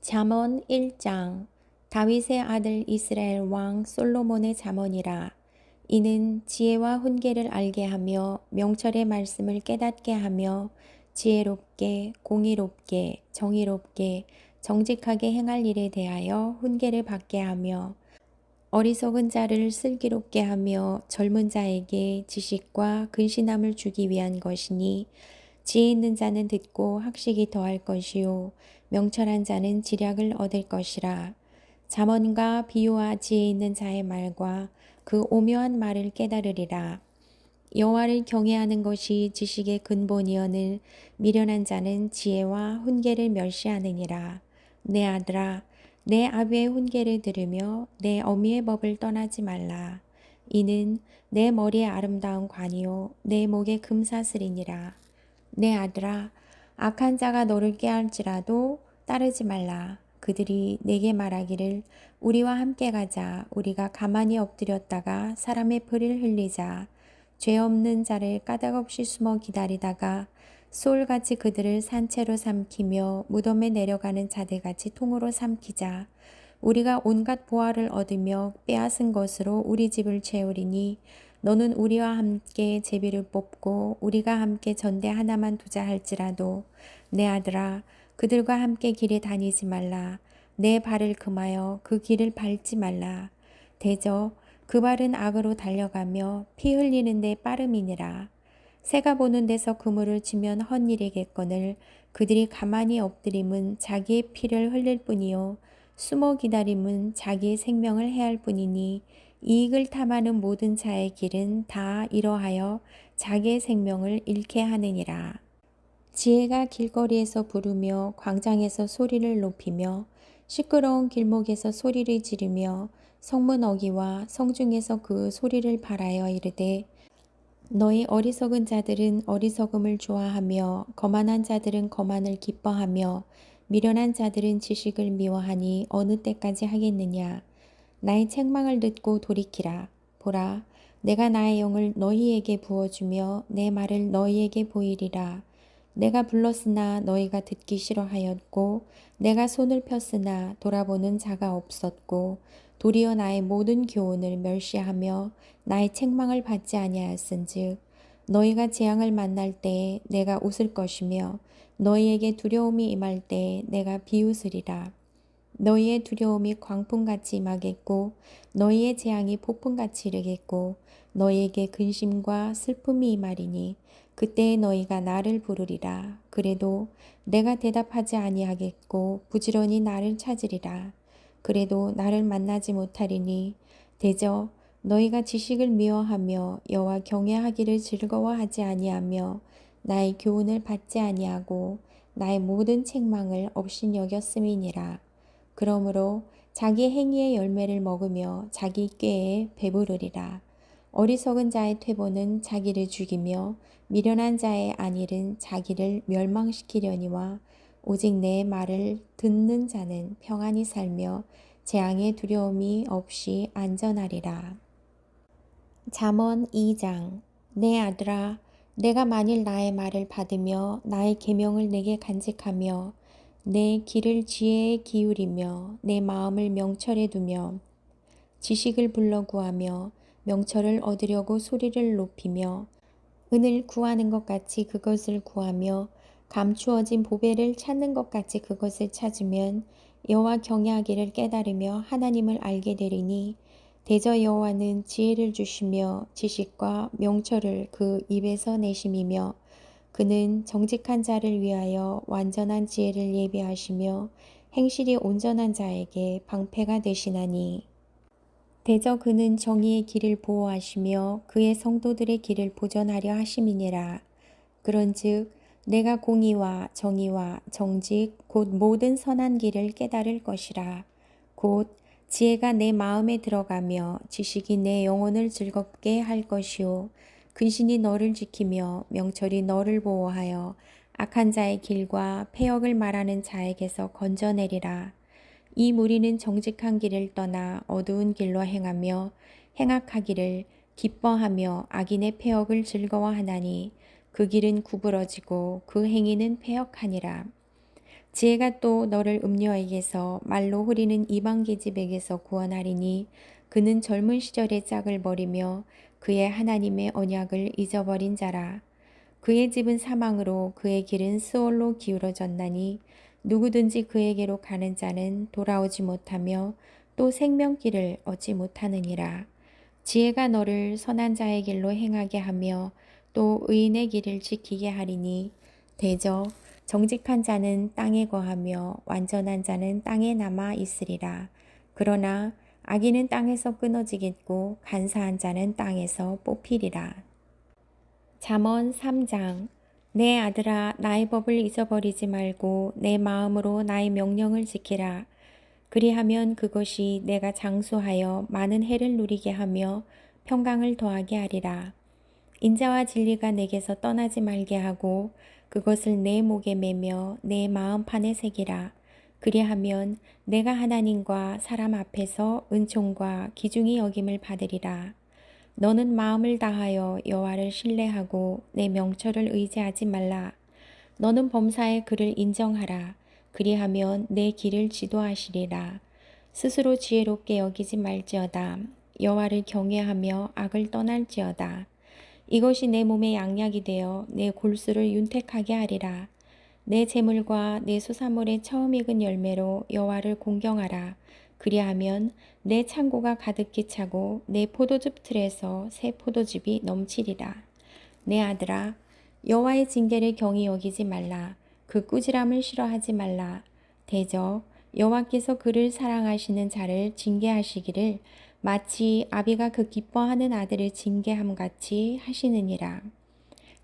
잠언 1장. 다윗의 아들 이스라엘 왕 솔로몬의 잠언이라. 이는 지혜와 훈계를 알게 하며 명철의 말씀을 깨닫게 하며 지혜롭게 공의롭게 정의롭게 정직하게 행할 일에 대하여 훈계를 받게 하며 어리석은 자를 슬기롭게 하며 젊은 자에게 지식과 근신함을 주기 위한 것이니, 지혜 있는 자는 듣고 학식이 더할 것이요 명철한 자는 지략을 얻을 것이라. 잠언과 비유와 지혜 있는 자의 말과 그 오묘한 말을 깨달으리라. 여호와를 경외하는 것이 지식의 근본이어늘 미련한 자는 지혜와 훈계를 멸시하느니라. 내 아들아, 내 아비의 훈계를 들으며 내 어미의 법을 떠나지 말라. 이는 내 머리에 아름다운 관이요 내 목에 금사슬이니라. 내 아들아, 악한 자가 너를 꾀할지라도 따르지 말라. 그들이 내게 말하기를 우리와 함께 가자. 우리가 가만히 엎드렸다가 사람의 피를 흘리자. 죄 없는 자를 까닭없이 숨어 기다리다가 소울같이 그들을 산채로 삼키며 무덤에 내려가는 자들같이 통으로 삼키자. 우리가 온갖 보화를 얻으며 빼앗은 것으로 우리 집을 채우리니 너는 우리와 함께 제비를 뽑고 우리가 함께 전대 하나만 두자 할지라도 내 아들아, 그들과 함께 길에 다니지 말라. 내 발을 금하여 그 길을 밟지 말라. 대저 그 발은 악으로 달려가며 피 흘리는 데 빠름이니라. 새가 보는 데서 그물을 치면 헛일이겠거늘 그들이 가만히 엎드림은 자기의 피를 흘릴 뿐이요 숨어 기다림은 자기의 생명을 해할 뿐이니, 이익을 탐하는 모든 자의 길은 다 이러하여 자기의 생명을 잃게 하느니라. 지혜가 길거리에서 부르며 광장에서 소리를 높이며 시끄러운 길목에서 소리를 지르며 성문 어귀와 성중에서 그 소리를 발하여 이르되, 너희 어리석은 자들은 어리석음을 좋아하며 거만한 자들은 거만을 기뻐하며 미련한 자들은 지식을 미워하니 어느 때까지 하겠느냐. 나의 책망을 듣고 돌이키라. 보라, 내가 나의 영을 너희에게 부어주며 내 말을 너희에게 보이리라. 내가 불렀으나 너희가 듣기 싫어하였고 내가 손을 폈으나 돌아보는 자가 없었고 도리어 나의 모든 교훈을 멸시하며 나의 책망을 받지 아니하였은즉, 너희가 재앙을 만날 때에 내가 웃을 것이며 너희에게 두려움이 임할 때에 내가 비웃으리라. 너희의 두려움이 광풍같이 임하겠고 너희의 재앙이 폭풍같이 이르겠고 너희에게 근심과 슬픔이 임하리니 그때에 너희가 나를 부르리라. 그래도 내가 대답하지 아니하겠고 부지런히 나를 찾으리라. 그래도 나를 만나지 못하리니 대저 너희가 지식을 미워하며 여호와 경외하기를 즐거워하지 아니하며 나의 교훈을 받지 아니하고 나의 모든 책망을 업신여겼음이니라. 그러므로 자기 행위의 열매를 먹으며 자기 꾀에 배부르리라. 어리석은 자의 퇴보는 자기를 죽이며 미련한 자의 안일은 자기를 멸망시키려니와 오직 내 말을 듣는 자는 평안히 살며 재앙의 두려움이 없이 안전하리라. 잠언 2장. 내 아들아, 내가 만일 나의 말을 받으며 나의 계명을 내게 간직하며 내 길을 지혜에 기울이며 내 마음을 명철에 두며 지식을 불러 구하며 명철을 얻으려고 소리를 높이며 은을 구하는 것 같이 그것을 구하며 감추어진 보배를 찾는 것 같이 그것을 찾으면 여호와 경외하기를 깨달으며 하나님을 알게 되리니, 대저 여호와는 지혜를 주시며 지식과 명철을 그 입에서 내심이며 그는 정직한 자를 위하여 완전한 지혜를 예비하시며 행실이 온전한 자에게 방패가 되시나니, 대저 그는 정의의 길을 보호하시며 그의 성도들의 길을 보전하려 하심이니라. 그런즉 내가 공의와 정의와 정직 곧 모든 선한 길을 깨달을 것이라. 곧 지혜가 내 마음에 들어가며 지식이 내 영혼을 즐겁게 할 것이요 근신이 너를 지키며 명철이 너를 보호하여 악한 자의 길과 패역을 말하는 자에게서 건져내리라. 이 무리는 정직한 길을 떠나 어두운 길로 행하며 행악하기를 기뻐하며 악인의 패역을 즐거워하나니 그 길은 구부러지고 그 행위는 패역하니라. 지혜가 또 너를 음녀에게서 말로 흐리는 이방 계집에게서 구원하리니 그는 젊은 시절의 짝을 버리며 그의 하나님의 언약을 잊어버린 자라. 그의 집은 사망으로 그의 길은 스올로 기울어졌나니 누구든지 그에게로 가는 자는 돌아오지 못하며 또 생명길을 얻지 못하느니라. 지혜가 너를 선한 자의 길로 행하게 하며 또 의인의 길을 지키게 하리니 대저 정직한 자는 땅에 거하며 완전한 자는 땅에 남아 있으리라. 그러나 악인은 땅에서 끊어지겠고 간사한 자는 땅에서 뽑히리라. 잠언 3장. 내 아들아 나의 법을 잊어버리지 말고 내 마음으로 나의 명령을 지키라. 그리하면 그것이 내가 장수하여 많은 해를 누리게 하며 평강을 더하게 하리라. 인자와 진리가 내게서 떠나지 말게 하고 그것을 내 목에 매며 내 마음판에 새기라. 그리하면 내가 하나님과 사람 앞에서 은총과 기중이 여김을 받으리라. 너는 마음을 다하여 여호와를 신뢰하고 내 명철을 의지하지 말라. 너는 범사의 그를 인정하라. 그리하면 내 길을 지도하시리라. 스스로 지혜롭게 여기지 말지어다. 여호와를 경외하며 악을 떠날지어다. 이것이 내 몸의 양약이 되어 내 골수를 윤택하게 하리라. 내 재물과 내 수산물의 처음 익은 열매로 여호와를 공경하라. 그리하면 내 창고가 가득히 차고 내 포도즙 틀에서 새 포도즙이 넘치리라. 내 아들아 여호와의 징계를 경히 여기지 말라. 그 꾸지람을 싫어하지 말라. 대저 여호와께서 그를 사랑하시는 자를 징계하시기를 마치 아비가 그 기뻐하는 아들을 징계함 같이 하시느니라.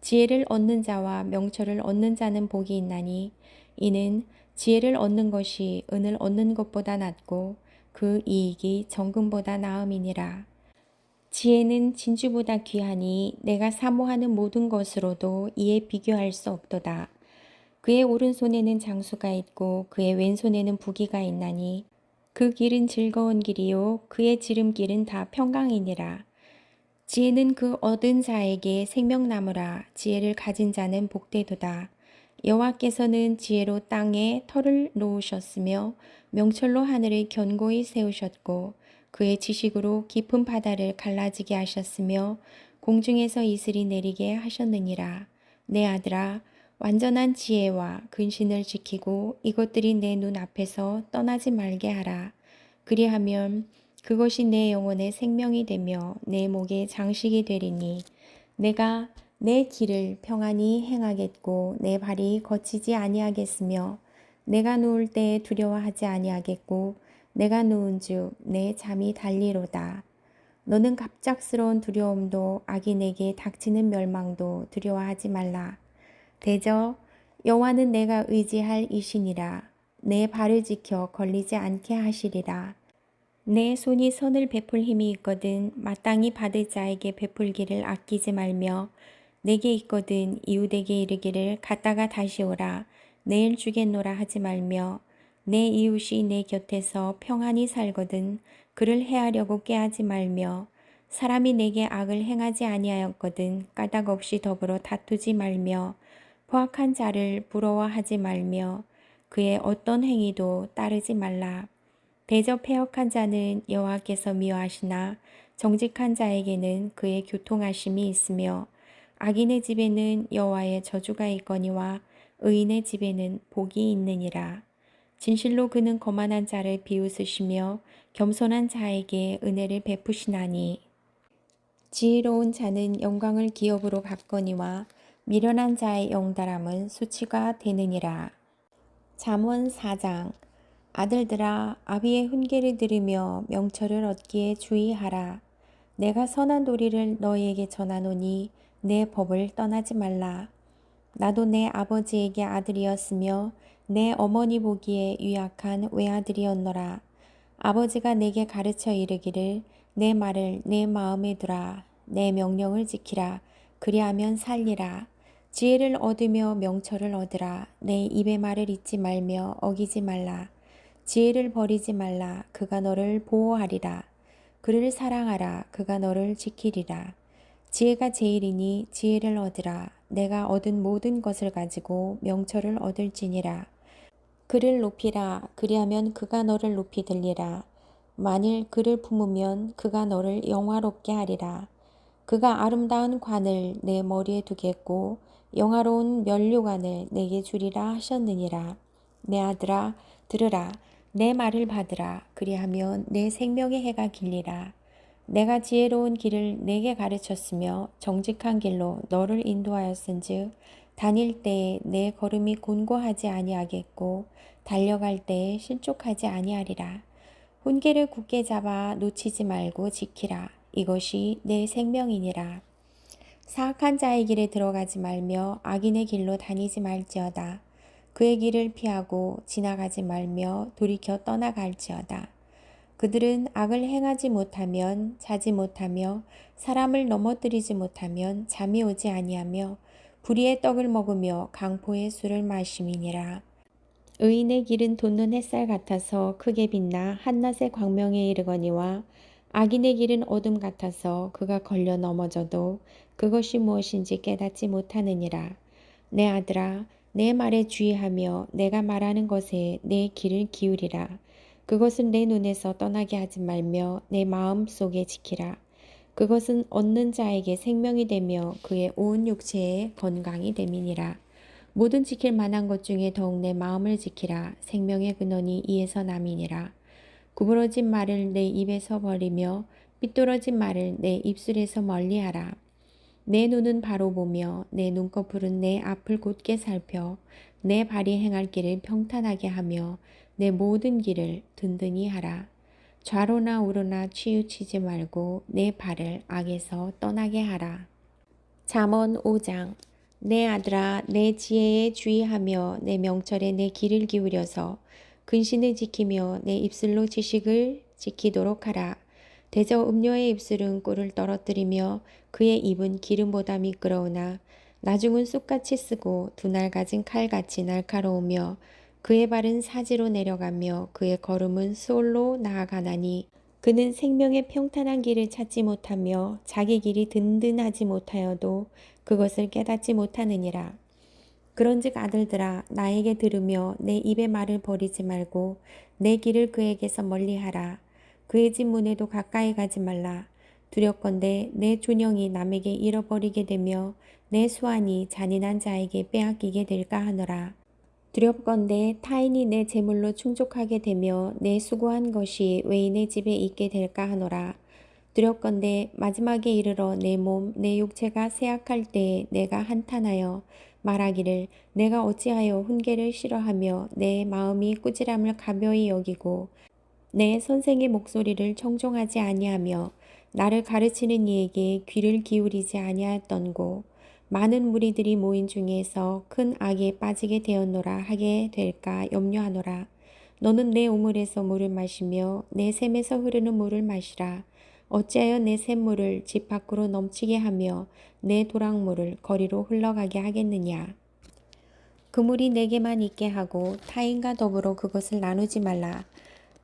지혜를 얻는 자와 명철을 얻는 자는 복이 있나니 이는 지혜를 얻는 것이 은을 얻는 것보다 낫고 그 이익이 정금보다 나음이니라. 지혜는 진주보다 귀하니 내가 사모하는 모든 것으로도 이에 비교할 수 없도다. 그의 오른손에는 장수가 있고 그의 왼손에는 부귀가 있나니 그 길은 즐거운 길이요 그의 지름길은 다 평강이니라. 지혜는 그 얻은 자에게 생명나무라. 지혜를 가진 자는 복되도다. 여호와께서는 지혜로 땅에 터를 놓으셨으며 명철로 하늘을 견고히 세우셨고 그의 지식으로 깊은 바다를 갈라지게 하셨으며 공중에서 이슬이 내리게 하셨느니라. 내 아들아 완전한 지혜와 근신을 지키고 이것들이 내 눈 앞에서 떠나지 말게 하라. 그리하면 그것이 내 영혼의 생명이 되며 내 목의 장식이 되리니 내가 내 길을 평안히 행하겠고 내 발이 거치지 아니하겠으며 내가 누울 때에 두려워하지 아니하겠고 내가 누운즉 내 잠이 달리로다. 너는 갑작스러운 두려움도 악인에게 닥치는 멸망도 두려워하지 말라. 대저 여호와는 내가 의지할 이시니라. 내 발을 지켜 걸리지 않게 하시리라. 내 손이 선을 베풀 힘이 있거든 마땅히 받을 자에게 베풀기를 아끼지 말며 내게 있거든 이웃에게 이르기를 갔다가 다시 오라. 내일 주겠노라 하지 말며 내 이웃이 내 곁에서 평안히 살거든 그를 해하려고 꾀하지 말며 사람이 내게 악을 행하지 아니하였거든 까닭 없이 더불어 다투지 말며 포악한 자를 부러워하지 말며 그의 어떤 행위도 따르지 말라. 대저 패역한 자는 여호와께서 미워하시나 정직한 자에게는 그의 교통하심이 있으며 악인의 집에는 여호와의 저주가 있거니와 의인의 집에는 복이 있느니라. 진실로 그는 거만한 자를 비웃으시며 겸손한 자에게 은혜를 베푸시나니 지혜로운 자는 영광을 기업으로 갚거니와 미련한 자의 영달함은 수치가 되느니라. 잠언 4장. 아들들아 아비의 훈계를 들으며 명철을 얻기에 주의하라. 내가 선한 도리를 너희에게 전하노니 내 법을 떠나지 말라. 나도 내 아버지에게 아들이었으며 내 어머니 보기에 유약한 외아들이었노라. 아버지가 내게 가르쳐 이르기를 내 말을 내 마음에 두라. 내 명령을 지키라. 그리하면 살리라. 지혜를 얻으며 명철을 얻으라. 내 입의 말을 잊지 말며 어기지 말라. 지혜를 버리지 말라. 그가 너를 보호하리라. 그를 사랑하라. 그가 너를 지키리라. 지혜가 제일이니 지혜를 얻으라. 내가 얻은 모든 것을 가지고 명철을 얻을지니라. 그를 높이라. 그리하면 그가 너를 높이 들리라. 만일 그를 품으면 그가 너를 영화롭게 하리라. 그가 아름다운 관을 내 머리에 두겠고 영화로운 면류관을 내게 주리라 하셨느니라. 내 아들아 들으라. 내 말을 받으라. 그리하면 내 생명의 해가 길리라. 내가 지혜로운 길을 내게 가르쳤으며 정직한 길로 너를 인도하였은즉 다닐 때에 내 걸음이 곤고하지 아니하겠고 달려갈 때에 실족하지 아니하리라. 훈계를 굳게 잡아 놓치지 말고 지키라. 이것이 내 생명이니라. 사악한 자의 길에 들어가지 말며 악인의 길로 다니지 말지어다. 그의 길을 피하고 지나가지 말며 돌이켜 떠나갈지어다. 그들은 악을 행하지 못하면 자지 못하며 사람을 넘어뜨리지 못하면 잠이 오지 아니하며 불의의 떡을 먹으며 강포의 술을 마심이니라. 의인의 길은 돋는 햇살 같아서 크게 빛나 한낮의 광명에 이르거니와 악인의 길은 어둠 같아서 그가 걸려 넘어져도 그것이 무엇인지 깨닫지 못하느니라. 내 아들아, 내 말에 주의하며 내가 말하는 것에 내 귀를 기울이라. 그것은 내 눈에서 떠나게 하지 말며 내 마음 속에 지키라. 그것은 얻는 자에게 생명이 되며 그의 온 육체에 건강이 됨이니라. 모든 지킬 만한 것 중에 더욱 내 마음을 지키라. 생명의 근원이 이에서 남이니라. 구부러진 말을 내 입에서 버리며 삐뚤어진 말을 내 입술에서 멀리하라. 내 눈은 바로 보며 내 눈꺼풀은 내 앞을 곧게 살펴 내 발이 행할 길을 평탄하게 하며 내 모든 길을 든든히 하라. 좌로나 우로나 치우치지 말고 내 발을 악에서 떠나게 하라. 잠언 5장. 내 아들아 내 지혜에 주의하며 내 명철에 내 귀를 기울여서 근신을 지키며 내 입술로 지식을 지키도록 하라. 대저 음료의 입술은 꿀을 떨어뜨리며 그의 입은 기름보다 미끄러우나 나중은 쑥같이 쓰고 두날 가진 칼같이 날카로우며 그의 발은 사지로 내려가며 그의 걸음은 수올로 나아가나니 그는 생명의 평탄한 길을 찾지 못하며 자기 길이 든든하지 못하여도 그것을 깨닫지 못하느니라. 그런즉 아들들아 나에게 들으며 내 입의 말을 버리지 말고 내 길을 그에게서 멀리하라. 그의 집 문에도 가까이 가지 말라. 두렵건대 내 존영이 남에게 잃어버리게 되며 내 수완이 잔인한 자에게 빼앗기게 될까 하노라. 두렵건대 타인이 내 재물로 충족하게 되며 내 수고한 것이 외인의 집에 있게 될까 하노라. 두렵건대 마지막에 이르러 내 몸, 내 육체가 쇠약할 때에 내가 한탄하여 말하기를 내가 어찌하여 훈계를 싫어하며 내 마음이 꾸지람을 가벼이 여기고 내 선생의 목소리를 청종하지 아니하며 나를 가르치는 이에게 귀를 기울이지 아니하였던고 많은 무리들이 모인 중에서 큰 악에 빠지게 되었노라 하게 될까 염려하노라. 너는 내 우물에서 물을 마시며 내 샘에서 흐르는 물을 마시라. 어찌하여 내 샘물을 집 밖으로 넘치게 하며 내 도랑물을 거리로 흘러가게 하겠느냐. 그물이 내게만 있게 하고 타인과 더불어 그것을 나누지 말라.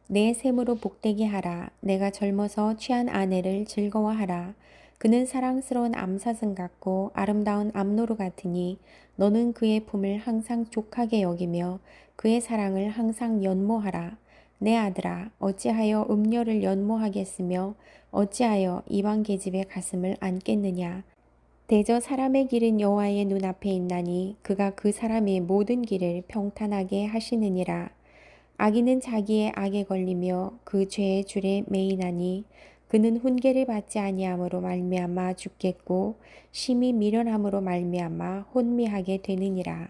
내 샘으로 복되게 하라. 내가 젊어서 취한 아내를 즐거워하라. 그는 사랑스러운 암사슴 같고 아름다운 암노루 같으니 너는 그의 품을 항상 족하게 여기며 그의 사랑을 항상 연모하라. 내 아들아 어찌하여 음녀를 연모하겠으며 어찌하여 이방 계집의 가슴을 안겠느냐. 대저 사람의 길은 여호와의 눈앞에 있나니 그가 그 사람의 모든 길을 평탄하게 하시느니라. 악인은 자기의 악에 걸리며 그 죄의 줄에 매이나니 그는 훈계를 받지 아니함으로 말미암아 죽겠고 심히 미련함으로 말미암아 혼미하게 되느니라.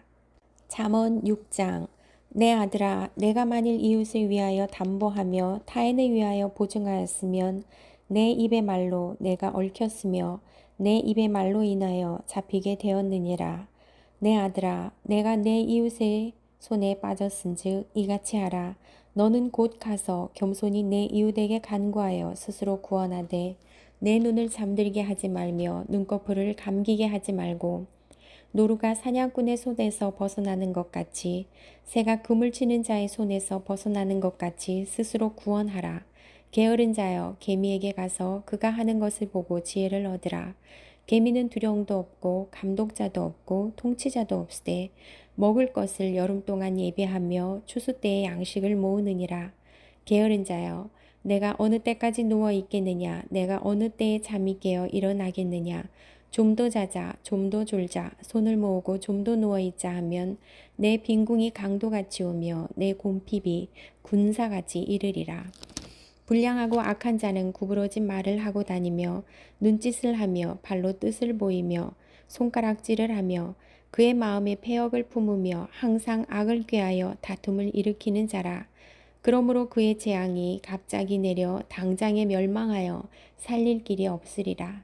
잠언 6장. 내 아들아 내가 만일 이웃을 위하여 담보하며 타인을 위하여 보증하였으면 내 입의 말로 내가 얽혔으며 내 입의 말로 인하여 잡히게 되었느니라. 내 아들아 내가 내 이웃의 손에 빠졌은즉 이같이 하라. 너는 곧 가서 겸손히 내 이웃에게 간구하여 스스로 구원하되 내 눈을 잠들게 하지 말며 눈꺼풀을 감기게 하지 말고 노루가 사냥꾼의 손에서 벗어나는 것 같이 새가 그물 치는 자의 손에서 벗어나는 것 같이 스스로 구원하라. 게으른 자여 개미에게 가서 그가 하는 것을 보고 지혜를 얻으라. 개미는 두령도 없고 감독자도 없고 통치자도 없으되 먹을 것을 여름 동안 예비하며 추수 때에 양식을 모으느니라. 게으른 자여, 내가 어느 때까지 누워 있겠느냐? 내가 어느 때에 잠이 깨어 일어나겠느냐? 좀 더 자자, 좀 더 졸자, 손을 모으고 좀 더 누워 있자 하면 내 빈궁이 강도같이 오며 내 곰핍이 군사같이 이르리라. 불량하고 악한 자는 구부러진 말을 하고 다니며 눈짓을 하며 발로 뜻을 보이며 손가락질을 하며 그의 마음에 패역을 품으며 항상 악을 꾀하여 다툼을 일으키는 자라. 그러므로 그의 재앙이 갑자기 내려 당장에 멸망하여 살릴 길이 없으리라.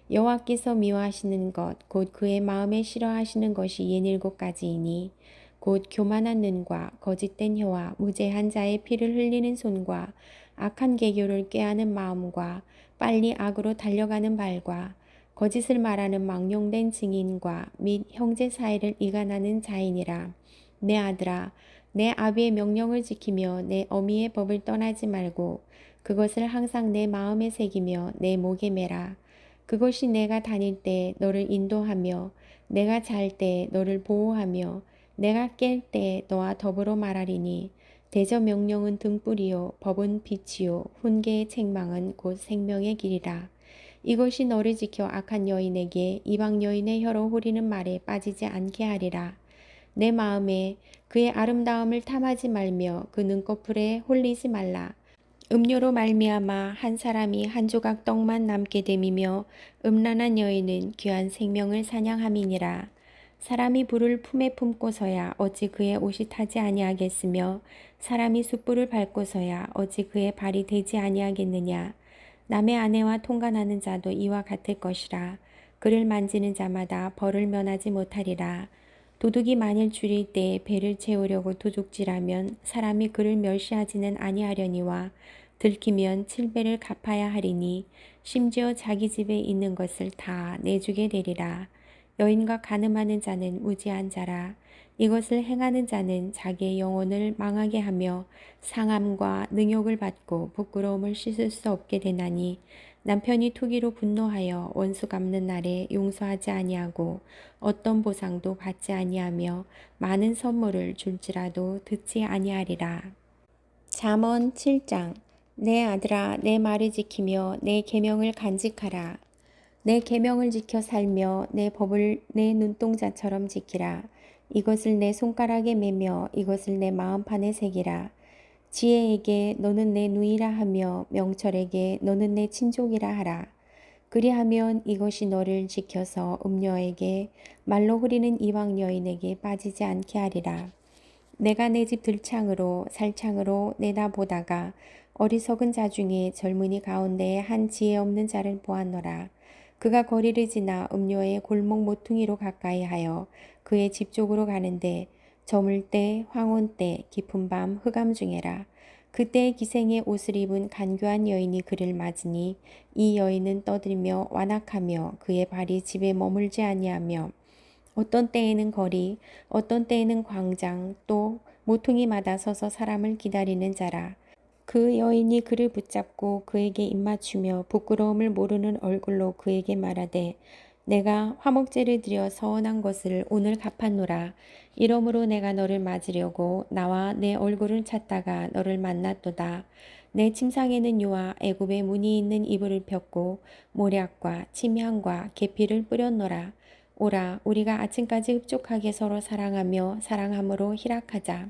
여호와께서 미워하시는 것 곧 그의 마음에 싫어하시는 것이 67가지이니 곧 교만한 눈과 거짓된 혀와 무죄한 자의 피를 흘리는 손과 악한 계교를 꾀하는 마음과 빨리 악으로 달려가는 발과 거짓을 말하는 망령된 증인과 및 형제 사이를 이간하는 자이니라. 내 아들아, 내 아비의 명령을 지키며 내 어미의 법을 떠나지 말고 그것을 항상 내 마음에 새기며 내 목에 매라. 그것이 내가 다닐 때 너를 인도하며 내가 잘 때 너를 보호하며 내가 깰 때 너와 더불어 말하리니 대저 명령은 등불이요 법은 빛이요 훈계의 책망은 곧 생명의 길이라. 이것이 너를 지켜 악한 여인에게 이방 여인의 혀로 후리는 말에 빠지지 않게 하리라. 내 마음에 그의 아름다움을 탐하지 말며 그 눈꺼풀에 홀리지 말라. 음료로 말미암아 한 사람이 한 조각 떡만 남게 됨이며 음란한 여인은 귀한 생명을 사냥함이니라. 사람이 불을 품에 품고서야 어찌 그의 옷이 타지 아니하겠으며 사람이 숯불을 밟고서야 어찌 그의 발이 되지 아니하겠느냐. 남의 아내와 통간하는 자도 이와 같을 것이라. 그를 만지는 자마다 벌을 면하지 못하리라. 도둑이 만일 줄일 때에 배를 채우려고 도둑질하면 사람이 그를 멸시하지는 아니하려니와 들키면 7배를 갚아야 하리니 심지어 자기 집에 있는 것을 다 내주게 되리라. 여인과 간음하는 자는 무지한 자라. 이것을 행하는 자는 자기의 영혼을 망하게 하며 상함과 능욕을 받고 부끄러움을 씻을 수 없게 되나니 남편이 투기로 분노하여 원수 갚는 날에 용서하지 아니하고 어떤 보상도 받지 아니하며 많은 선물을 줄지라도 듣지 아니하리라. 잠언 7장. 내 아들아, 내 말을 지키며 내 계명을 간직하라. 내 계명을 지켜 살며 내 법을 내 눈동자처럼 지키라. 이것을 내 손가락에 매며 이것을 내 마음판에 새기라. 지혜에게 너는 내 누이라 하며 명철에게 너는 내 친족이라 하라. 그리하면 이것이 너를 지켜서 음녀에게 말로 흐리는 이방 여인에게 빠지지 않게 하리라. 내가 내 집 들창으로 살창으로 내다보다가 어리석은 자 중에 젊은이 가운데에 한 지혜 없는 자를 보았노라. 그가 거리를 지나 음료의 골목 모퉁이로 가까이 하여 그의 집 쪽으로 가는데 저물 때 황혼 때 깊은 밤 흑암 중에라. 그때의 기생의 옷을 입은 간교한 여인이 그를 맞으니 이 여인은 떠들며 완악하며 그의 발이 집에 머물지 아니하며 어떤 때에는 거리, 어떤 때에는 광장, 또 모퉁이마다 서서 사람을 기다리는 자라. 그 여인이 그를 붙잡고 그에게 입맞추며 부끄러움을 모르는 얼굴로 그에게 말하되 내가 화목제를 드려 서원한 것을 오늘 갚았노라. 이러므로 내가 너를 맞으려고 나와 내 얼굴을 찾다가 너를 만났도다. 내 침상에는 유와 애굽의 무늬 있는 이불을 폈고 모략과 침향과 계피를 뿌렸노라. 오라, 우리가 아침까지 흡족하게 서로 사랑하며 사랑함으로 희락하자.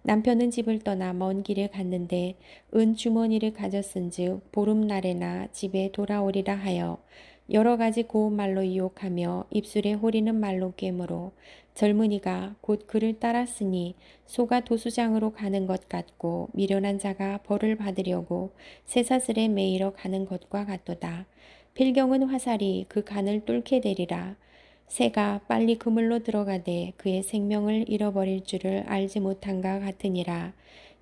남편은 집을 떠나 먼 길을 갔는데 은 주머니를 가졌은즉 보름날에나 집에 돌아오리라 하여 여러 가지 고운 말로 유혹하며 입술에 호리는 말로 꿰므로 젊은이가 곧 그를 따랐으니 소가 도수장으로 가는 것 같고 미련한 자가 벌을 받으려고 쇠사슬에 매이러 가는 것과 같도다. 필경은 화살이 그 간을 뚫게 되리라. 새가 빨리 그물로 들어가되 그의 생명을 잃어버릴 줄을 알지 못한가 같으니라.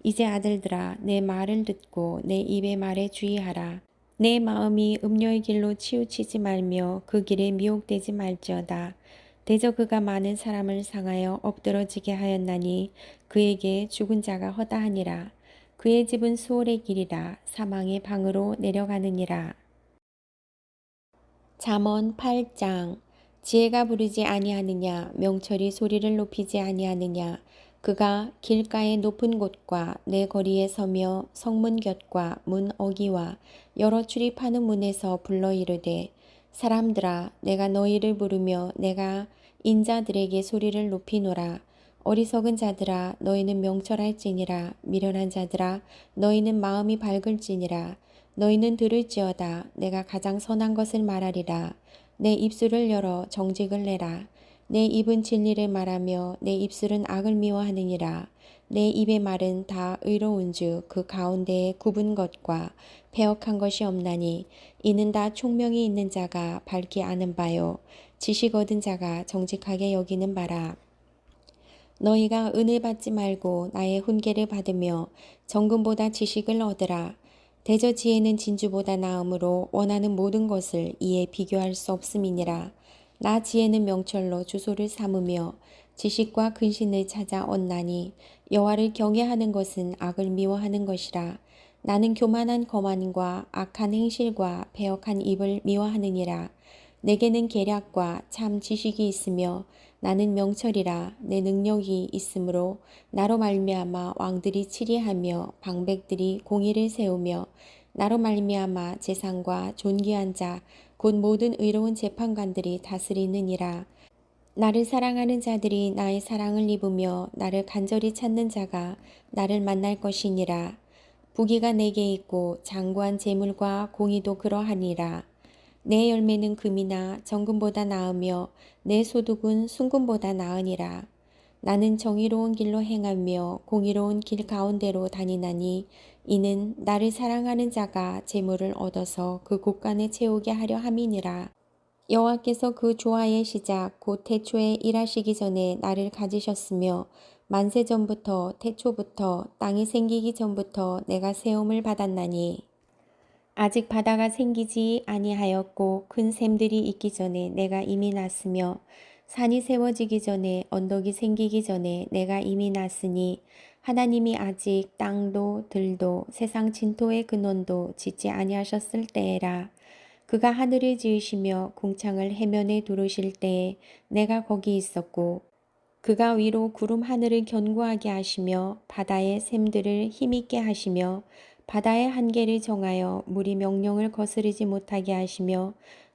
이제 아들들아, 내 말을 듣고 내 입의 말에 주의하라. 내 마음이 음녀의 길로 치우치지 말며 그 길에 미혹되지 말지어다. 대저 그가 많은 사람을 상하여 엎드러지게 하였나니 그에게 죽은 자가 허다하니라. 그의 집은 수월의 길이라 사망의 방으로 내려가느니라. 잠언 8장. 지혜가 부르지 아니하느냐 명철이 소리를 높이지 아니하느냐 그가 길가의 높은 곳과 내 거리에 서며 성문 곁과 문 어기와 여러 출입하는 문에서 불러 이르되 사람들아 내가 너희를 부르며 내가 인자들에게 소리를 높이노라. 어리석은 자들아 너희는 명철할지니라. 미련한 자들아 너희는 마음이 밝을지니라. 너희는 들을지어다. 내가 가장 선한 것을 말하리라. 내 입술을 열어 정직을 내라. 내 입은 진리를 말하며 내 입술은 악을 미워하느니라. 내 입의 말은 다 의로운즉 그 가운데에 굽은 것과 패역한 것이 없나니 이는 다 총명이 있는 자가 밝게 아는 바요 지식 얻은 자가 정직하게 여기는 바라. 너희가 은을 받지 말고 나의 훈계를 받으며 정금보다 지식을 얻으라. 대저 지혜는 진주보다 나음으로 원하는 모든 것을 이에 비교할 수 없음이니라. 나 지혜는 명철로 주소를 삼으며 지식과 근신을 찾아 얻나니 여호와를 경외하는 것은 악을 미워하는 것이라. 나는 교만한 거만과 악한 행실과 배역한 입을 미워하느니라. 내게는 계략과 참 지식이 있으며 나는 명철이라. 내 능력이 있으므로 나로 말미암아 왕들이 치리하며 방백들이 공의를 세우며 나로 말미암아 재상과 존귀한 자 곧 모든 의로운 재판관들이 다스리느니라. 나를 사랑하는 자들이 나의 사랑을 입으며 나를 간절히 찾는 자가 나를 만날 것이니라. 부귀가 내게 있고 장구한 재물과 공의도 그러하니라. 내 열매는 금이나 정금보다 나으며 내 소득은 순금보다 나으니라. 나는 정의로운 길로 행하며 공의로운 길 가운데로 다니나니 이는 나를 사랑하는 자가 재물을 얻어서 그 곳간에 채우게 하려 함이니라. 여호와께서 그 조화의 시작 곧 태초에 일하시기 전에 나를 가지셨으며 만세 전부터 태초부터 땅이 생기기 전부터 내가 세움을 받았나니 아직 바다가 생기지 아니하였고 큰 샘들이 있기 전에 내가 이미 났으며 산이 세워지기 전에 언덕이 생기기 전에 내가 이미 났으니 하나님이 아직 땅도 들도 세상 진토의 근원도 짓지 아니하셨을 때에라. 그가 하늘을 지으시며 궁창을 해면에 두르실 때에 내가 거기 있었고 그가 위로 구름 하늘을 견고하게 하시며 바다의 샘들을 힘있게 하시며 바다의 한계를 정하여 물이 명령을 거스르지 못하게 하시며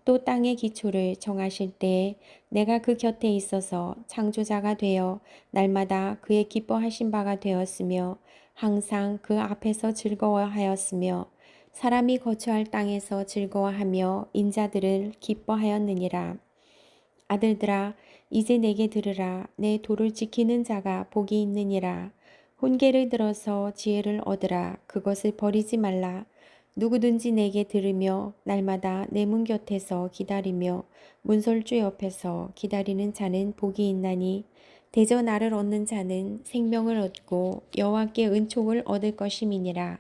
또 땅의 기초를 정하실 때에 내가 그 곁에 있어서 창조자가 되어 날마다 그의 기뻐하신 바가 되었으며 항상 그 앞에서 즐거워하였으며 사람이 거처할 땅에서 즐거워하며 인자들을 기뻐하였느니라. 아들들아 이제 내게 들으라. 내 도를 지키는 자가 복이 있느니라. 훈계를 들어서 지혜를 얻으라. 그것을 버리지 말라. 누구든지 내게 들으며 날마다 내 문 곁에서 기다리며 문설주 옆에서 기다리는 자는 복이 있나니 대저 나를 얻는 자는 생명을 얻고 여호와께 은총을 얻을 것임이니라.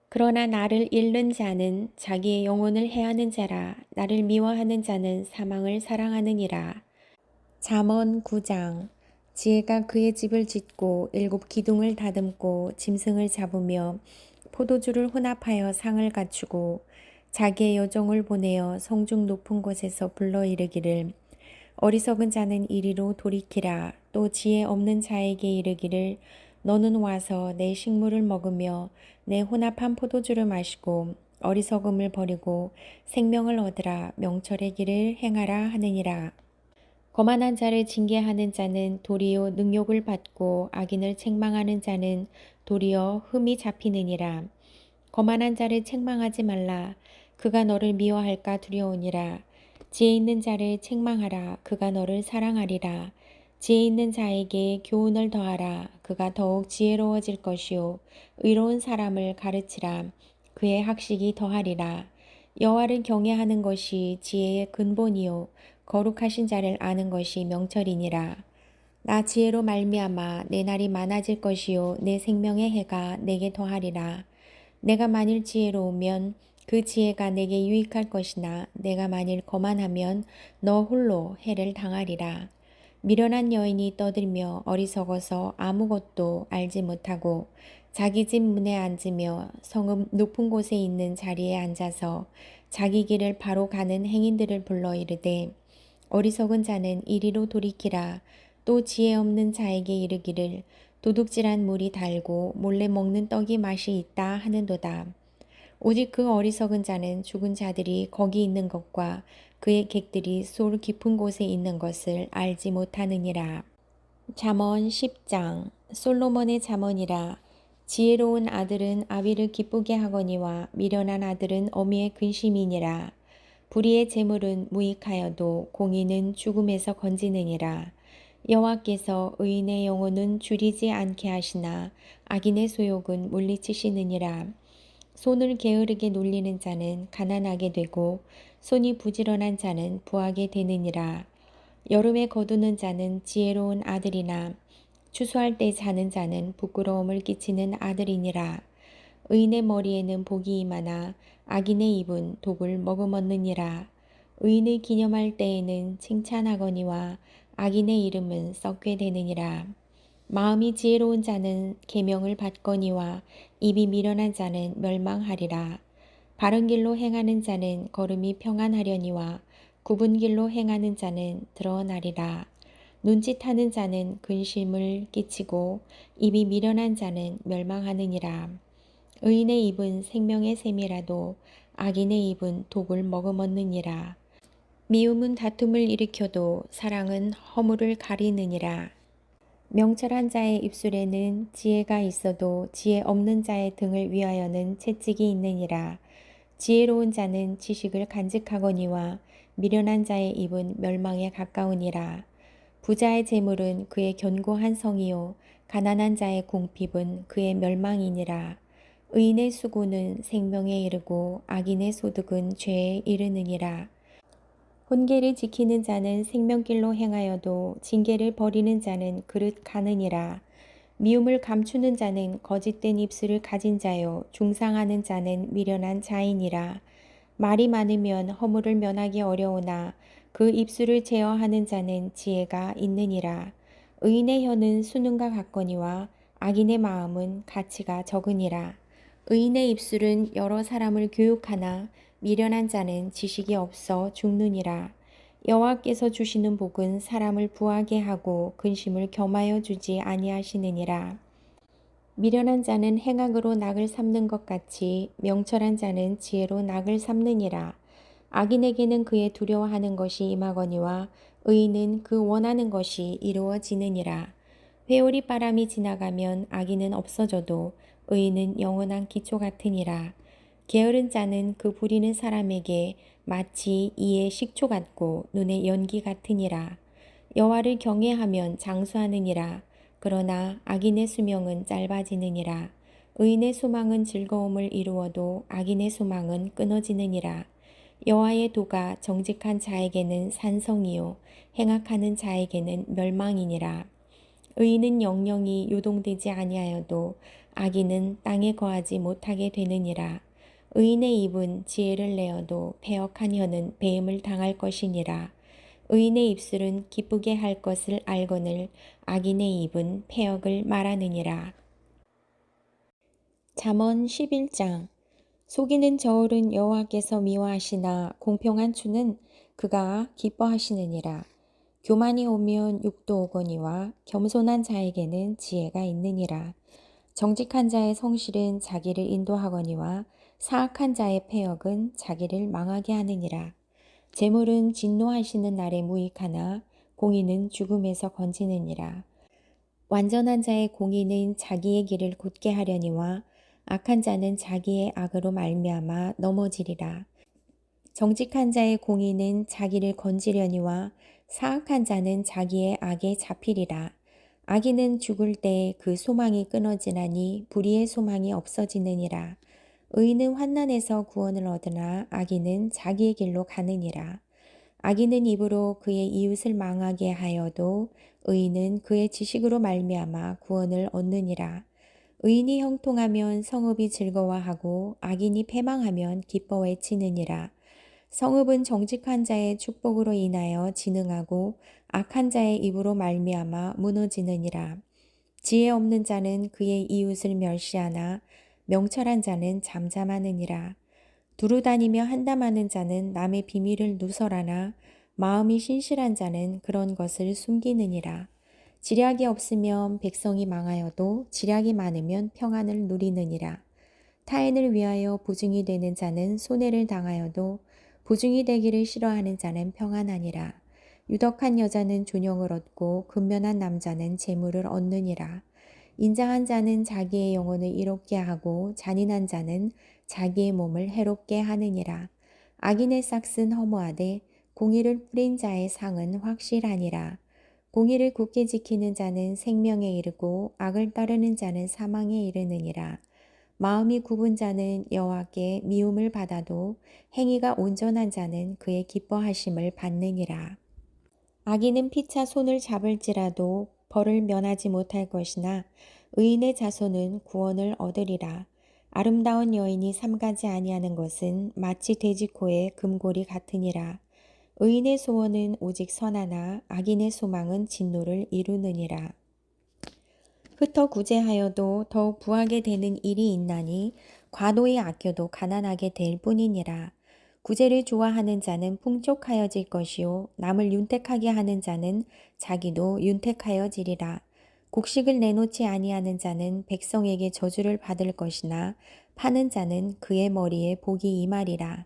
그러나 나를 잃는 자는 자기의 영혼을 해하는 자라. 나를 미워하는 자는 사망을 사랑하느니라. 잠언 9장. 지혜가 그의 집을 짓고 7 기둥을 다듬고 짐승을 잡으며 포도주를 혼합하여 상을 갖추고 자기의 여종을 보내어 성중 높은 곳에서 불러 이르기를 어리석은 자는 이리로 돌이키라. 또 지혜 없는 자에게 이르기를 너는 와서 내 식물을 먹으며 내 혼합한 포도주를 마시고 어리석음을 버리고 생명을 얻으라. 명철의 길을 행하라 하느니라. 거만한 자를 징계하는 자는 도리어 능욕을 받고 악인을 책망하는 자는 도리어 흠이 잡히느니라. 거만한 자를 책망하지 말라. 그가 너를 미워할까 두려우니라. 지혜 있는 자를 책망하라. 그가 너를 사랑하리라. 지혜 있는 자에게 교훈을 더하라. 그가 더욱 지혜로워질 것이요 의로운 사람을 가르치라. 그의 학식이 더하리라. 여호와를 경외하는 것이 지혜의 근본이요 거룩하신 자를 아는 것이 명철이니라. 나 지혜로 말미암아 내 날이 많아질 것이요 내 생명의 해가 내게 더하리라. 내가 만일 지혜로우면 그 지혜가 내게 유익할 것이나 내가 만일 거만하면 너 홀로 해를 당하리라. 미련한 여인이 떠들며 어리석어서 아무것도 알지 못하고 자기 집 문에 앉으며 성읍 높은 곳에 있는 자리에 앉아서 자기 길을 바로 가는 행인들을 불러 이르되 어리석은 자는 이리로 돌이키라. 또 지혜 없는 자에게 이르기를 도둑질한 물이 달고 몰래 먹는 떡이 맛이 있다 하는도다. 오직 그 어리석은 자는 죽은 자들이 거기 있는 것과 그의 객들이 소울 깊은 곳에 있는 것을 알지 못하느니라. 잠언 10장. 솔로몬의 잠언이라. 지혜로운 아들은 아비를 기쁘게 하거니와 미련한 아들은 어미의 근심이니라. 불의의 재물은 무익하여도 공의는 죽음에서 건지느니라. 여호와께서 의인의 영혼은 줄이지 않게 하시나 악인의 소욕은 물리치시느니라. 손을 게으르게 놀리는 자는 가난하게 되고 손이 부지런한 자는 부하게 되느니라. 여름에 거두는 자는 지혜로운 아들이나 추수할 때 자는 자는 부끄러움을 끼치는 아들이니라. 의인의 머리에는 복이 임하나 악인의 입은 독을 머금었느니라. 의인을 기념할 때에는 칭찬하거니와 악인의 이름은 썩게 되느니라. 마음이 지혜로운 자는 계명을 받거니와 입이 미련한 자는 멸망하리라. 바른 길로 행하는 자는 걸음이 평안하려니와 굽은 길로 행하는 자는 드러나리라. 눈짓하는 자는 근심을 끼치고 입이 미련한 자는 멸망하느니라. 의인의 입은 생명의 샘이라도 악인의 입은 독을 머금었느니라. 미움은 다툼을 일으켜도 사랑은 허물을 가리느니라. 명철한 자의 입술에는 지혜가 있어도 지혜 없는 자의 등을 위하여는 채찍이 있느니라. 지혜로운 자는 지식을 간직하거니와 미련한 자의 입은 멸망에 가까우니라. 부자의 재물은 그의 견고한 성이요 가난한 자의 궁핍은 그의 멸망이니라. 의인의 수고는 생명에 이르고 악인의 소득은 죄에 이르느니라. 훈계를 지키는 자는 생명길로 행하여도 징계를 버리는 자는 그릇 가느니라. 미움을 감추는 자는 거짓된 입술을 가진 자요 중상하는 자는 미련한 자이니라. 말이 많으면 허물을 면하기 어려우나 그 입술을 제어하는 자는 지혜가 있느니라. 의인의 혀는 수능과 같거니와 악인의 마음은 가치가 적으니라. 의인의 입술은 여러 사람을 교육하나 미련한 자는 지식이 없어 죽느니라. 여호와께서 주시는 복은 사람을 부하게 하고 근심을 겸하여 주지 아니하시느니라. 미련한 자는 행악으로 낙을 삼는 것 같이 명철한 자는 지혜로 낙을 삼느니라. 악인에게는 그의 두려워하는 것이 임하거니와 의인은 그 원하는 것이 이루어지느니라. 회오리 바람이 지나가면 악인은 없어져도 의인은 영원한 기초 같으니라. 게으른 자는 그 부리는 사람에게 마치 이의 식초 같고 눈의 연기 같으니라. 여호와를 경외하면 장수하느니라. 그러나 악인의 수명은 짧아지느니라. 의인의 소망은 즐거움을 이루어도 악인의 소망은 끊어지느니라. 여호와의 도가 정직한 자에게는 산성이요 행악하는 자에게는 멸망이니라. 의인은 영영이 요동되지 아니하여도 악인은 땅에 거하지 못하게 되느니라. 의인의 입은 지혜를 내어도 패역한 혀는 배임을 당할 것이니라. 의인의 입술은 기쁘게 할 것을 알거늘 악인의 입은 패역을 말하느니라. 잠언 11장. 속이는 저울은 여호와께서 미워하시나 공평한 추는 그가 기뻐하시느니라. 교만이 오면 욕도 오거니와 겸손한 자에게는 지혜가 있느니라. 정직한 자의 성실은 자기를 인도하거니와 사악한 자의 패역은 자기를 망하게 하느니라. 재물은 진노하시는 날에 무익하나 공의는 죽음에서 건지느니라. 완전한 자의 공의는 자기의 길을 곧게 하려니와 악한 자는 자기의 악으로 말미암아 넘어지리라. 정직한 자의 공의는 자기를 건지려니와 사악한 자는 자기의 악에 잡히리라. 악인은 죽을 때 그 소망이 끊어지나니 불의의 소망이 없어지느니라. 의인은 환난에서 구원을 얻으나 악인은 자기의 길로 가느니라. 악인은 입으로 그의 이웃을 망하게 하여도 의인은 그의 지식으로 말미암아 구원을 얻느니라. 의인이 형통하면 성읍이 즐거워하고 악인이 패망하면 기뻐 외치느니라. 성읍은 정직한 자의 축복으로 인하여 진흥하고 악한 자의 입으로 말미암아 무너지느니라. 지혜 없는 자는 그의 이웃을 멸시하나 명철한 자는 잠잠하느니라. 두루 다니며 한담하는 자는 남의 비밀을 누설하나 마음이 신실한 자는 그런 것을 숨기느니라. 지략이 없으면 백성이 망하여도 지략이 많으면 평안을 누리느니라. 타인을 위하여 보증이 되는 자는 손해를 당하여도 보증이 되기를 싫어하는 자는 평안하니라. 유덕한 여자는 존영을 얻고 근면한 남자는 재물을 얻느니라. 인자한 자는 자기의 영혼을 이롭게 하고 잔인한 자는 자기의 몸을 해롭게 하느니라. 악인의 싹은 허무하되 공의를 뿌린 자의 상은 확실하니라. 공의를 굳게 지키는 자는 생명에 이르고 악을 따르는 자는 사망에 이르느니라. 마음이 굽은 자는 여호와께 미움을 받아도 행위가 온전한 자는 그의 기뻐하심을 받느니라. 악인은 피차 손을 잡을지라도 벌을 면하지 못할 것이나 의인의 자손은 구원을 얻으리라. 아름다운 여인이 삼가지 아니하는 것은 마치 돼지코의 금골이 같으니라. 의인의 소원은 오직 선하나 악인의 소망은 진노를 이루느니라. 흩어 구제하여도 더욱 부하게 되는 일이 있나니 과도히 아껴도 가난하게 될 뿐이니라. 구제를 좋아하는 자는 풍족하여질 것이요 남을 윤택하게 하는 자는 자기도 윤택하여지리라. 곡식을 내놓지 아니하는 자는 백성에게 저주를 받을 것이나 파는 자는 그의 머리에 복이 임하리라.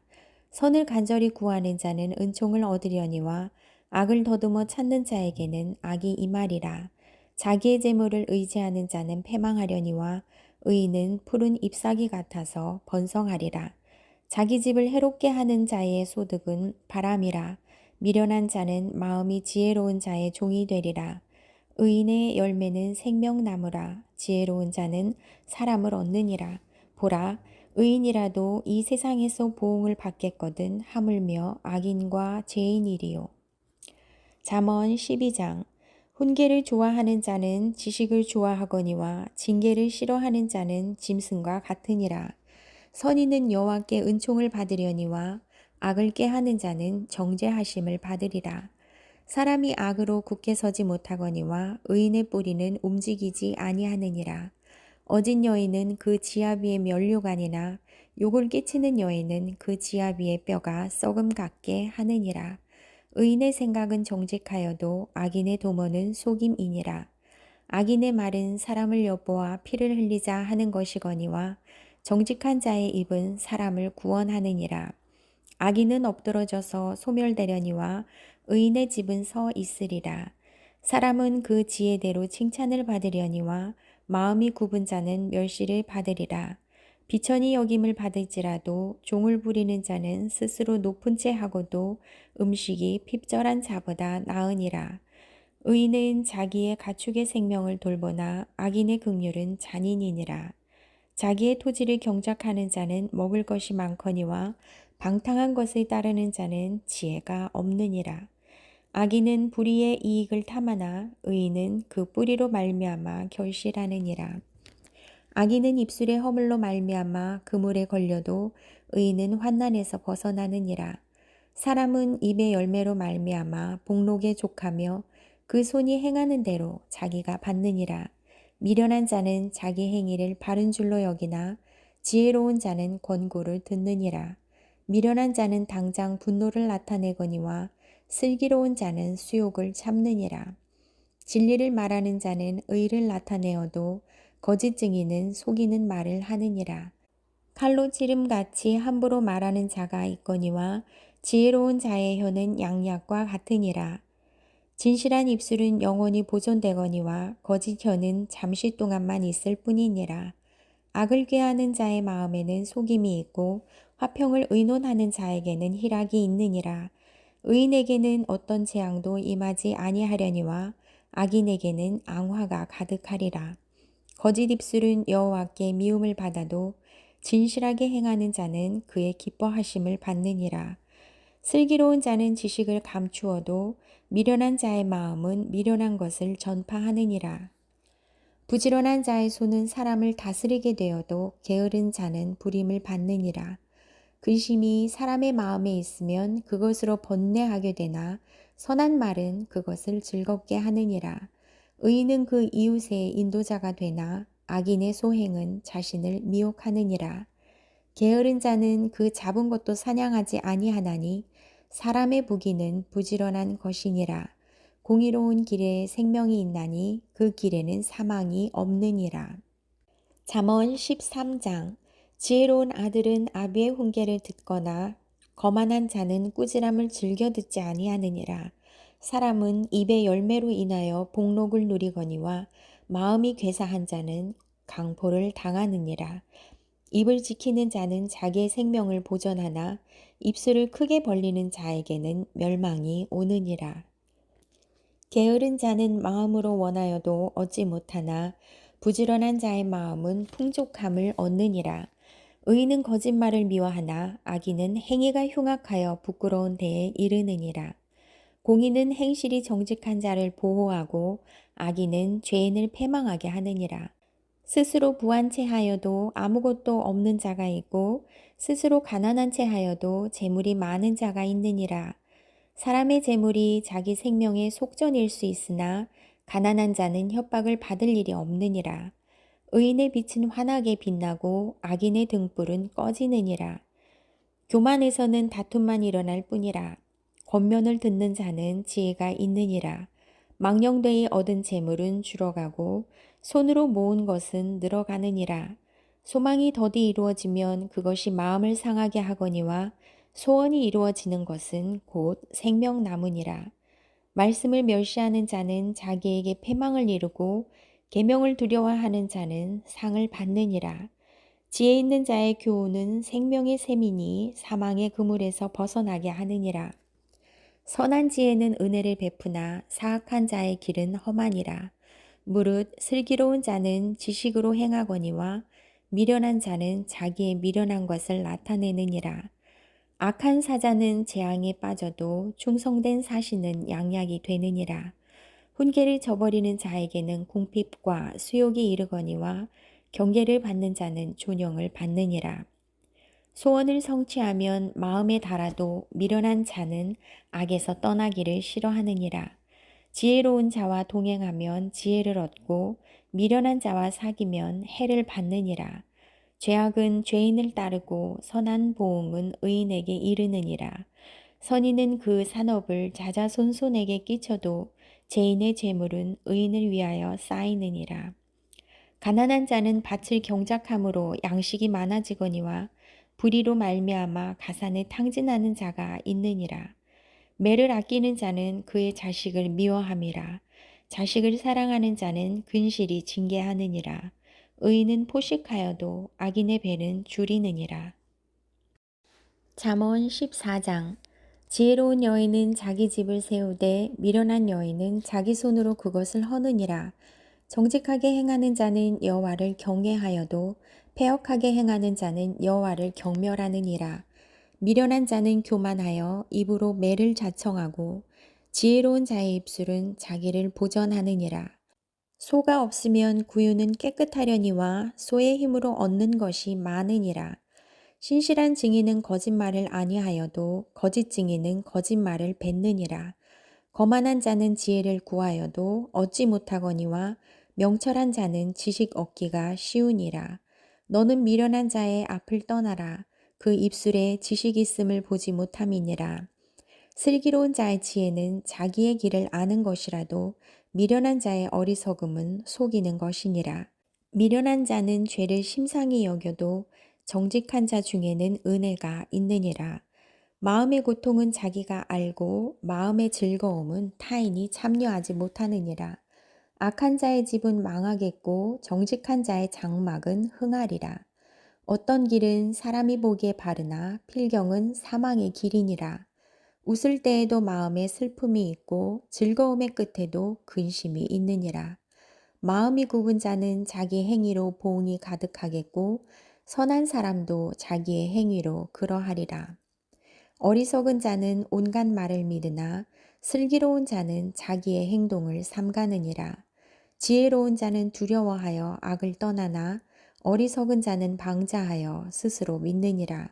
선을 간절히 구하는 자는 은총을 얻으려니와 악을 더듬어 찾는 자에게는 악이 임하리라. 자기의 재물을 의지하는 자는 패망하려니와 의인은 푸른 잎사귀 같아서 번성하리라. 자기 집을 해롭게 하는 자의 소득은 바람이라. 미련한 자는 마음이 지혜로운 자의 종이 되리라. 의인의 열매는 생명나무라. 지혜로운 자는 사람을 얻느니라. 보라, 의인이라도 이 세상에서 보응을 받겠거든 하물며 악인과 죄인이리요. 잠언 12장. 훈계를 좋아하는 자는 지식을 좋아하거니와 징계를 싫어하는 자는 짐승과 같으니라. 선인은 여호와께 은총을 받으려니와 악을 꾀하는 자는 정죄하심을 받으리라. 사람이 악으로 굳게 서지 못하거니와 의인의 뿌리는 움직이지 아니하느니라. 어진 여인은 그 지압 위에 면류관이나 욕을 끼치는 여인은 그 지압 위에 뼈가 썩음 같게 하느니라. 의인의 생각은 정직하여도 악인의 도모는 속임이니라. 악인의 말은 사람을 엿보아 피를 흘리자 하는 것이거니와 정직한 자의 입은 사람을 구원하느니라. 악인은 엎드러져서 소멸되려니와 의인의 집은 서 있으리라. 사람은 그 지혜대로 칭찬을 받으려니와 마음이 굽은 자는 멸시를 받으리라. 비천히 여김을 받을지라도 종을 부리는 자는 스스로 높은 채 하고도 음식이 핍절한 자보다 나으니라. 의인은 자기의 가축의 생명을 돌보나 악인의 긍휼은 잔인이니라. 자기의 토지를 경작하는 자는 먹을 것이 많거니와 방탕한 것을 따르는 자는 지혜가 없느니라. 악인은 불의의 이익을 탐하나 의인은 그 뿌리로 말미암아 결실하느니라. 악인은 입술의 허물로 말미암아 그물에 걸려도 의인은 환난에서 벗어나느니라. 사람은 입의 열매로 말미암아 복록에 족하며 그 손이 행하는 대로 자기가 받느니라. 미련한 자는 자기 행위를 바른 줄로 여기나 지혜로운 자는 권고를 듣느니라. 미련한 자는 당장 분노를 나타내거니와 슬기로운 자는 수욕을 참느니라. 진리를 말하는 자는 의를 나타내어도 거짓 증인은 속이는 말을 하느니라. 칼로 찌름같이 함부로 말하는 자가 있거니와 지혜로운 자의 혀는 양약과 같으니라. 진실한 입술은 영원히 보존되거니와 거짓 혀는 잠시 동안만 있을 뿐이니라. 악을 꾀하는 자의 마음에는 속임이 있고 화평을 의논하는 자에게는 희락이 있느니라. 의인에게는 어떤 재앙도 임하지 아니하려니와 악인에게는 앙화가 가득하리라. 거짓 입술은 여호와께 미움을 받아도 진실하게 행하는 자는 그의 기뻐하심을 받느니라. 슬기로운 자는 지식을 감추어도 미련한 자의 마음은 미련한 것을 전파하느니라. 부지런한 자의 손은 사람을 다스리게 되어도 게으른 자는 부림을 받느니라. 근심이 사람의 마음에 있으면 그것으로 번뇌하게 되나 선한 말은 그것을 즐겁게 하느니라. 의인은 그 이웃의 인도자가 되나 악인의 소행은 자신을 미혹하느니라. 게으른 자는 그 잡은 것도 사냥하지 아니하나니 사람의 부귀는 부지런한 것이니라. 공의로운 길에 생명이 있나니 그 길에는 사망이 없느니라. 잠언 13장. 지혜로운 아들은 아비의 훈계를 듣거나 거만한 자는 꾸지람을 즐겨 듣지 아니하느니라. 사람은 입의 열매로 인하여 복록을 누리거니와 마음이 괴사한 자는 강포를 당하느니라. 입을 지키는 자는 자기의 생명을 보전하나 입술을 크게 벌리는 자에게는 멸망이 오느니라. 게으른 자는 마음으로 원하여도 얻지 못하나 부지런한 자의 마음은 풍족함을 얻느니라. 의인은 거짓말을 미워하나 악인은 행위가 흉악하여 부끄러운 데에 이르느니라. 공의는 행실이 정직한 자를 보호하고 악인은 죄인을 패망하게 하느니라. 스스로 부한 채 하여도 아무것도 없는 자가 있고 스스로 가난한 채 하여도 재물이 많은 자가 있느니라. 사람의 재물이 자기 생명의 속전일 수 있으나 가난한 자는 협박을 받을 일이 없느니라. 의인의 빛은 환하게 빛나고 악인의 등불은 꺼지느니라. 교만에서는 다툼만 일어날 뿐이라. 권면을 듣는 자는 지혜가 있느니라. 망령되이 얻은 재물은 줄어가고 손으로 모은 것은 늘어가느니라. 소망이 더디 이루어지면 그것이 마음을 상하게 하거니와 소원이 이루어지는 것은 곧 생명나무니라. 말씀을 멸시하는 자는 자기에게 패망을 이루고 계명을 두려워하는 자는 상을 받느니라. 지혜 있는 자의 교훈은 생명의 샘이니 사망의 그물에서 벗어나게 하느니라. 선한 지혜는 은혜를 베푸나 사악한 자의 길은 험하니라. 무릇 슬기로운 자는 지식으로 행하거니와 미련한 자는 자기의 미련한 것을 나타내느니라. 악한 사자는 재앙에 빠져도 충성된 사신은 양약이 되느니라. 훈계를 저버리는 자에게는 궁핍과 수욕이 이르거니와 경계를 받는 자는 존영을 받느니라. 소원을 성취하면 마음에 달아도 미련한 자는 악에서 떠나기를 싫어하느니라. 지혜로운 자와 동행하면 지혜를 얻고 미련한 자와 사귀면 해를 받느니라. 죄악은 죄인을 따르고 선한 보응은 의인에게 이르느니라. 선인은 그 산업을 자자손손에게 끼쳐도 죄인의 재물은 의인을 위하여 쌓이느니라. 가난한 자는 밭을 경작함으로 양식이 많아지거니와 불의로 말미암아 가산에 탕진하는 자가 있느니라. 매를 아끼는 자는 그의 자식을 미워함이라. 자식을 사랑하는 자는 근실이 징계하느니라. 의인은 포식하여도 악인의 배는 줄이느니라. 잠언 14장. 지혜로운 여인은 자기 집을 세우되 미련한 여인은 자기 손으로 그것을 허느니라. 정직하게 행하는 자는 여호와를 경외하여도 패역하게 행하는 자는 여호와를 경멸하느니라. 미련한 자는 교만하여 입으로 매를 자청하고 지혜로운 자의 입술은 자기를 보전하느니라. 소가 없으면 구유는 깨끗하려니와 소의 힘으로 얻는 것이 많으니라. 신실한 증인은 거짓말을 아니하여도 거짓 증인은 거짓말을 뱉느니라. 거만한 자는 지혜를 구하여도 얻지 못하거니와 명철한 자는 지식 얻기가 쉬우니라. 너는 미련한 자의 앞을 떠나라. 그 입술에 지식 있음을 보지 못함이니라. 슬기로운 자의 지혜는 자기의 길을 아는 것이라도 미련한 자의 어리석음은 속이는 것이니라. 미련한 자는 죄를 심상히 여겨도 정직한 자 중에는 은혜가 있느니라. 마음의 고통은 자기가 알고 마음의 즐거움은 타인이 참여하지 못하느니라. 악한 자의 집은 망하겠고 정직한 자의 장막은 흥하리라. 어떤 길은 사람이 보기에 바르나 필경은 사망의 길이니라. 웃을 때에도 마음에 슬픔이 있고 즐거움의 끝에도 근심이 있느니라. 마음이 굽은 자는 자기 행위로 보응이 가득하겠고 선한 사람도 자기의 행위로 그러하리라. 어리석은 자는 온갖 말을 믿으나 슬기로운 자는 자기의 행동을 삼가느니라. 지혜로운 자는 두려워하여 악을 떠나나 어리석은 자는 방자하여 스스로 믿느니라.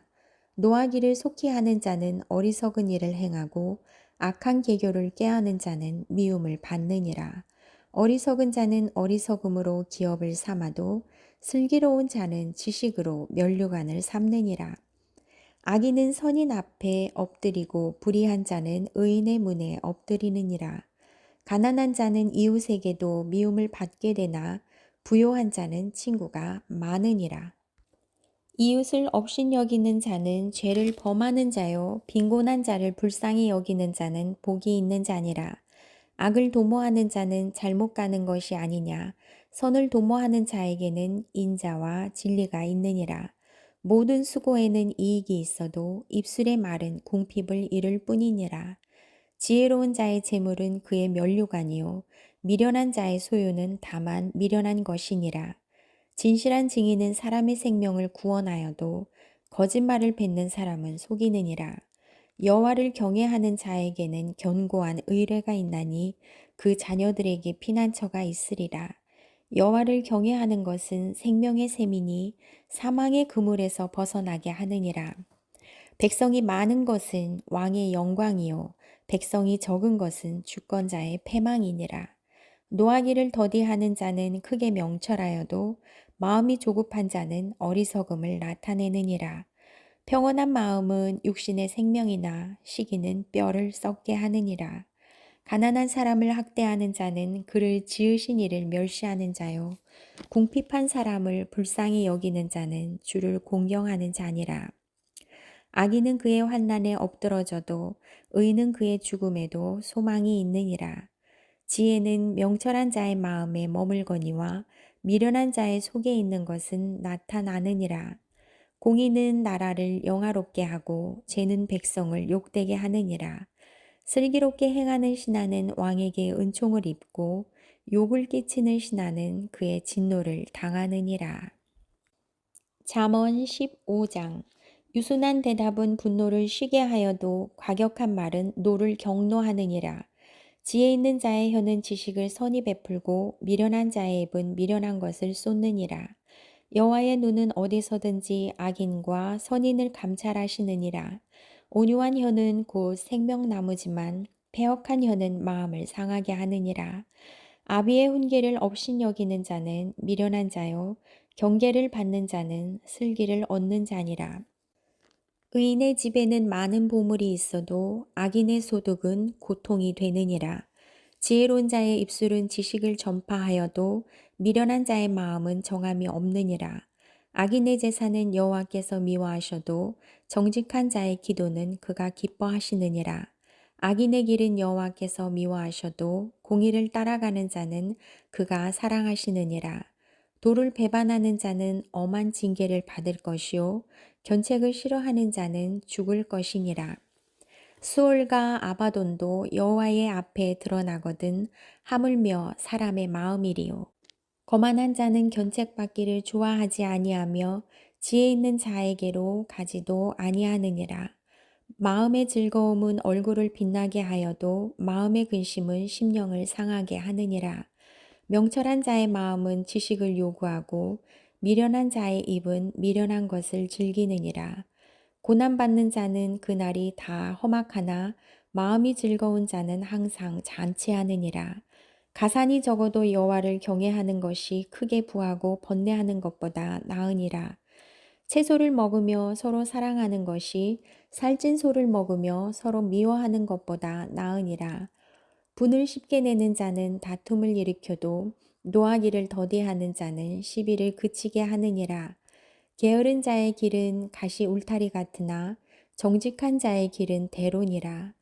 노하기를 속히 하는 자는 어리석은 일을 행하고 악한 계교를 꾀하는 자는 미움을 받느니라. 어리석은 자는 어리석음으로 기업을 삼아도 슬기로운 자는 지식으로 면류관을 삼느니라. 악인은 선인 앞에 엎드리고 불의한 자는 의인의 문에 엎드리느니라. 가난한 자는 이웃에게도 미움을 받게 되나 부요한 자는 친구가 많으니라. 이웃을 업신여기는 자는 죄를 범하는 자요 빈곤한 자를 불쌍히 여기는 자는 복이 있는 자니라. 악을 도모하는 자는 잘못 가는 것이 아니냐. 선을 도모하는 자에게는 인자와 진리가 있느니라. 모든 수고에는 이익이 있어도 입술의 말은 궁핍을 이룰 뿐이니라. 지혜로운 자의 재물은 그의 면류관이요 미련한 자의 소유는 다만 미련한 것이니라. 진실한 증인은 사람의 생명을 구원하여도 거짓말을 뱉는 사람은 속이느니라. 여호와를 경외하는 자에게는 견고한 의뢰가 있나니 그 자녀들에게 피난처가 있으리라. 여호와를 경외하는 것은 생명의 셈이니 사망의 그물에서 벗어나게 하느니라. 백성이 많은 것은 왕의 영광이요 백성이 적은 것은 주권자의 패망이니라. 노하기를 더디하는 자는 크게 명철하여도 마음이 조급한 자는 어리석음을 나타내느니라. 평온한 마음은 육신의 생명이나 시기는 뼈를 썩게 하느니라. 가난한 사람을 학대하는 자는 그를 지으신 이를 멸시하는 자요. 궁핍한 사람을 불쌍히 여기는 자는 주를 공경하는 자니라. 악인은 그의 환난에 엎드러져도 의인은 그의 죽음에도 소망이 있느니라. 지혜는 명철한 자의 마음에 머물거니와 미련한 자의 속에 있는 것은 나타나느니라. 공의는 나라를 영화롭게 하고 죄는 백성을 욕되게 하느니라. 슬기롭게 행하는 신하는 왕에게 은총을 입고 욕을 끼치는 신하는 그의 진노를 당하느니라. 잠언 15장. 유순한 대답은 분노를 쉬게 하여도 과격한 말은 노를 격노하느니라. 지혜 있는 자의 혀는 지식을 선히 베풀고 미련한 자의 입은 미련한 것을 쏟느니라. 여호와의 눈은 어디서든지 악인과 선인을 감찰하시느니라. 온유한 혀는 곧 생명나무지만 패역한 혀는 마음을 상하게 하느니라. 아비의 훈계를 업신여기는 자는 미련한 자요 경계를 받는 자는 슬기를 얻는 자니라. 의인의 집에는 많은 보물이 있어도 악인의 소득은 고통이 되느니라. 지혜로운 자의 입술은 지식을 전파하여도 미련한 자의 마음은 정함이 없느니라. 악인의 제사는 여호와께서 미워하셔도 정직한 자의 기도는 그가 기뻐하시느니라. 악인의 길은 여호와께서 미워하셔도 공의를 따라가는 자는 그가 사랑하시느니라. 도를 배반하는 자는 엄한 징계를 받을 것이요 견책을 싫어하는 자는 죽을 것이니라. 수올과 아바돈도 여호와의 앞에 드러나거든 하물며 사람의 마음이리요. 거만한 자는 견책받기를 좋아하지 아니하며 지혜 있는 자에게로 가지도 아니하느니라. 마음의 즐거움은 얼굴을 빛나게 하여도 마음의 근심은 심령을 상하게 하느니라. 명철한 자의 마음은 지식을 요구하고 미련한 자의 입은 미련한 것을 즐기느니라. 고난받는 자는 그날이 다 험악하나 마음이 즐거운 자는 항상 잔치하느니라. 가산이 적어도 여호와를 경외하는 것이 크게 부하고 번뇌하는 것보다 나으니라. 채소를 먹으며 서로 사랑하는 것이 살찐 소를 먹으며 서로 미워하는 것보다 나으니라. 분을 쉽게 내는 자는 다툼을 일으켜도 노하기를 더디하는 자는 시비를 그치게 하느니라. 게으른 자의 길은 가시 울타리 같으나 정직한 자의 길은 대론이라.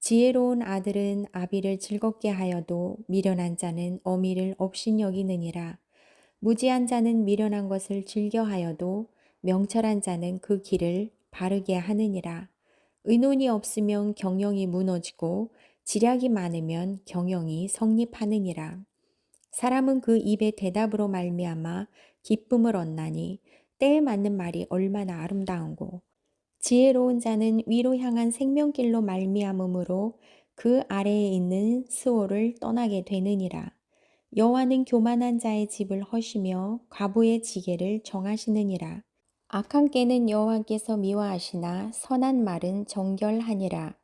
지혜로운 아들은 아비를 즐겁게 하여도 미련한 자는 어미를 업신여기느니라. 무지한 자는 미련한 것을 즐겨하여도 명철한 자는 그 길을 바르게 하느니라. 의논이 없으면 경영이 무너지고 지략이 많으면 경영이 성립하느니라. 사람은 그 입의 대답으로 말미암아 기쁨을 얻나니 때에 맞는 말이 얼마나 아름다운고 지혜로운 자는 위로 향한 생명길로 말미암음으로 그 아래에 있는 스올을 떠나게 되느니라. 여호와는 교만한 자의 집을 허시며 과부의 지게를 정하시느니라. 악한 꾀는 여호와께서 미워하시나 선한 말은 정결하니라.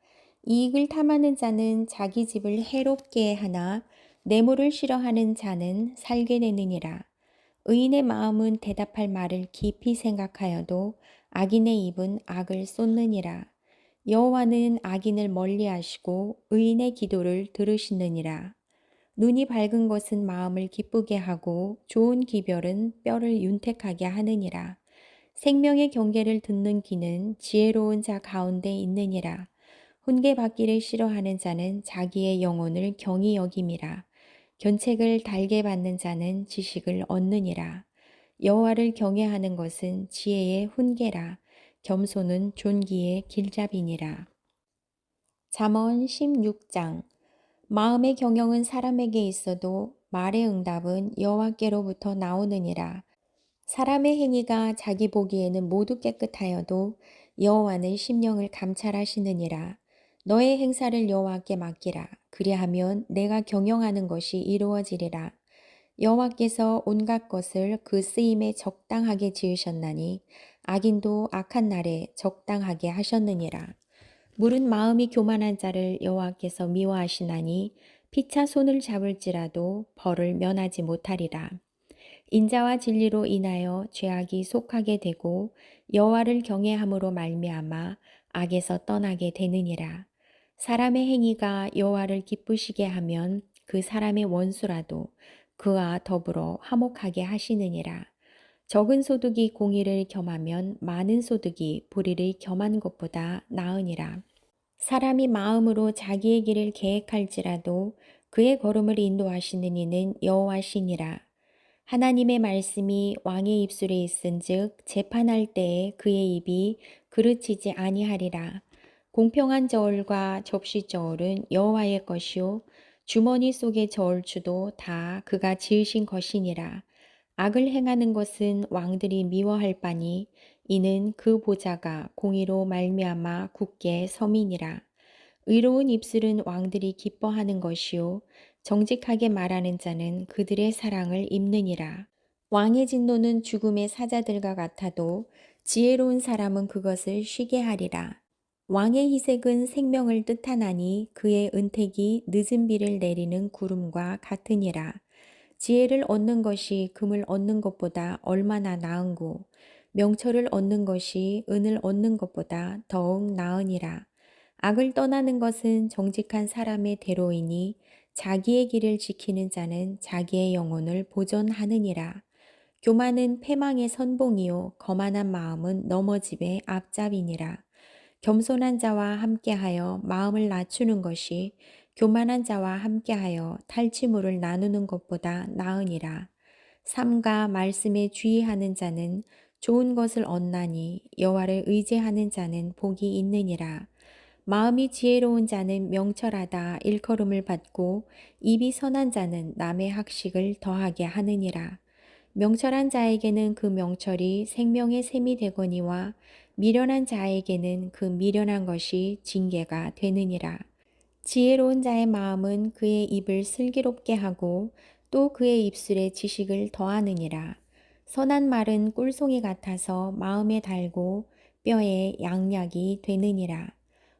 이익을 탐하는 자는 자기 집을 해롭게 하나 뇌물을 싫어하는 자는 살게 되느니라. 의인의 마음은 대답할 말을 깊이 생각하여도 악인의 입은 악을 쏟느니라. 여호와는 악인을 멀리하시고 의인의 기도를 들으시느니라. 눈이 밝은 것은 마음을 기쁘게 하고 좋은 기별은 뼈를 윤택하게 하느니라. 생명의 경계를 듣는 귀는 지혜로운 자 가운데 있느니라. 훈계받기를 싫어하는 자는 자기의 영혼을 경히 여김이라. 견책을 달게 받는 자는 지식을 얻느니라. 여호와를 경외하는 것은 지혜의 훈계라. 겸손은 존귀의 길잡이니라. 잠언 16장. 마음의 경영은 사람에게 있어도 말의 응답은 여호와께로부터 나오느니라. 사람의 행위가 자기 보기에는 모두 깨끗하여도 여호와는 심령을 감찰하시느니라. 너의 행사를 여호와께 맡기라. 그리하면 내가 경영하는 것이 이루어지리라. 여호와께서 온갖 것을 그 쓰임에 적당하게 지으셨나니 악인도 악한 날에 적당하게 하셨느니라. 물은 마음이 교만한 자를 여호와께서 미워하시나니 피차 손을 잡을지라도 벌을 면하지 못하리라. 인자와 진리로 인하여 죄악이 속하게 되고 여호와를 경외함으로 말미암아 악에서 떠나게 되느니라. 사람의 행위가 여호와를 기쁘시게 하면 그 사람의 원수라도 그와 더불어 화목하게 하시느니라. 적은 소득이 공의를 겸하면 많은 소득이 불의를 겸한 것보다 나으니라. 사람이 마음으로 자기의 길을 계획할지라도 그의 걸음을 인도하시는 이는 여호와시니라. 하나님의 말씀이 왕의 입술에 있은즉 재판할 때에 그의 입이 그르치지 아니하리라. 공평한 저울과 접시 저울은 여호와의 것이요 주머니 속의 저울추도 다 그가 지으신 것이니라. 악을 행하는 것은 왕들이 미워할 바니 이는 그 보좌가 공의로 말미암아 굳게 서민이라. 의로운 입술은 왕들이 기뻐하는 것이요 정직하게 말하는 자는 그들의 사랑을 입느니라. 왕의 진노는 죽음의 사자들과 같아도 지혜로운 사람은 그것을 쉬게 하리라. 왕의 희색은 생명을 뜻하나니 그의 은택이 늦은 비를 내리는 구름과 같으니라. 지혜를 얻는 것이 금을 얻는 것보다 얼마나 나은고 명철을 얻는 것이 은을 얻는 것보다 더욱 나으니라. 악을 떠나는 것은 정직한 사람의 대로이니 자기의 길을 지키는 자는 자기의 영혼을 보존하느니라. 교만은 패망의 선봉이요 거만한 마음은 넘어짐의 앞잡이니라. 겸손한 자와 함께하여 마음을 낮추는 것이 교만한 자와 함께하여 탈취물을 나누는 것보다 나으니라. 삼가 말씀에 주의하는 자는 좋은 것을 얻나니 여호와를 의지하는 자는 복이 있느니라. 마음이 지혜로운 자는 명철하다 일컬음을 받고 입이 선한 자는 남의 학식을 더하게 하느니라. 명철한 자에게는 그 명철이 생명의 샘이 되거니와 미련한 자에게는 그 미련한 것이 징계가 되느니라. 지혜로운 자의 마음은 그의 입을 슬기롭게 하고 또 그의 입술에 지식을 더하느니라. 선한 말은 꿀송이 같아서 마음에 달고 뼈에 양약이 되느니라.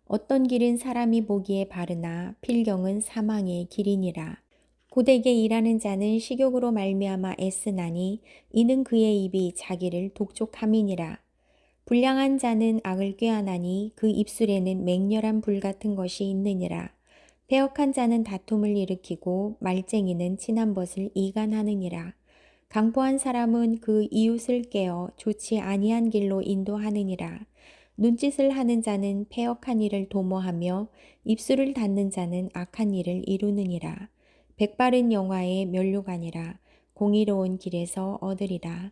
어떤 길은 사람이 보기에 바르나 필경은 사망의 길이니라. 고되게 일하는 자는 식욕으로 말미암아 애쓰나니 이는 그의 입이 자기를 독촉함이니라. 불량한 자는 악을 꾀하나니 그 입술에는 맹렬한 불 같은 것이 있느니라. 패역한 자는 다툼을 일으키고 말쟁이는 친한 벗을 이간하느니라. 강포한 사람은 그 이웃을 깨어 좋지 아니한 길로 인도하느니라. 눈짓을 하는 자는 패역한 일을 도모하며 입술을 닫는 자는 악한 일을 이루느니라. 백바른 영화의 면류관이라 공의로운 길에서 얻으리라.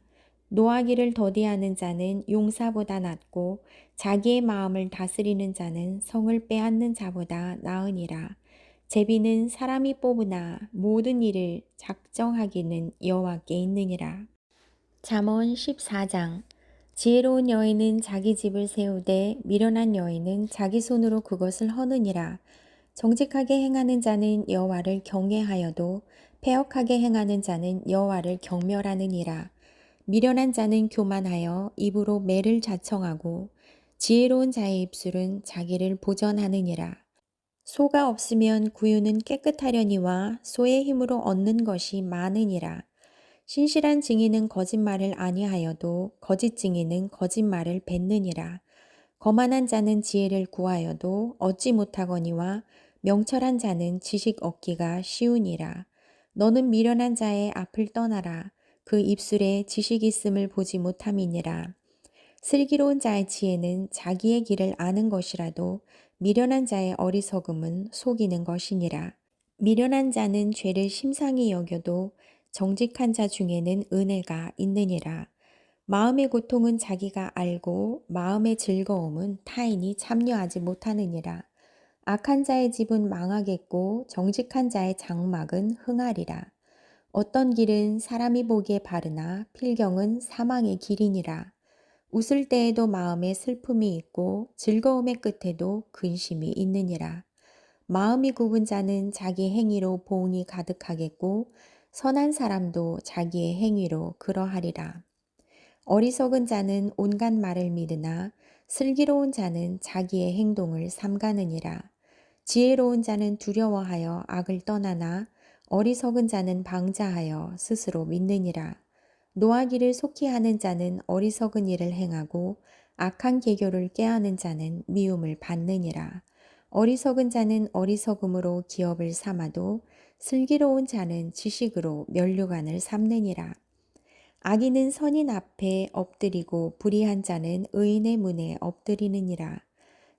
노하기를 더디하는 자는 용사보다 낫고 자기의 마음을 다스리는 자는 성을 빼앗는 자보다 나으니라. 제비는 사람이 뽑으나 모든 일을 작정하기는 여호와께 있느니라. 잠언 14장. 지혜로운 여인은 자기 집을 세우되 미련한 여인은 자기 손으로 그것을 허느니라. 정직하게 행하는 자는 여호와를 경외하여도 패역하게 행하는 자는 여호와를 경멸하느니라. 미련한 자는 교만하여 입으로 매를 자청하고 지혜로운 자의 입술은 자기를 보전하느니라. 소가 없으면 구유는 깨끗하려니와 소의 힘으로 얻는 것이 많으니라. 신실한 증인은 거짓말을 아니하여도 거짓 증인은 거짓말을 뱉느니라. 거만한 자는 지혜를 구하여도 얻지 못하거니와 명철한 자는 지식 얻기가 쉬우니라. 너는 미련한 자의 앞을 떠나라. 그 입술에 지식 있음을 보지 못함이니라. 슬기로운 자의 지혜는 자기의 길을 아는 것이라도 미련한 자의 어리석음은 속이는 것이니라. 미련한 자는 죄를 심상히 여겨도 정직한 자 중에는 은혜가 있느니라. 마음의 고통은 자기가 알고 마음의 즐거움은 타인이 참여하지 못하느니라. 악한 자의 집은 망하겠고 정직한 자의 장막은 흥하리라. 어떤 길은 사람이 보기에 바르나 필경은 사망의 길이니라. 웃을 때에도 마음에 슬픔이 있고 즐거움의 끝에도 근심이 있느니라. 마음이 굽은 자는 자기 행위로 보응이 가득하겠고 선한 사람도 자기의 행위로 그러하리라. 어리석은 자는 온갖 말을 믿으나 슬기로운 자는 자기의 행동을 삼가느니라. 지혜로운 자는 두려워하여 악을 떠나나 어리석은 자는 방자하여 스스로 믿느니라. 노하기를 속히 하는 자는 어리석은 일을 행하고 악한 계교를 꾀하는 자는 미움을 받느니라. 어리석은 자는 어리석음으로 기업을 삼아도 슬기로운 자는 지식으로 면류관을 삼느니라. 악인은 선인 앞에 엎드리고 불의한 자는 의인의 문에 엎드리느니라.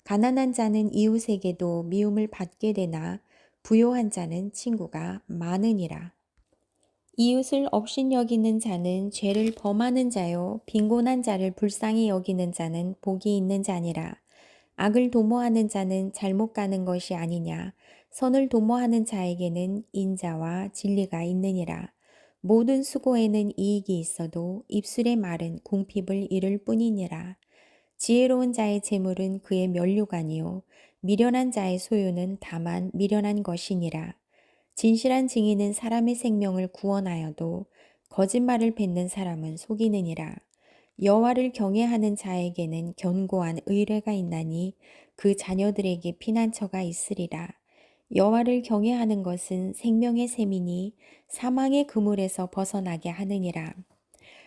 가난한 자는 이웃에게도 미움을 받게 되나 부요한 자는 친구가 많으니라. 이웃을 업신여기는 자는 죄를 범하는 자요 빈곤한 자를 불쌍히 여기는 자는 복이 있는 자니라. 악을 도모하는 자는 잘못 가는 것이 아니냐. 선을 도모하는 자에게는 인자와 진리가 있느니라. 모든 수고에는 이익이 있어도 입술의 말은 궁핍을 이룰 뿐이니라. 지혜로운 자의 재물은 그의 면류관이요 미련한 자의 소유는 다만 미련한 것이니라. 진실한 증인은 사람의 생명을 구원하여도 거짓말을 뱉는 사람은 속이느니라. 여호와를 경외하는 자에게는 견고한 의뢰가 있나니 그 자녀들에게 피난처가 있으리라. 여호와를 경외하는 것은 생명의 셈이니 사망의 그물에서 벗어나게 하느니라.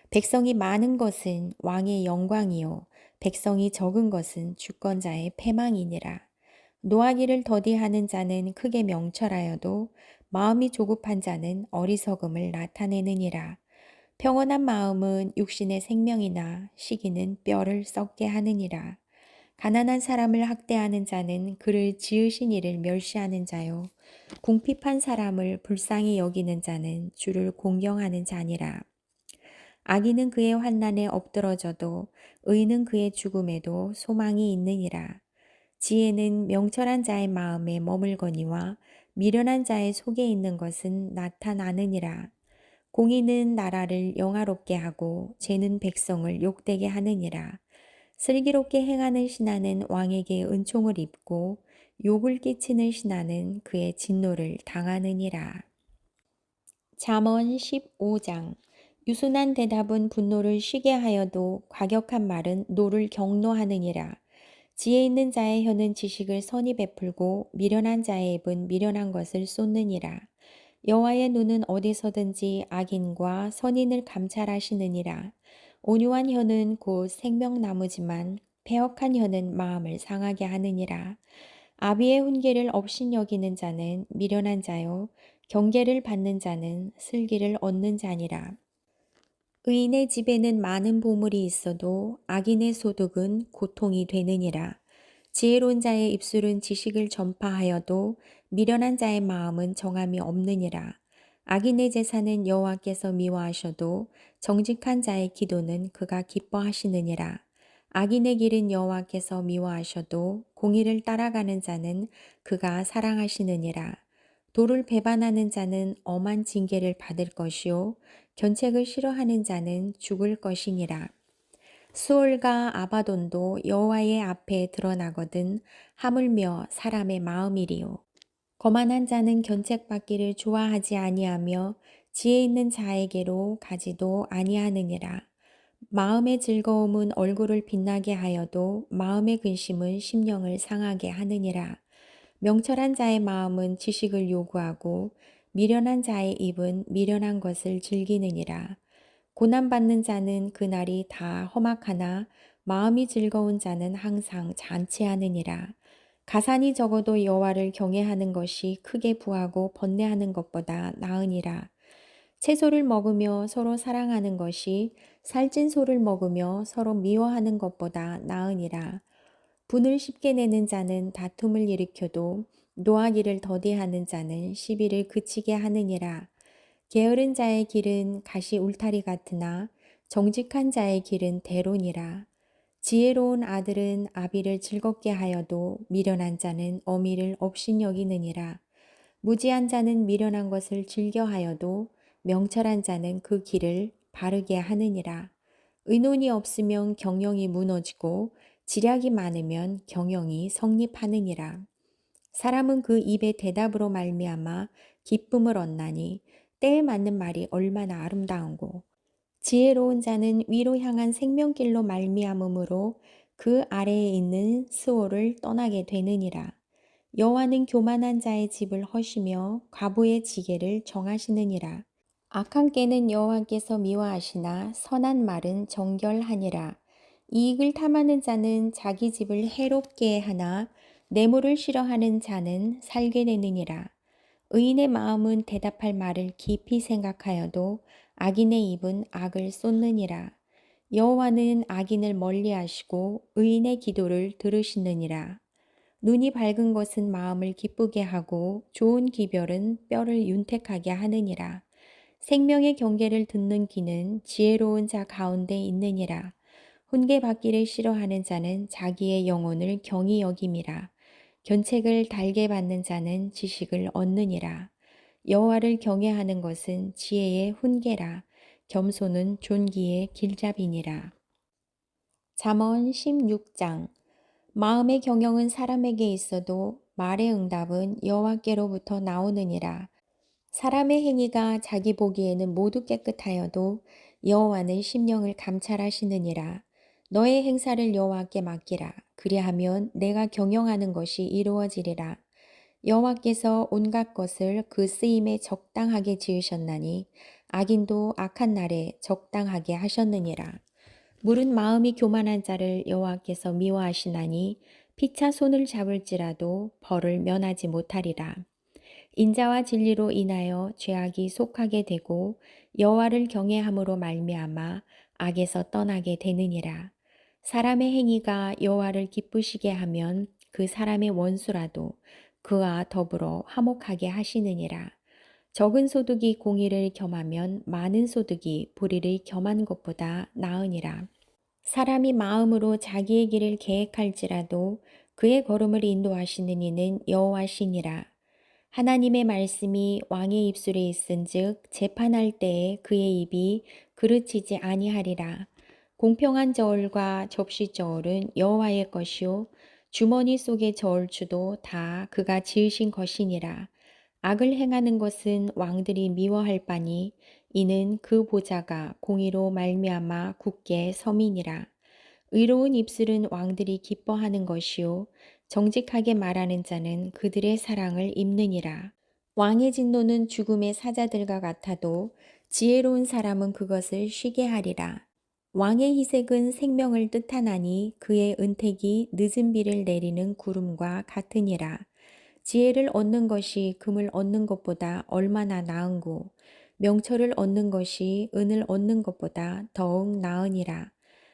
백성이 많은 것은 왕의 영광이요 백성이 적은 것은 주권자의 패망이니라. 노하기를 더디하는 자는 크게 명철하여도 마음이 조급한 자는 어리석음을 나타내느니라. 평온한 마음은 육신의 생명이나 시기는 뼈를 썩게 하느니라. 가난한 사람을 학대하는 자는 그를 지으신 이를 멸시하는 자요. 궁핍한 사람을 불쌍히 여기는 자는 주를 공경하는 자니라. 악인은 그의 환난에 엎드러져도 의인은 그의 죽음에도 소망이 있느니라. 지혜는 명철한 자의 마음에 머물거니와 미련한 자의 속에 있는 것은 나타나느니라. 공의는 나라를 영화롭게 하고 죄는 백성을 욕되게 하느니라. 슬기롭게 행하는 신하는 왕에게 은총을 입고 욕을 끼치는 신하는 그의 진노를 당하느니라. 잠언 15장. 유순한 대답은 분노를 쉬게 하여도 과격한 말은 노를 격노하느니라. 지혜 있는 자의 혀는 지식을 선히 베풀고 미련한 자의 입은 미련한 것을 쏟느니라. 여호와의 눈은 어디서든지 악인과 선인을 감찰하시느니라. 온유한 혀는 곧 생명나무지만 패역한 혀는 마음을 상하게 하느니라. 아비의 훈계를 업신여기는 자는 미련한 자요 경계를 받는 자는 슬기를 얻는 자니라. 의인의 집에는 많은 보물이 있어도 악인의 소득은 고통이 되느니라. 지혜로운 자의 입술은 지식을 전파하여도 미련한 자의 마음은 정함이 없느니라. 악인의 제사는 여호와께서 미워하셔도 정직한 자의 기도는 그가 기뻐하시느니라. 악인의 길은 여호와께서 미워하셔도 공의를 따라가는 자는 그가 사랑하시느니라. 도를 배반하는 자는 엄한 징계를 받을 것이요 견책을 싫어하는 자는 죽을 것이니라. 수올과 아바돈도 여호와의 앞에 드러나거든 하물며 사람의 마음이리요. 거만한 자는 견책받기를 좋아하지 아니하며 지혜 있는 자에게로 가지도 아니하느니라. 마음의 즐거움은 얼굴을 빛나게 하여도 마음의 근심은 심령을 상하게 하느니라. 명철한 자의 마음은 지식을 요구하고 미련한 자의 입은 미련한 것을 즐기느니라. 고난받는 자는 그날이 다 험악하나 마음이 즐거운 자는 항상 잔치하느니라. 가산이 적어도 여호와를 경외하는 것이 크게 부하고 번뇌하는 것보다 나으니라. 채소를 먹으며 서로 사랑하는 것이 살찐 소를 먹으며 서로 미워하는 것보다 나으니라. 분을 쉽게 내는 자는 다툼을 일으켜도 노하기를 더디하는 자는 시비를 그치게 하느니라. 게으른 자의 길은 가시 울타리 같으나 정직한 자의 길은 대론이라. 지혜로운 아들은 아비를 즐겁게 하여도 미련한 자는 어미를 업신여기느니라. 무지한 자는 미련한 것을 즐겨하여도 명철한 자는 그 길을 바르게 하느니라. 의논이 없으면 경영이 무너지고 지략이 많으면 경영이 성립하느니라. 사람은 그 입의 대답으로 말미암아 기쁨을 얻나니 때에 맞는 말이 얼마나 아름다운고 지혜로운 자는 위로 향한 생명길로 말미암음으로 그 아래에 있는 스올을 떠나게 되느니라. 여호와는 교만한 자의 집을 허시며 과부의 지게를 정하시느니라. 악한 꾀는 여호와께서 미워하시나 선한 말은 정결하니라. 이익을 탐하는 자는 자기 집을 해롭게 하나 뇌물을 싫어하는 자는 살게 되느니라. 의인의 마음은 대답할 말을 깊이 생각하여도 악인의 입은 악을 쏟느니라. 여호와는 악인을 멀리하시고 의인의 기도를 들으시느니라. 눈이 밝은 것은 마음을 기쁘게 하고 좋은 기별은 뼈를 윤택하게 하느니라. 생명의 경계를 듣는 귀는 지혜로운 자 가운데 있느니라. 훈계 받기를 싫어하는 자는 자기의 영혼을 경히 여김이라. 견책을 달게 받는 자는 지식을 얻느니라. 여호와를 경외하는 것은 지혜의 훈계라. 겸손은 존귀의 길잡이니라. 잠언 16장. 마음의 경영은 사람에게 있어도 말의 응답은 여호와께로부터 나오느니라. 사람의 행위가 자기 보기에는 모두 깨끗하여도 여호와는 심령을 감찰하시느니라. 너의 행사를 여호와께 맡기라. 그리하면 내가 경영하는 것이 이루어지리라. 여호와께서 온갖 것을 그 쓰임에 적당하게 지으셨나니 악인도 악한 날에 적당하게 하셨느니라. 물은 마음이 교만한 자를 여호와께서 미워하시나니 피차 손을 잡을지라도 벌을 면하지 못하리라. 인자와 진리로 인하여 죄악이 속하게 되고 여호와를 경외함으로 말미암아 악에서 떠나게 되느니라. 사람의 행위가 여호와를 기쁘시게 하면 그 사람의 원수라도 그와 더불어 화목하게 하시느니라. 적은 소득이 공의를 겸하면 많은 소득이 불의를 겸한 것보다 나으니라. 사람이 마음으로 자기의 길을 계획할지라도 그의 걸음을 인도하시는 이는 여호와시니라. 하나님의 말씀이 왕의 입술에 있은즉 재판할 때에 그의 입이 그르치지 아니하리라. 공평한 저울과 접시 저울은 여호와의 것이요 주머니 속의 저울추도 다 그가 지으신 것이니라. 악을 행하는 것은 왕들이 미워할 바니 이는 그 보좌가 공의로 말미암아 굳게 서민이라. 의로운 입술은 왕들이 기뻐하는 것이요 정직하게 말하는 자는 그들의 사랑을 입느니라. 왕의 진노는 죽음의 사자들과 같아도 지혜로운 사람은 그것을 쉬게 하리라. 왕의 희색은 생명을 뜻하나니 그의 은택이 늦은 비를 내리는 구름과 같으니라. 지혜를 얻는 것이 금을 얻는 것보다 얼마나 나은고 명철을 얻는 것이 은을 얻는 것보다 더욱 나으니라.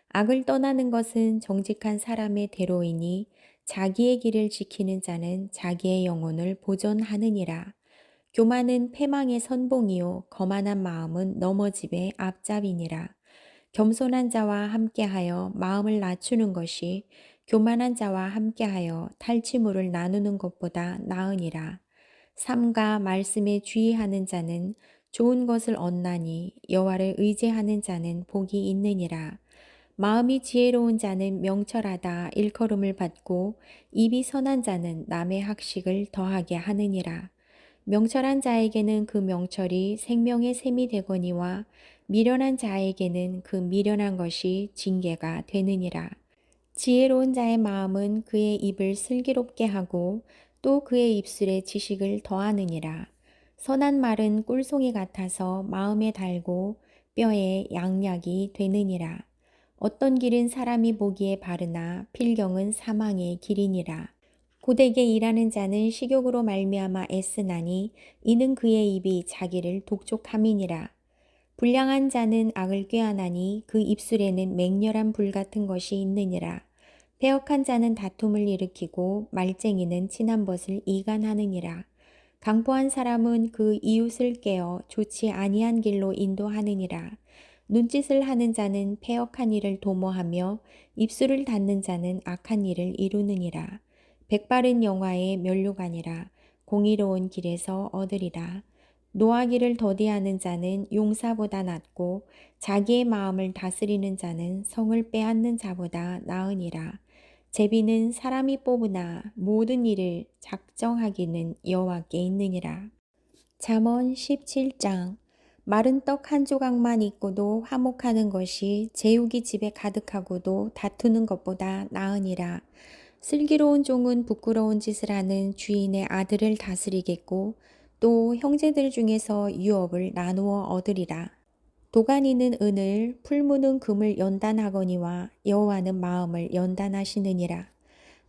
악을 떠나는 것은 정직한 사람의 대로이니 자기의 길을 지키는 자는 자기의 영혼을 보존하느니라. 교만은 패망의 선봉이요 거만한 마음은 넘어짐의 앞잡이니라. 겸손한 자와 함께하여 마음을 낮추는 것이 교만한 자와 함께하여 탈취물을 나누는 것보다 나으니라. 삼가 말씀에 주의하는 자는 좋은 것을 얻나니 여호와를 의지하는 자는 복이 있느니라. 마음이 지혜로운 자는 명철하다 일컬음을 받고 입이 선한 자는 남의 학식을 더하게 하느니라. 명철한 자에게는 그 명철이 생명의 샘이 되거니와 미련한 자에게는 그 미련한 것이 징계가 되느니라. 지혜로운 자의 마음은 그의 입을 슬기롭게 하고 또 그의 입술에 지식을 더하느니라. 선한 말은 꿀송이 같아서 마음에 달고 뼈에 양약이 되느니라. 어떤 길은 사람이 보기에 바르나 필경은 사망의 길이니라. 고되게 일하는 자는 식욕으로 말미암아 애쓰나니 이는 그의 입이 자기를 독촉함이니라. 불량한 자는 악을 꾀하나니 그 입술에는 맹렬한 불 같은 것이 있느니라. 패역한 자는 다툼을 일으키고 말쟁이는 친한 벗을 이간하느니라. 강포한 사람은 그 이웃을 깨어 좋지 아니한 길로 인도하느니라. 눈짓을 하는 자는 패역한 일을 도모하며 입술을 닫는 자는 악한 일을 이루느니라. 백바른 영화의 면류관이라. 공의로운 길에서 얻으리라. 노하기를 더디하는 자는 용사보다 낫고 자기의 마음을 다스리는 자는 성을 빼앗는 자보다 나으니라. 제비는 사람이 뽑으나 모든 일을 작정하기는 여호와께 있느니라. 잠언 17장. 마른 떡 한 조각만 있고도 화목하는 것이 제육이 집에 가득하고도 다투는 것보다 나으니라. 슬기로운 종은 부끄러운 짓을 하는 주인의 아들을 다스리겠고 또 형제들 중에서 유업을 나누어 얻으리라. 도가니는 은을, 풀무는 금을 연단하거니와 여호와는 마음을 연단하시느니라.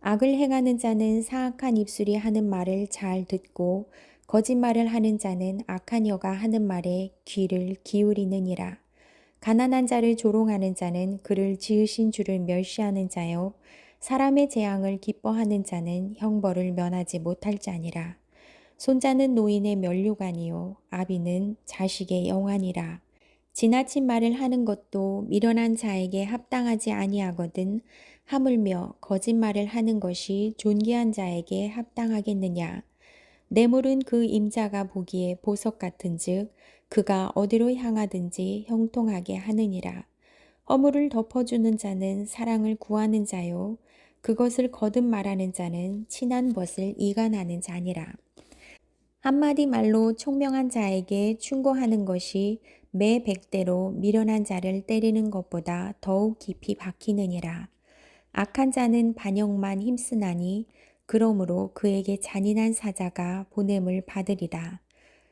악을 행하는 자는 사악한 입술이 하는 말을 잘 듣고 거짓말을 하는 자는 악한 여가 하는 말에 귀를 기울이느니라. 가난한 자를 조롱하는 자는 그를 지으신 주를 멸시하는 자요. 사람의 재앙을 기뻐하는 자는 형벌을 면하지 못할 자니라. 손자는 노인의 면류관이요 아비는 자식의 영환이라. 지나친 말을 하는 것도 미련한 자에게 합당하지 아니하거든 하물며 거짓말을 하는 것이 존귀한 자에게 합당하겠느냐. 뇌물은 그 임자가 보기에 보석 같은즉 그가 어디로 향하든지 형통하게 하느니라. 허물을 덮어주는 자는 사랑을 구하는 자요 그것을 거듭 말하는 자는 친한 벗을 이간하는 자니라. 한마디 말로 총명한 자에게 충고하는 것이 매 100대로 미련한 자를 때리는 것보다 더욱 깊이 박히느니라. 악한 자는 반역만 힘쓰나니 그러므로 그에게 잔인한 사자가 보냄을 받으리라.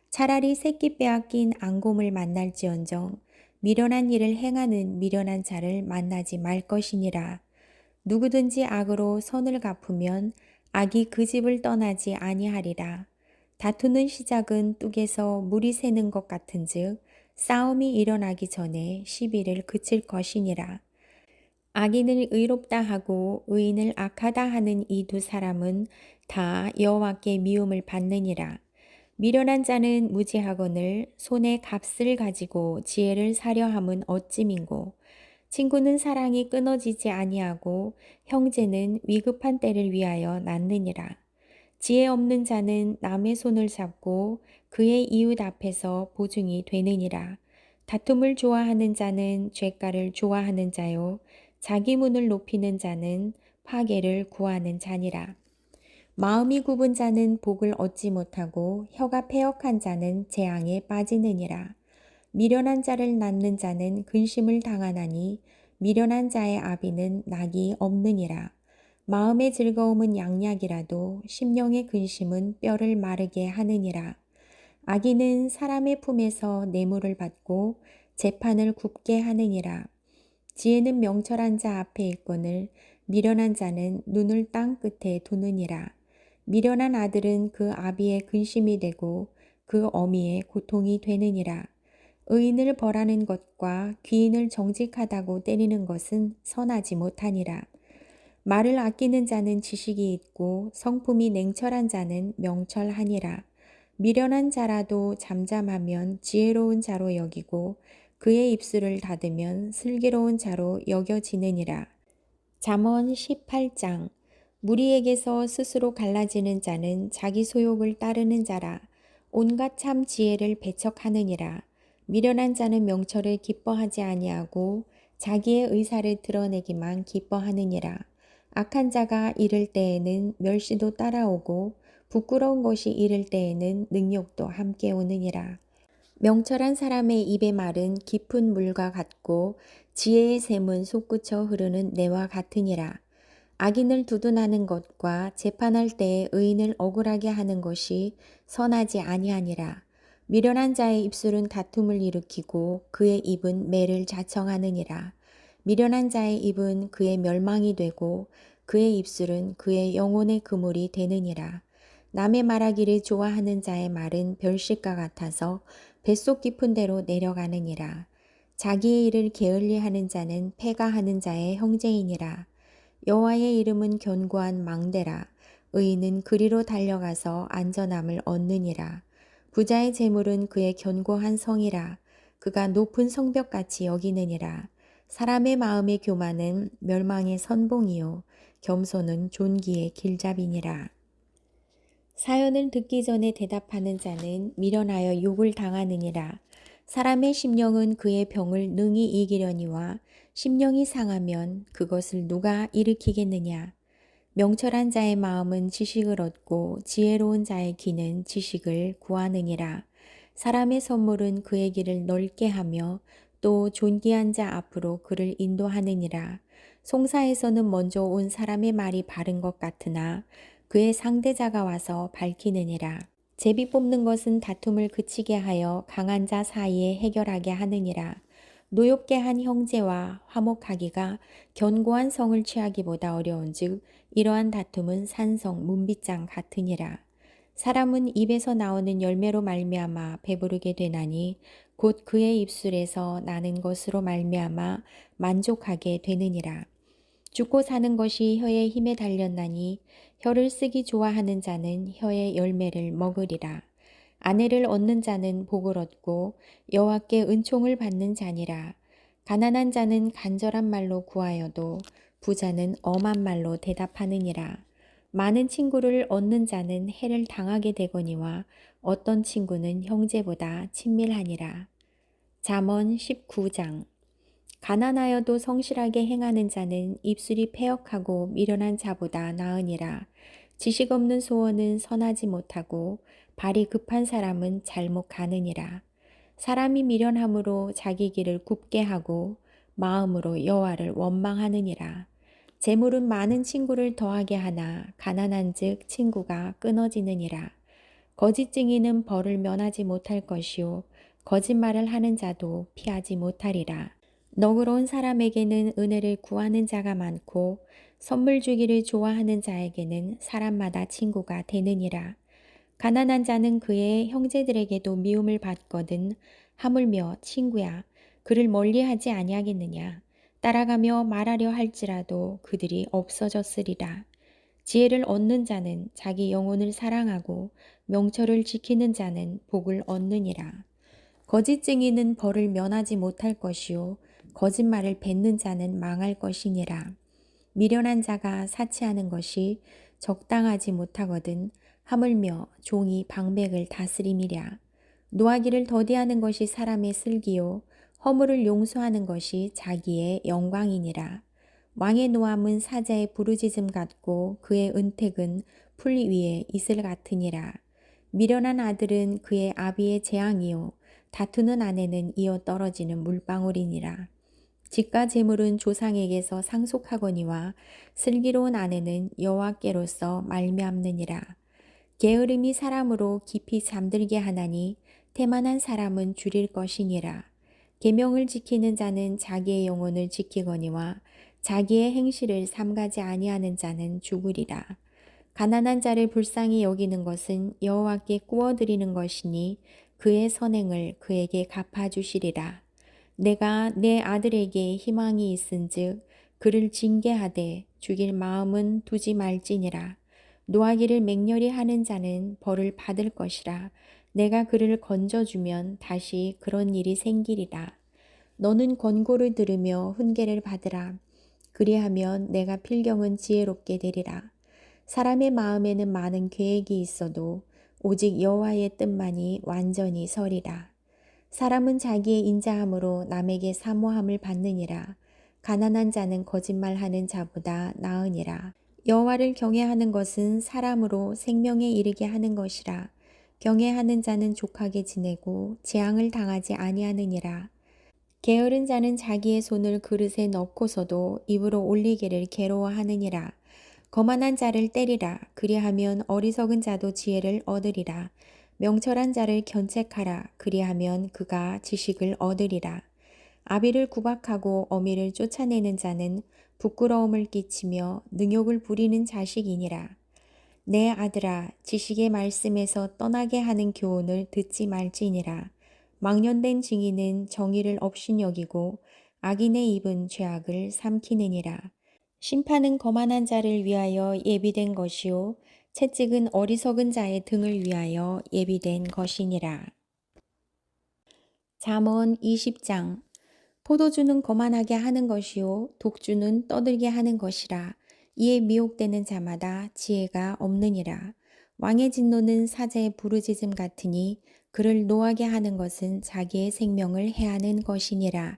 차라리 새끼 빼앗긴 앙곰을 만날지언정 미련한 일을 행하는 미련한 자를 만나지 말 것이니라. 누구든지 악으로 선을 갚으면 악이 그 집을 떠나지 아니하리라. 다투는 시작은 뚝에서 물이 새는 것 같은즉 싸움이 일어나기 전에 시비를 그칠 것이니라. 악인을 의롭다 하고 의인을 악하다 하는 이 두 사람은 다 여호와께 미움을 받느니라. 미련한 자는 무지하거늘 손에 값을 가지고 지혜를 사려 함은 어찌민고. 친구는 사랑이 끊어지지 아니하고 형제는 위급한 때를 위하여 낳느니라. 지혜 없는 자는 남의 손을 잡고 그의 이웃 앞에서 보증이 되느니라. 다툼을 좋아하는 자는 죄가를 좋아하는 자요. 자기 문을 높이는 자는 파괴를 구하는 자니라. 마음이 굽은 자는 복을 얻지 못하고 혀가 패역한 자는 재앙에 빠지느니라. 미련한 자를 낳는 자는 근심을 당하나니 미련한 자의 아비는 낙이 없느니라. 마음의 즐거움은 양약이라도 심령의 근심은 뼈를 마르게 하느니라. 악인은 사람의 품에서 뇌물을 받고 재판을 굽게 하느니라. 지혜는 명철한 자 앞에 있거늘 미련한 자는 눈을 땅 끝에 두느니라. 미련한 아들은 그 아비의 근심이 되고 그 어미의 고통이 되느니라. 의인을 벌하는 것과 귀인을 정직하다고 때리는 것은 선하지 못하니라. 말을 아끼는 자는 지식이 있고 성품이 냉철한 자는 명철하니라. 미련한 자라도 잠잠하면 지혜로운 자로 여기고 그의 입술을 닫으면 슬기로운 자로 여겨지느니라. 잠언 18장. 무리에게서 스스로 갈라지는 자는 자기 소욕을 따르는 자라. 온갖 참 지혜를 배척하느니라. 미련한 자는 명철을 기뻐하지 아니하고 자기의 의사를 드러내기만 기뻐하느니라. 악한 자가 이를 때에는 멸시도 따라오고 부끄러운 것이 이를 때에는 능욕도 함께 오느니라. 명철한 사람의 입의 말은 깊은 물과 같고 지혜의 샘은 솟구쳐 흐르는 내와 같으니라. 악인을 두둔하는 것과 재판할 때에 의인을 억울하게 하는 것이 선하지 아니하니라. 미련한 자의 입술은 다툼을 일으키고 그의 입은 매를 자청하느니라. 미련한 자의 입은 그의 멸망이 되고 그의 입술은 그의 영혼의 그물이 되느니라. 남의 말하기를 좋아하는 자의 말은 별식과 같아서 뱃속 깊은 데로 내려가느니라. 자기의 일을 게을리하는 자는 패가하는 자의 형제이니라. 여호와의 이름은 견고한 망대라. 의인은 그리로 달려가서 안전함을 얻느니라. 부자의 재물은 그의 견고한 성이라. 그가 높은 성벽같이 여기느니라. 사람의 마음의 교만은 멸망의 선봉이요 겸손은 존귀의 길잡이니라. 사연을 듣기 전에 대답하는 자는 미련하여 욕을 당하느니라. 사람의 심령은 그의 병을 능히 이기려니와 심령이 상하면 그것을 누가 일으키겠느냐. 명철한 자의 마음은 지식을 얻고 지혜로운 자의 귀는 지식을 구하느니라. 사람의 선물은 그의 길을 넓게 하며 또 존귀한 자 앞으로 그를 인도하느니라. 송사에서는 먼저 온 사람의 말이 바른 것 같으나 그의 상대자가 와서 밝히느니라. 제비 뽑는 것은 다툼을 그치게 하여 강한 자 사이에 해결하게 하느니라. 노엽게 한 형제와 화목하기가 견고한 성을 취하기보다 어려운즉 이러한 다툼은 산성 문빗장 같으니라. 사람은 입에서 나오는 열매로 말미암아 배부르게 되나니 곧 그의 입술에서 나는 것으로 말미암아 만족하게 되느니라. 죽고 사는 것이 혀의 힘에 달렸나니 혀를 쓰기 좋아하는 자는 혀의 열매를 먹으리라. 아내를 얻는 자는 복을 얻고 여호와께 은총을 받는 자니라. 가난한 자는 간절한 말로 구하여도 부자는 엄한 말로 대답하느니라. 많은 친구를 얻는 자는 해를 당하게 되거니와 어떤 친구는 형제보다 친밀하니라. 잠언 19장. 가난하여도 성실하게 행하는 자는 입술이 패역하고 미련한 자보다 나으니라. 지식 없는 소원은 선하지 못하고 발이 급한 사람은 잘못 가느니라. 사람이 미련함으로 자기 길을 굽게 하고 마음으로 여호와를 원망하느니라. 재물은 많은 친구를 더하게 하나 가난한즉 친구가 끊어지느니라. 거짓 증인은 벌을 면하지 못할 것이요 거짓말을 하는 자도 피하지 못하리라. 너그러운 사람에게는 은혜를 구하는 자가 많고 선물 주기를 좋아하는 자에게는 사람마다 친구가 되느니라. 가난한 자는 그의 형제들에게도 미움을 받거든 하물며 친구야 그를 멀리하지 아니하겠느냐. 따라가며 말하려 할지라도 그들이 없어졌으리라. 지혜를 얻는 자는 자기 영혼을 사랑하고 명철을 지키는 자는 복을 얻느니라. 거짓 증인은 벌을 면하지 못할 것이요 거짓말을 뱉는 자는 망할 것이니라. 미련한 자가 사치하는 것이 적당하지 못하거든 하물며 종이 방백을 다스림이랴. 노하기를 더디하는 것이 사람의 슬기요 허물을 용서하는 것이 자기의 영광이니라. 왕의 노함은 사자의 부르짖음 같고 그의 은택은 풀 위에 이슬 같으니라. 미련한 아들은 그의 아비의 재앙이요 다투는 아내는 이어 떨어지는 물방울이니라. 집과 재물은 조상에게서 상속하거니와 슬기로운 아내는 여호와께로서 말미암느니라. 게으름이 사람으로 깊이 잠들게 하나니 태만한 사람은 줄일 것이니라. 계명을 지키는 자는 자기의 영혼을 지키거니와 자기의 행실을 삼가지 아니하는 자는 죽으리라. 가난한 자를 불쌍히 여기는 것은 여호와께 구워드리는 것이니 그의 선행을 그에게 갚아주시리라. 내가 내 아들에게 희망이 있은즉 그를 징계하되 죽일 마음은 두지 말지니라. 노하기를 맹렬히 하는 자는 벌을 받을 것이라. 내가 그를 건져주면 다시 그런 일이 생기리라. 너는 권고를 들으며 훈계를 받으라. 그리하면 내가 필경은 지혜롭게 되리라. 사람의 마음에는 많은 계획이 있어도 오직 여호와의 뜻만이 완전히 서리라. 사람은 자기의 인자함으로 남에게 사모함을 받느니라. 가난한 자는 거짓말하는 자보다 나으니라. 여호와를 경외하는 것은 사람으로 생명에 이르게 하는 것이라. 경외하는 자는 족하게 지내고 재앙을 당하지 아니하느니라. 게으른 자는 자기의 손을 그릇에 넣고서도 입으로 올리기를 괴로워하느니라. 거만한 자를 때리라. 그리하면 어리석은 자도 지혜를 얻으리라. 명철한 자를 견책하라. 그리하면 그가 지식을 얻으리라. 아비를 구박하고 어미를 쫓아내는 자는 부끄러움을 끼치며 능욕을 부리는 자식이니라. 내 아들아, 지식의 말씀에서 떠나게 하는 교훈을 듣지 말지니라. 망년된 증인은 정의를 업신여기고 악인의 입은 죄악을 삼키느니라. 심판은 거만한 자를 위하여 예비된 것이요 채찍은 어리석은 자의 등을 위하여 예비된 것이니라. 잠언 20장. 포도주는 거만하게 하는 것이요 독주는 떠들게 하는 것이라. 이에 미혹되는 자마다 지혜가 없느니라. 왕의 진노는 사자의 부르짖음 같으니 그를 노하게 하는 것은 자기의 생명을 해하는 것이니라.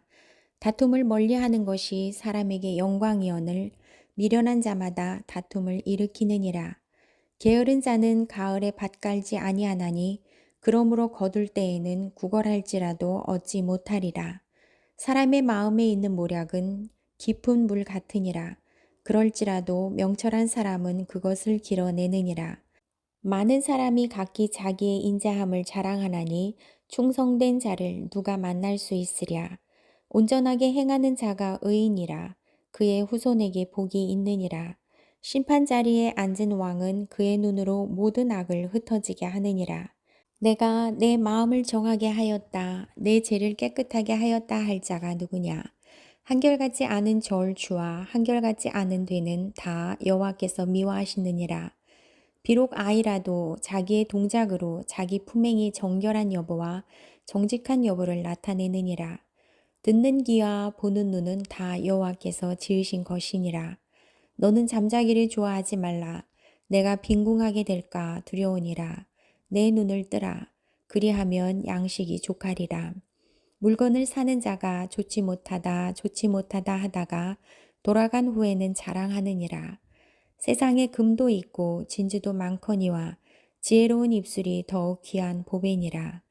다툼을 멀리하는 것이 사람에게 영광이언을 미련한 자마다 다툼을 일으키느니라. 게으른 자는 가을에 밭 갈지 아니하나니 그러므로 거둘 때에는 구걸할지라도 얻지 못하리라. 사람의 마음에 있는 모략은 깊은 물 같으니라. 그럴지라도 명철한 사람은 그것을 길어내느니라. 많은 사람이 각기 자기의 인자함을 자랑하나니 충성된 자를 누가 만날 수 있으랴. 온전하게 행하는 자가 의인이라. 그의 후손에게 복이 있느니라. 심판 자리에 앉은 왕은 그의 눈으로 모든 악을 흩어지게 하느니라. 내가 내 마음을 정하게 하였다. 내 죄를 깨끗하게 하였다 할 자가 누구냐? 한결같지 않은 저울추와 한결같지 않은 되는 다 여호와께서 미워하시느니라. 비록 아이라도 자기의 동작으로 자기 품행이 정결한 여부와 정직한 여부를 나타내느니라. 듣는 귀와 보는 눈은 다 여호와께서 지으신 것이니라. 너는 잠자기를 좋아하지 말라. 내가 빈궁하게 될까 두려우니라. 내 눈을 뜨라. 그리하면 양식이 족하리라. 물건을 사는 자가 좋지 못하다 하다가 돌아간 후에는 자랑하느니라. 세상에 금도 있고 진주도 많거니와 지혜로운 입술이 더욱 귀한 보배니라.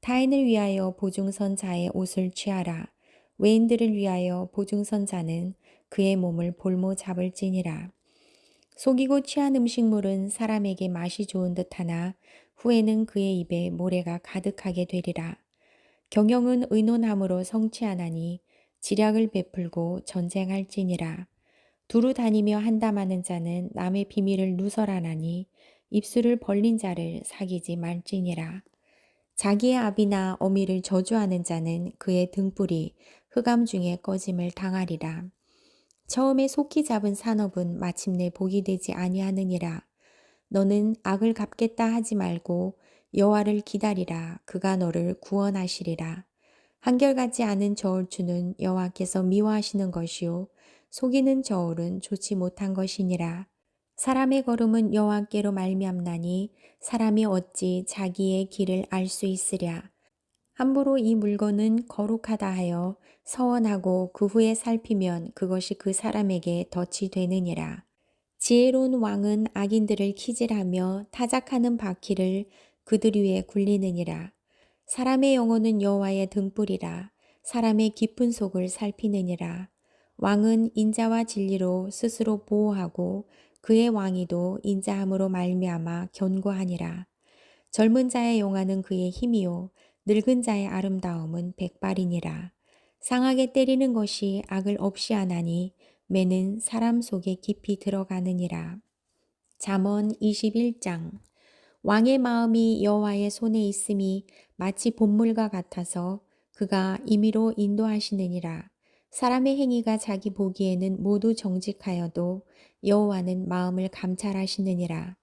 타인을 위하여 보증선 자의 옷을 취하라. 외인들을 위하여 보증선 자는 그의 몸을 볼모 잡을지니라. 속이고 취한 음식물은 사람에게 맛이 좋은 듯하나 후에는 그의 입에 모래가 가득하게 되리라. 경영은 의논함으로 성취하나니 지략을 베풀고 전쟁할지니라. 두루 다니며 한담하는 자는 남의 비밀을 누설하나니 입술을 벌린 자를 사귀지 말지니라. 자기의 아비나 어미를 저주하는 자는 그의 등불이 흑암 중에 꺼짐을 당하리라. 처음에 속히 잡은 산업은 마침내 복이 되지 아니하느니라. 너는 악을 갚겠다 하지 말고 여호와를 기다리라. 그가 너를 구원하시리라. 한결같지 않은 저울추는 여호와께서 미워하시는 것이요 속이는 저울은 좋지 못한 것이니라. 사람의 걸음은 여호와께로 말미암나니 사람이 어찌 자기의 길을 알 수 있으랴. 함부로 이 물건은 거룩하다 하여 서원하고 그 후에 살피면 그것이 그 사람에게 덫이 되느니라. 지혜로운 왕은 악인들을 키질하며 타작하는 바퀴를 그들 위에 굴리느니라. 사람의 영혼은 여호와의 등불이라. 사람의 깊은 속을 살피느니라. 왕은 인자와 진리로 스스로 보호하고 그의 왕위도 인자함으로 말미암아 견고하니라. 젊은 자의 용안은 그의 힘이요 늙은 자의 아름다움은 백발이니라. 상하게 때리는 것이 악을 없이 하나니 매는 사람 속에 깊이 들어가느니라. 잠언 21장. 왕의 마음이 여호와의 손에 있음이 마치 봇물과 같아서 그가 임의로 인도하시느니라. 사람의 행위가 자기 보기에는 모두 정직하여도 여호와는 마음을 감찰하시느니라.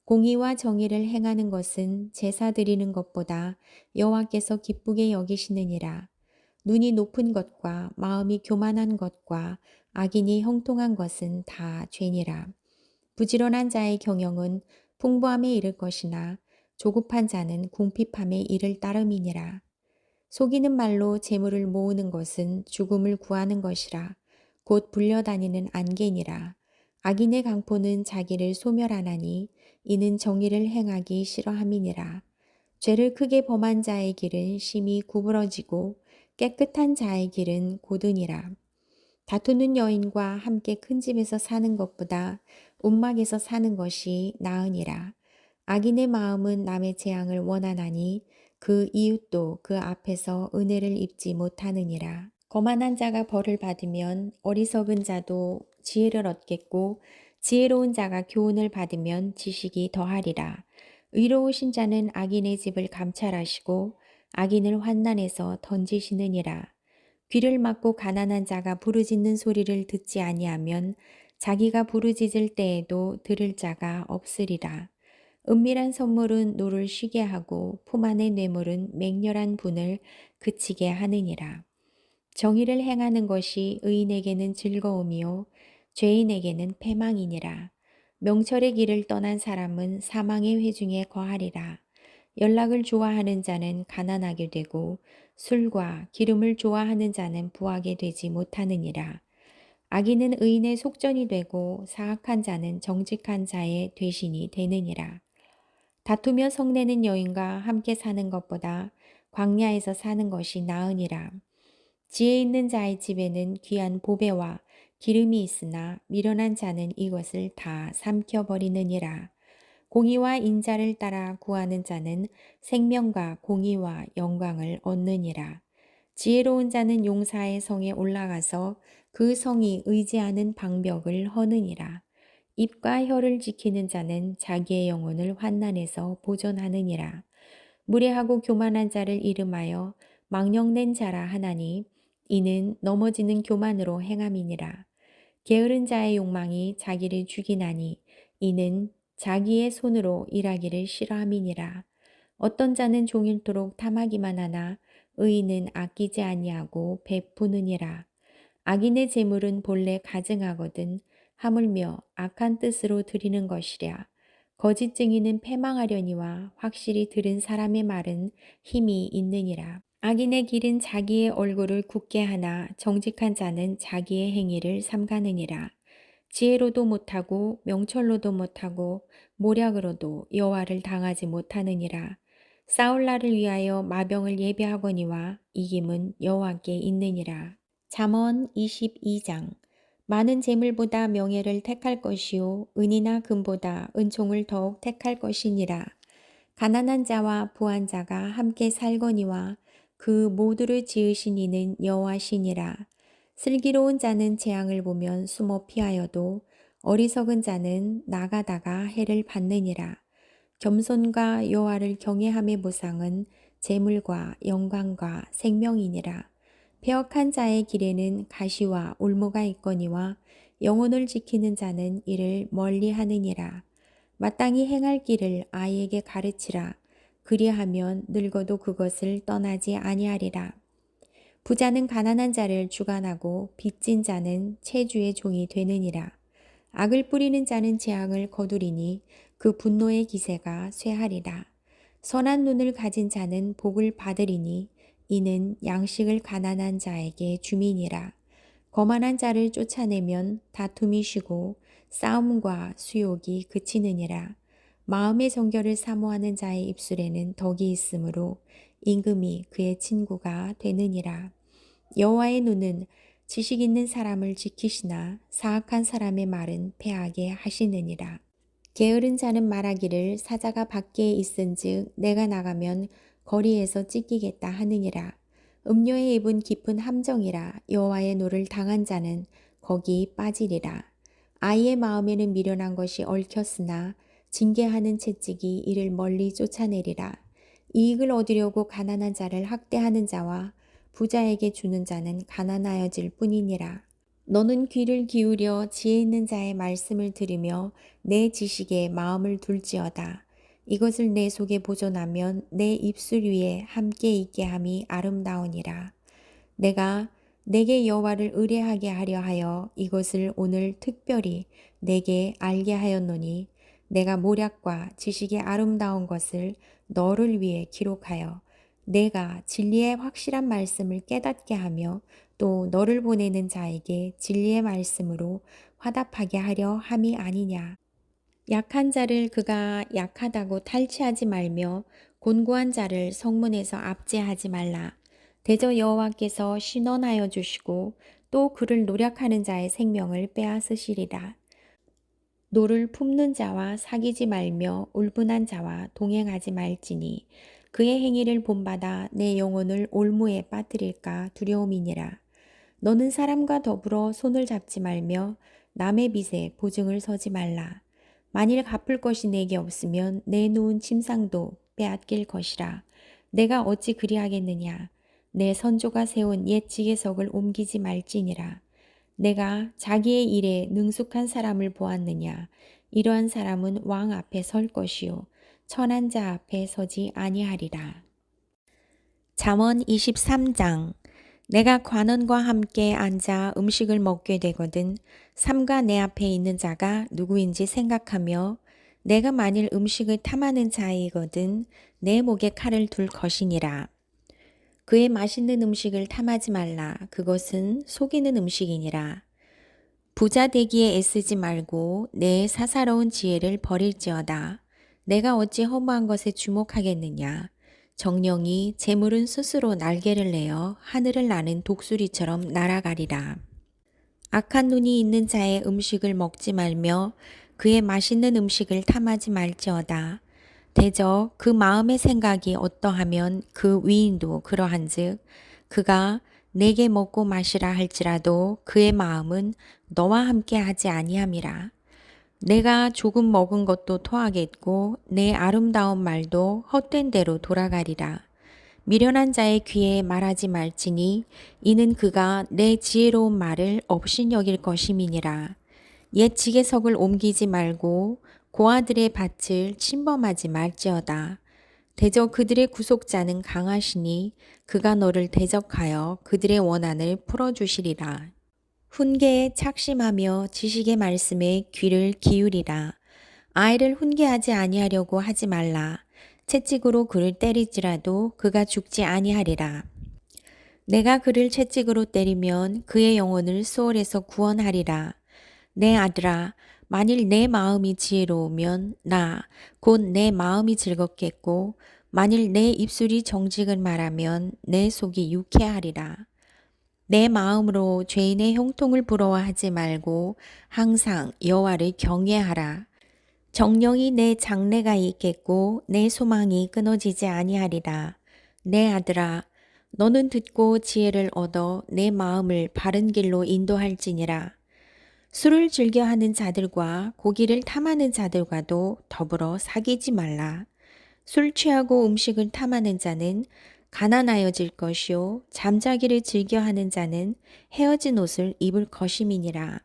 공의와 정의를 행하는 것은 제사 드리는 것보다 여호와께서 기쁘게 여기시느니라. 눈이 높은 것과 마음이 교만한 것과 악인이 형통한 것은 다 죄니라. 부지런한 자의 경영은 풍부함에 이를 것이나 조급한 자는 궁핍함에 이를 따름이니라. 속이는 말로 재물을 모으는 것은 죽음을 구하는 것이라. 곧 불려다니는 안개니라. 악인의 강포는 자기를 소멸하나니 이는 정의를 행하기 싫어함이니라. 죄를 크게 범한 자의 길은 심히 구부러지고 깨끗한 자의 길은 고드니라. 다투는 여인과 함께 큰 집에서 사는 것보다 움막에서 사는 것이 나으니라. 악인의 마음은 남의 재앙을 원하나니 그 이웃도 그 앞에서 은혜를 입지 못하느니라. 거만한 자가 벌을 받으면 어리석은 자도 지혜를 얻겠고 지혜로운 자가 교훈을 받으면 지식이 더하리라. 의로우신 자는 악인의 집을 감찰하시고 악인을 환난에서 던지시느니라. 귀를 막고 가난한 자가 부르짖는 소리를 듣지 아니하면 자기가 부르짖을 때에도 들을 자가 없으리라. 은밀한 선물은 노를 쉬게 하고 품 안의 뇌물은 맹렬한 분을 그치게 하느니라. 정의를 행하는 것이 의인에게는 즐거움이요 죄인에게는 패망이니라. 명철의 길을 떠난 사람은 사망의 회중에 거하리라. 연락을 좋아하는 자는 가난하게 되고 술과 기름을 좋아하는 자는 부하게 되지 못하느니라. 악인은 의인의 속전이 되고 사악한 자는 정직한 자의 대신이 되느니라. 다투며 성내는 여인과 함께 사는 것보다 광야에서 사는 것이 나으니라. 지혜 있는 자의 집에는 귀한 보배와 기름이 있으나 미련한 자는 이것을 다 삼켜버리느니라. 공의와 인자를 따라 구하는 자는 생명과 공의와 영광을 얻느니라. 지혜로운 자는 용사의 성에 올라가서 그 성이 의지하는 방벽을 허느니라. 입과 혀를 지키는 자는 자기의 영혼을 환난에서 보존하느니라. 무례하고 교만한 자를 이름하여 망령된 자라 하나니 이는 넘어지는 교만으로 행함이니라. 게으른 자의 욕망이 자기를 죽이나니 이는 자기의 손으로 일하기를 싫어함이니라. 어떤 자는 종일토록 탐하기만 하나 의인은 아끼지 아니하고 베푸느니라. 악인의 재물은 본래 가증하거든 하물며 악한 뜻으로 드리는 것이랴. 거짓 증인은 패망하려니와 확실히 들은 사람의 말은 힘이 있느니라. 악인의 길은 자기의 얼굴을 굳게 하나 정직한 자는 자기의 행위를 삼가느니라. 지혜로도 못하고 명철로도 못하고 모략으로도 여호와를 당하지 못하느니라. 싸울 날을 위하여 마병을 예비하거니와 이김은 여호와께 있느니라. 잠언 22장. 많은 재물보다 명예를 택할 것이요 은이나 금보다 은총을 더욱 택할 것이니라. 가난한 자와 부한 자가 함께 살거니와 그 모두를 지으신 이는 여호와시니라. 슬기로운 자는 재앙을 보면 숨어 피하여도 어리석은 자는 나가다가 해를 받느니라. 겸손과 여호와를 경외함의 보상은 재물과 영광과 생명이니라. 패역한 자의 길에는 가시와 올무가 있거니와 영혼을 지키는 자는 이를 멀리 하느니라. 마땅히 행할 길을 아이에게 가르치라. 그리하면 늙어도 그것을 떠나지 아니하리라. 부자는 가난한 자를 주관하고 빚진 자는 체주의 종이 되느니라. 악을 뿌리는 자는 재앙을 거두리니 그 분노의 기세가 쇠하리라. 선한 눈을 가진 자는 복을 받으리니 이는 양식을 가난한 자에게 주민이라. 거만한 자를 쫓아내면 다툼이 쉬고 싸움과 수욕이 그치느니라. 마음의 정결을 사모하는 자의 입술에는 덕이 있으므로 임금이 그의 친구가 되느니라. 여호와의 눈은 지식 있는 사람을 지키시나 사악한 사람의 말은 패하게 하시느니라. 게으른 자는 말하기를 사자가 밖에 있은즉 내가 나가면 거리에서 찢기겠다 하느니라. 음료의 입은 깊은 함정이라. 여호와의 노를 당한 자는 거기 빠지리라. 아이의 마음에는 미련한 것이 얽혔으나 징계하는 채찍이 이를 멀리 쫓아내리라. 이익을 얻으려고 가난한 자를 학대하는 자와 부자에게 주는 자는 가난하여질 뿐이니라. 너는 귀를 기울여 지혜 있는 자의 말씀을 들으며 내 지식에 마음을 둘지어다. 이것을 내 속에 보존하면 내 입술 위에 함께 있게 함이 아름다우니라. 내가 내게 여호와를 의뢰하게 하려 하여 이것을 오늘 특별히 내게 알게 하였노니 내가 모략과 지식의 아름다운 것을 너를 위해 기록하여 내가 진리의 확실한 말씀을 깨닫게 하며 또 너를 보내는 자에게 진리의 말씀으로 화답하게 하려 함이 아니냐. 약한 자를 그가 약하다고 탈취하지 말며 곤고한 자를 성문에서 압제하지 말라. 대저 여호와께서 신원하여 주시고 또 그를 노력하는 자의 생명을 빼앗으시리라. 노를 품는 자와 사귀지 말며 울분한 자와 동행하지 말지니 그의 행위를 본받아 내 영혼을 올무에 빠뜨릴까 두려움이니라. 너는 사람과 더불어 손을 잡지 말며 남의 빚에 보증을 서지 말라. 만일 갚을 것이 내게 없으면 내 놓은 침상도 빼앗길 것이라. 내가 어찌 그리하겠느냐. 내 선조가 세운 옛 지게석을 옮기지 말지니라. 내가 자기의 일에 능숙한 사람을 보았느냐. 이러한 사람은 왕 앞에 설 것이요 천한 자 앞에 서지 아니하리라. 잠언 23장. 내가 관원과 함께 앉아 음식을 먹게 되거든 삼가 내 앞에 있는 자가 누구인지 생각하며 내가 만일 음식을 탐하는 자이거든 내 목에 칼을 둘 것이니라. 그의 맛있는 음식을 탐하지 말라. 그것은 속이는 음식이니라. 부자 되기에 애쓰지 말고 내 사사로운 지혜를 버릴지어다. 내가 어찌 허무한 것에 주목하겠느냐. 정령이 재물은 스스로 날개를 내어 하늘을 나는 독수리처럼 날아가리라. 악한 눈이 있는 자의 음식을 먹지 말며 그의 맛있는 음식을 탐하지 말지어다. 대저 그 마음의 생각이 어떠하면 그 위인도 그러한즉 그가 내게 먹고 마시라 할지라도 그의 마음은 너와 함께 하지 아니함이라. 내가 조금 먹은 것도 토하겠고 내 아름다운 말도 헛된 대로 돌아가리라. 미련한 자의 귀에 말하지 말지니 이는 그가 내 지혜로운 말을 업신여길 것임이니라. 옛 지게석을 옮기지 말고 고아들의 밭을 침범하지 말지어다. 대저 그들의 구속자는 강하시니 그가 너를 대적하여 그들의 원한을 풀어주시리라. 훈계에 착심하며 지식의 말씀에 귀를 기울이라. 아이를 훈계하지 아니하려고 하지 말라. 채찍으로 그를 때리지라도 그가 죽지 아니하리라. 내가 그를 채찍으로 때리면 그의 영혼을 수월에서 구원하리라. 내 아들아, 만일 내 마음이 지혜로우면 나 곧 내 마음이 즐겁겠고 만일 내 입술이 정직을 말하면 내 속이 유쾌하리라. 내 마음으로 죄인의 형통을 부러워하지 말고 항상 여호와를 경외하라. 정령이 내 장래가 있겠고 내 소망이 끊어지지 아니하리라. 내 아들아, 너는 듣고 지혜를 얻어 내 마음을 바른 길로 인도할지니라. 술을 즐겨하는 자들과 고기를 탐하는 자들과도 더불어 사귀지 말라. 술 취하고 음식을 탐하는 자는 가난하여질 것이요 잠자기를 즐겨하는 자는 헤어진 옷을 입을 것임이니라.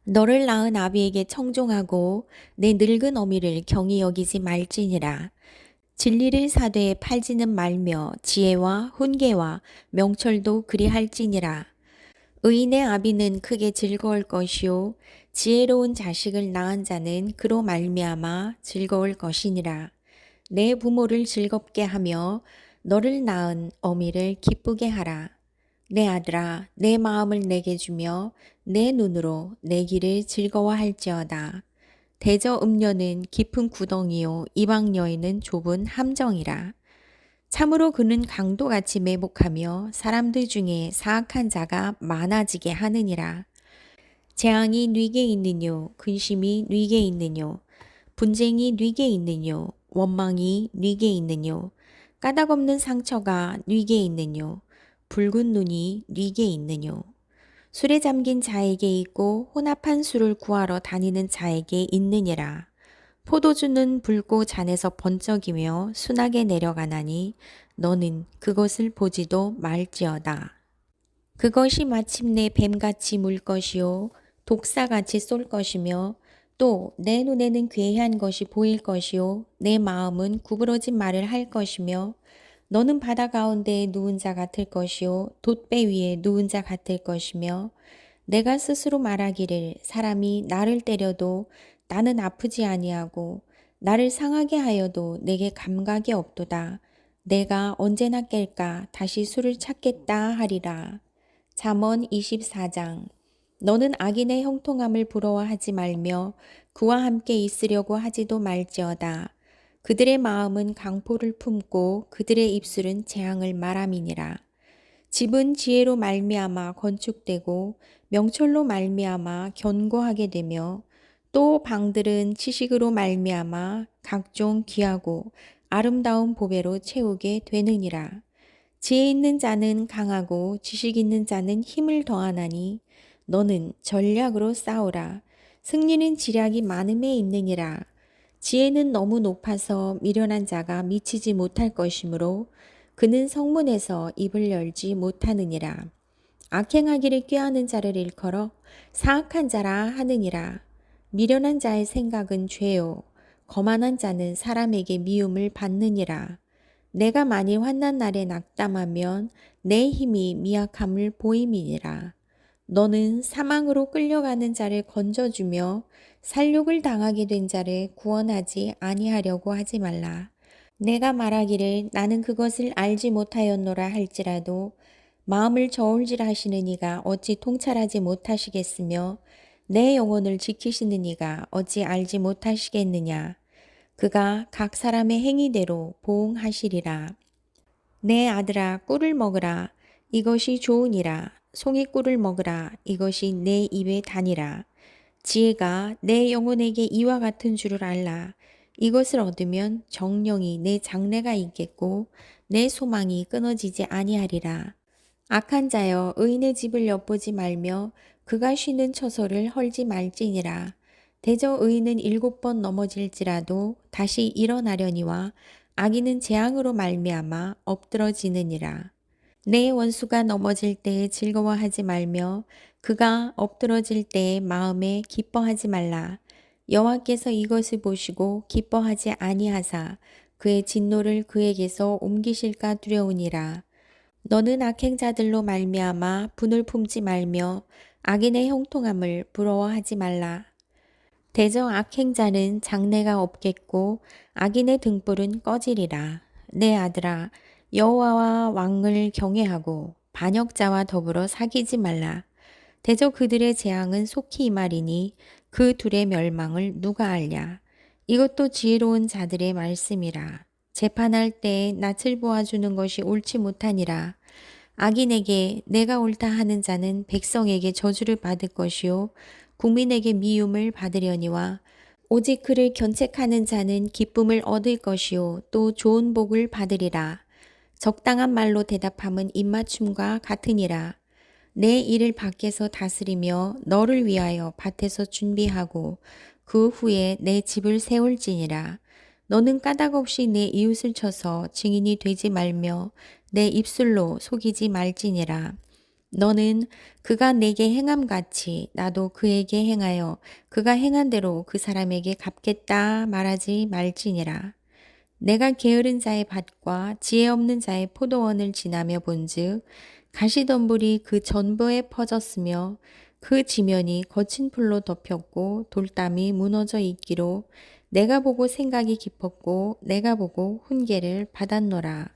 너를 낳은 아비에게 청종하고 내 늙은 어미를 경히 여기지 말지니라. 진리를 사되 팔지는 말며 지혜와 훈계와 명철도 그리할지니라. 의인의 아비는 크게 즐거울 것이요 지혜로운 자식을 낳은 자는 그로 말미암아 즐거울 것이니라. 내 부모를 즐겁게 하며 너를 낳은 어미를 기쁘게 하라. 내 아들아, 내 마음을 내게 주며 내 눈으로 내 길을 즐거워할지어다. 대저 음녀는 깊은 구덩이요 이방 여인은 좁은 함정이라. 참으로 그는 강도같이 매복하며 사람들 중에 사악한 자가 많아지게 하느니라. 재앙이 뉘게 있느뇨 근심이 뉘게 있느뇨 분쟁이 뉘게 있느뇨 원망이 뉘게 있느뇨 까닭없는 상처가 뉘게 있느뇨 붉은 눈이 뉘게 있느뇨 술에 잠긴 자에게 있고 혼합한 술을 구하러 다니는 자에게 있느니라. 포도주는 붉고 잔에서 번쩍이며 순하게 내려가나니 너는 그것을 보지도 말지어다. 그것이 마침내 뱀같이 물 것이요 독사같이 쏠 것이며 또 내 눈에는 괴이한 것이 보일 것이요 내 마음은 구부러진 말을 할 것이며 너는 바다 가운데에 누운 자 같을 것이요 돛배 위에 누운 자 같을 것이며 내가 스스로 말하기를 사람이 나를 때려도 나는 아프지 아니하고 나를 상하게 하여도 내게 감각이 없도다. 내가 언제나 깰까 다시 술을 찾겠다 하리라. 잠언 24장. 너는 악인의 형통함을 부러워하지 말며 그와 함께 있으려고 하지도 말지어다. 그들의 마음은 강포를 품고 그들의 입술은 재앙을 말함이니라. 집은 지혜로 말미암아 건축되고 명철로 말미암아 견고하게 되며 또 방들은 지식으로 말미암아 각종 귀하고 아름다운 보배로 채우게 되느니라. 지혜 있는 자는 강하고 지식 있는 자는 힘을 더하나니 너는 전략으로 싸우라. 승리는 지략이 많음에 있느니라. 지혜는 너무 높아서 미련한 자가 미치지 못할 것이므로 그는 성문에서 입을 열지 못하느니라. 악행하기를 꾀하는 자를 일컬어 사악한 자라 하느니라. 미련한 자의 생각은 죄요. 거만한 자는 사람에게 미움을 받느니라. 내가 만일 환난 날에 낙담하면 내 힘이 미약함을 보임이니라. 너는 사망으로 끌려가는 자를 건져주며 살육을 당하게 된 자를 구원하지 아니하려고 하지 말라. 내가 말하기를 나는 그것을 알지 못하였노라 할지라도 마음을 저울질하시는 이가 어찌 통찰하지 못하시겠으며 내 영혼을 지키시는 이가 어찌 알지 못하시겠느냐. 그가 각 사람의 행위대로 보응하시리라. 내 아들아 꿀을 먹으라. 이것이 좋으니라. 송이 꿀을 먹으라. 이것이 내 입에 다니라. 지혜가 내 영혼에게 이와 같은 줄을 알라. 이것을 얻으면 정령이 내 장래가 있겠고 내 소망이 끊어지지 아니하리라. 악한 자여 의인의 집을 엿보지 말며 그가 쉬는 처소를 헐지 말지니라. 대저 의인은 7번 넘어질지라도 다시 일어나려니와 악인은 재앙으로 말미암아 엎드러지느니라. 내 원수가 넘어질 때에 즐거워하지 말며 그가 엎드러질 때에 마음에 기뻐하지 말라. 여호와께서 이것을 보시고 기뻐하지 아니하사 그의 진노를 그에게서 옮기실까 두려우니라. 너는 악행자들로 말미암아 분을 품지 말며 악인의 형통함을 부러워하지 말라. 대저 악행자는 장래가 없겠고 악인의 등불은 꺼지리라. 내 아들아 여호와와 왕을 경외하고 반역자와 더불어 사귀지 말라. 대저 그들의 재앙은 속히 임하리니 그 둘의 멸망을 누가 알랴. 이것도 지혜로운 자들의 말씀이라. 재판할 때에 낯을 보아주는 것이 옳지 못하니라. 악인에게 내가 옳다 하는 자는 백성에게 저주를 받을 것이요 국민에게 미움을 받으려니와 오직 그를 견책하는 자는 기쁨을 얻을 것이요 또 좋은 복을 받으리라. 적당한 말로 대답함은 입맞춤과 같으니라. 내 일을 밖에서 다스리며 너를 위하여 밭에서 준비하고 그 후에 내 집을 세울지니라. 너는 까닭 없이 내 이웃을 쳐서 증인이 되지 말며 내 입술로 속이지 말지니라. 너는 그가 내게 행함같이 나도 그에게 행하여 그가 행한 대로 그 사람에게 갚겠다 말하지 말지니라. 내가 게으른 자의 밭과 지혜 없는 자의 포도원을 지나며 본즉 가시덤불이 그 전부에 퍼졌으며 그 지면이 거친 풀로 덮였고 돌담이 무너져 있기로 내가 보고 생각이 깊었고 내가 보고 훈계를 받았노라.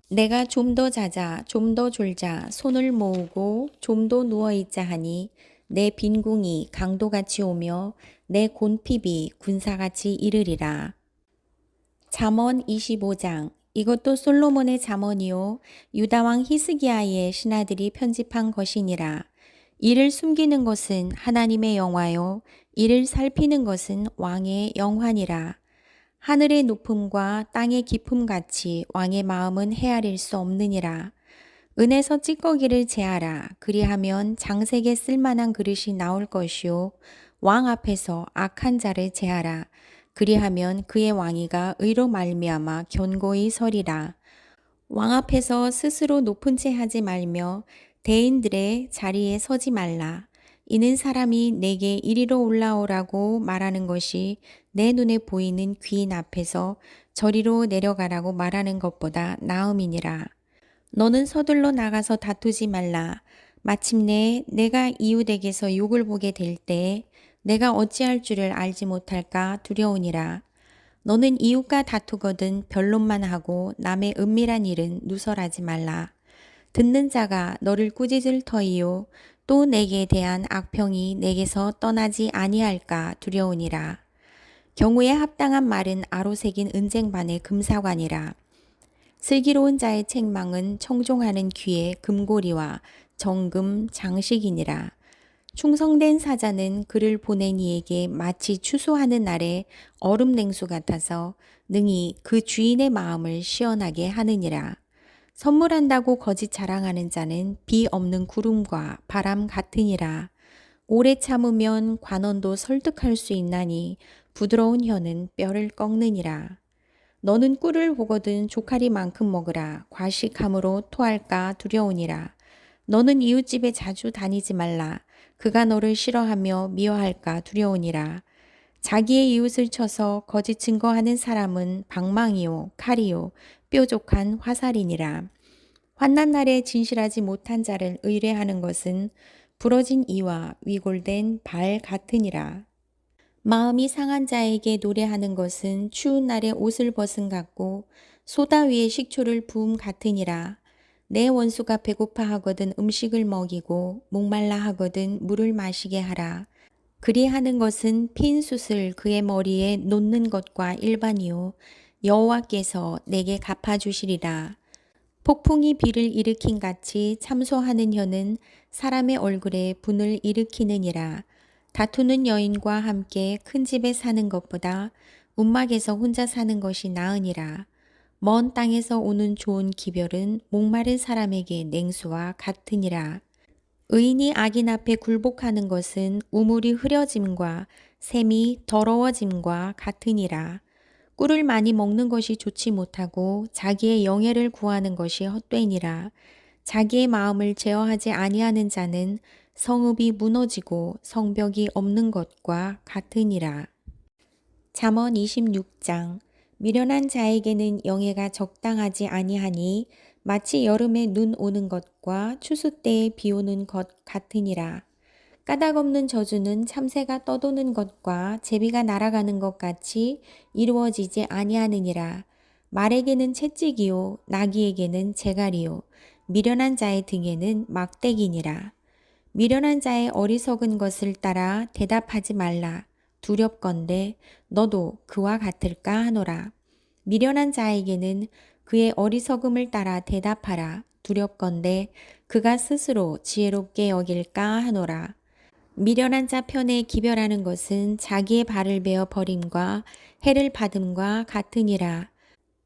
내가 좀 더 자자 좀 더 졸자 손을 모으고 좀 더 누워있자 하니 내 빈궁이 강도같이 오며 내 곤핍이 군사같이 이르리라. 잠언 25장. 이것도 솔로몬의 잠언이요 유다왕 히스기야의 신하들이 편집한 것이니라. 이를 숨기는 것은 하나님의 영화요 이를 살피는 것은 왕의 영환이라. 하늘의 높음과 땅의 깊음 같이 왕의 마음은 헤아릴 수 없느니라. 은에서 찌꺼기를 제하라. 그리하면 장색에 쓸만한 그릇이 나올 것이요 왕 앞에서 악한 자를 제하라. 그리하면 그의 왕위가 의로 말미암아 견고히 서리라. 왕 앞에서 스스로 높은 채 하지 말며 대인들의 자리에 서지 말라. 이는 사람이 내게 이리로 올라오라고 말하는 것이 내 눈에 보이는 귀인 앞에서 저리로 내려가라고 말하는 것보다 나음이니라. 너는 서둘러 나가서 다투지 말라. 마침내 내가 이웃에게서 욕을 보게 될 때에 내가 어찌할 줄을 알지 못할까 두려우니라. 너는 이웃과 다투거든 변론만 하고 남의 은밀한 일은 누설하지 말라. 듣는 자가 너를 꾸짖을 터이요 또 내게 대한 악평이 내게서 떠나지 아니할까 두려우니라. 경우에 합당한 말은 아로 새긴 은쟁반의 금사관이라. 슬기로운 자의 책망은 청종하는 귀의 금고리와 정금 장식이니라. 충성된 사자는 그를 보낸 이에게 마치 추수하는 날의 얼음 냉수 같아서 능히 그 주인의 마음을 시원하게 하느니라. 선물한다고 거짓 자랑하는 자는 비 없는 구름과 바람 같으니라. 오래 참으면 관원도 설득할 수 있나니 부드러운 혀는 뼈를 꺾느니라. 너는 꿀을 보거든 조카리만큼 먹으라. 과식함으로 토할까 두려우니라. 너는 이웃집에 자주 다니지 말라. 그가 너를 싫어하며 미워할까 두려우니라. 자기의 이웃을 쳐서 거짓 증거하는 사람은 방망이요, 칼이요, 뾰족한 화살이니라. 환난 날에 진실하지 못한 자를 의뢰하는 것은 부러진 이와 위골된 발 같으니라. 마음이 상한 자에게 노래하는 것은 추운 날에 옷을 벗은 같고 소다 위에 식초를 부음 같으니라. 내 원수가 배고파 하거든 음식을 먹이고 목말라 하거든 물을 마시게 하라. 그리하는 것은 핀 숯을 그의 머리에 놓는 것과 일반이요 여호와께서 내게 갚아주시리라. 폭풍이 비를 일으킨 같이 참소하는 혀는 사람의 얼굴에 분을 일으키느니라. 다투는 여인과 함께 큰 집에 사는 것보다 움막에서 혼자 사는 것이 나으니라. 먼 땅에서 오는 좋은 기별은 목마른 사람에게 냉수와 같으니라. 의인이 악인 앞에 굴복하는 것은 우물이 흐려짐과 샘이 더러워짐과 같으니라. 꿀을 많이 먹는 것이 좋지 못하고 자기의 영예를 구하는 것이 헛되니라. 자기의 마음을 제어하지 아니하는 자는 성읍이 무너지고 성벽이 없는 것과 같으니라. 잠언 26장. 미련한 자에게는 영예가 적당하지 아니하니 마치 여름에 눈 오는 것과 추수 때에 비 오는 것 같으니라. 까닭 없는 저주는 참새가 떠도는 것과 제비가 날아가는 것 같이 이루어지지 아니하느니라. 말에게는 채찍이요 나귀에게는 재갈이요 미련한 자의 등에는 막대기니라. 미련한 자의 어리석은 것을 따라 대답하지 말라. 두렵건대 너도 그와 같을까 하노라. 미련한 자에게는 그의 어리석음을 따라 대답하라. 두렵건대 그가 스스로 지혜롭게 여길까 하노라. 미련한 자 편에 기별하는 것은 자기의 발을 베어 버림과 해를 받음과 같으니라.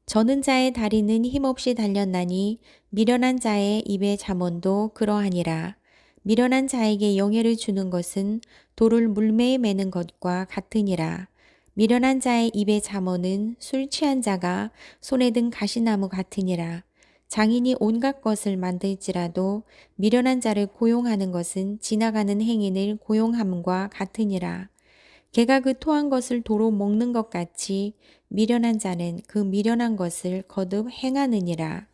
저는 자의 다리는 힘없이 달렸나니 미련한 자의 입의 잠언도 그러하니라. 미련한 자에게 영예를 주는 것은 돌을 물매에 매는 것과 같으니라. 미련한 자의 입의 잠언은 술 취한 자가 손에 든 가시나무 같으니라. 장인이 온갖 것을 만들지라도 미련한 자를 고용하는 것은 지나가는 행인을 고용함과 같으니라. 개가 그 토한 것을 도로 먹는 것 같이 미련한 자는 그 미련한 것을 거듭 행하느니라.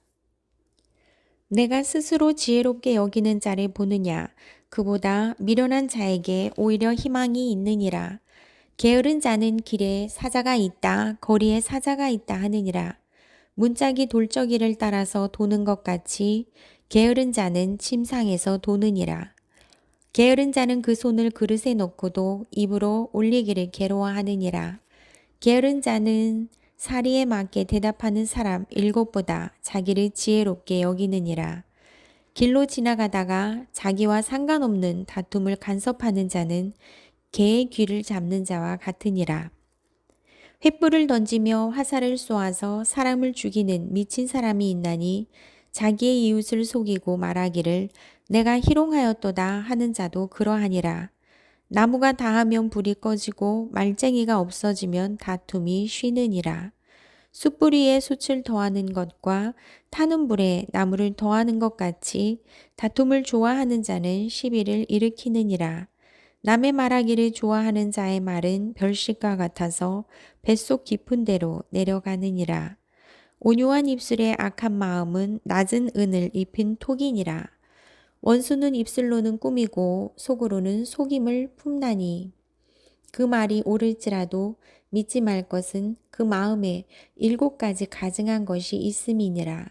내가 스스로 지혜롭게 여기는 자를 보느냐? 그보다 미련한 자에게 오히려 희망이 있느니라. 게으른 자는 길에 사자가 있다, 거리에 사자가 있다 하느니라. 문짝이 돌적이를 따라서 도는 것 같이 게으른 자는 침상에서 도느니라. 게으른 자는 그 손을 그릇에 넣고도 입으로 올리기를 괴로워하느니라. 게으른 자는 사리에 맞게 대답하는 사람 7보다 자기를 지혜롭게 여기느니라. 길로 지나가다가 자기와 상관없는 다툼을 간섭하는 자는 개의 귀를 잡는 자와 같으니라. 횃불을 던지며 화살을 쏘아서 사람을 죽이는 미친 사람이 있나니 자기의 이웃을 속이고 말하기를 내가 희롱하였도다 하는 자도 그러하니라. 나무가 다하면 불이 꺼지고 말쟁이가 없어지면 다툼이 쉬느니라. 숯불 위에 숯을 더하는 것과 타는 불에 나무를 더하는 것 같이 다툼을 좋아하는 자는 시비를 일으키느니라. 남의 말하기를 좋아하는 자의 말은 별식과 같아서 뱃속 깊은 데로 내려가느니라. 온유한 입술의 악한 마음은 낮은 은을 입힌 톡이니라. 원수는 입술로는 꾸미고 속으로는 속임을 품나니 그 말이 옳을지라도 믿지 말 것은 그 마음에 7가지 가증한 것이 있음이니라.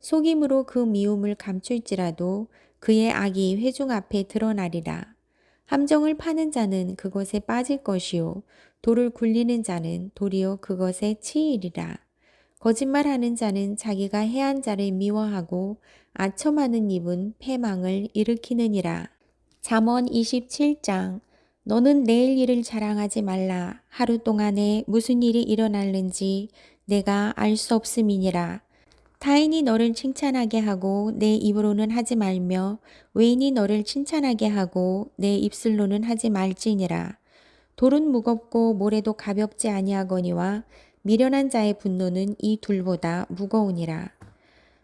속임으로 그 미움을 감출지라도 그의 악이 회중 앞에 드러나리라. 함정을 파는 자는 그것에 빠질 것이요 돌을 굴리는 자는 도리어 그것에 치이리라. 거짓말하는 자는 자기가 해한 자를 미워하고 아첨하는 입은 패망을 일으키느니라. 잠언 27장. 너는 내일 일을 자랑하지 말라. 하루 동안에 무슨 일이 일어날는지 내가 알 수 없음이니라. 타인이 너를 칭찬하게 하고 내 입으로는 하지 말며 외인이 너를 칭찬하게 하고 내 입술로는 하지 말지니라. 돌은 무겁고 모래도 가볍지 아니하거니와 미련한 자의 분노는 이 둘보다 무거우니라.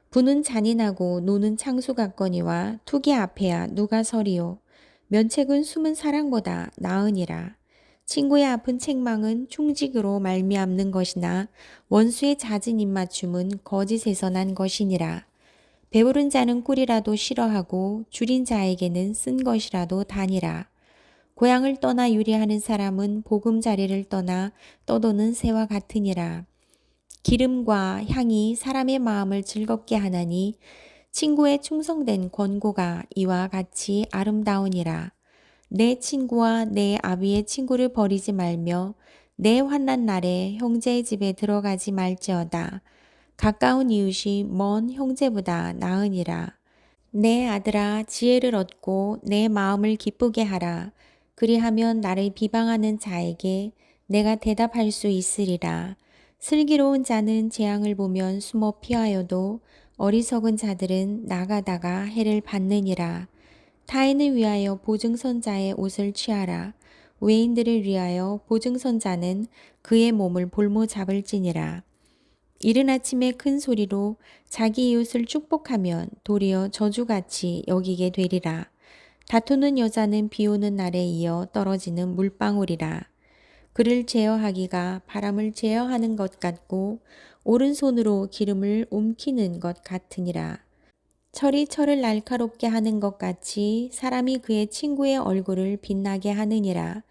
부는 잔인하고 노는 창수 같거니와 투기 앞에야 누가 서리요. 면책은 숨은 사랑보다 나으니라. 친구의 아픈 책망은 충직으로 말미암는 것이나 원수의 잦은 입맞춤은 거짓에서 난 것이니라. 배부른 자는 꿀이라도 싫어하고 줄인 자에게는 쓴 것이라도 다니라. 고향을 떠나 유리하는 사람은 보금자리를 떠나 떠도는 새와 같으니라. 기름과 향이 사람의 마음을 즐겁게 하나니 친구의 충성된 권고가 이와 같이 아름다우니라. 내 친구와 내 아비의 친구를 버리지 말며 내 환난 날에 형제의 집에 들어가지 말지어다. 가까운 이웃이 먼 형제보다 나으니라. 내 아들아 지혜를 얻고 내 마음을 기쁘게 하라. 그리하면 나를 비방하는 자에게 내가 대답할 수 있으리라. 슬기로운 자는 재앙을 보면 숨어 피하여도 어리석은 자들은 나가다가 해를 받느니라. 타인을 위하여 보증선자의 옷을 취하라. 외인들을 위하여 보증선자는 그의 몸을 볼모 잡을지니라. 이른 아침에 큰 소리로 자기 이웃을 축복하면 도리어 저주같이 여기게 되리라. 다투는 여자는 비 오는 날에 이어 떨어지는 물방울이라. 그를 제어하기가 바람을 제어하는 것 같고 오른손으로 기름을 옮기는 것 같으니라. 철이 철을 날카롭게 하는 것 같이 사람이 그의 친구의 얼굴을 빛나게 하느니라.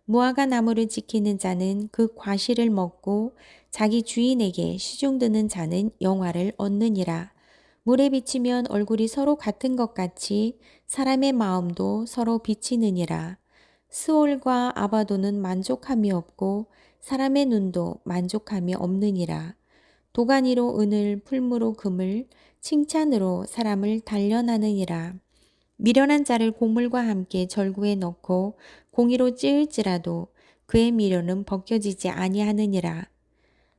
무화과 나무를 지키는 자는 그 과실을 먹고 자기 주인에게 시중드는 자는 영화를 얻느니라. 물에 비치면 얼굴이 서로 같은 것 같이 사람의 마음도 서로 비치느니라. 스올과 아바도는 만족함이 없고 사람의 눈도 만족함이 없느니라. 도가니로 은을 풀무로 금을 칭찬으로 사람을 단련하느니라. 미련한 자를 곡물과 함께 절구에 넣고 공의로 찌을지라도 그의 미련은 벗겨지지 아니하느니라.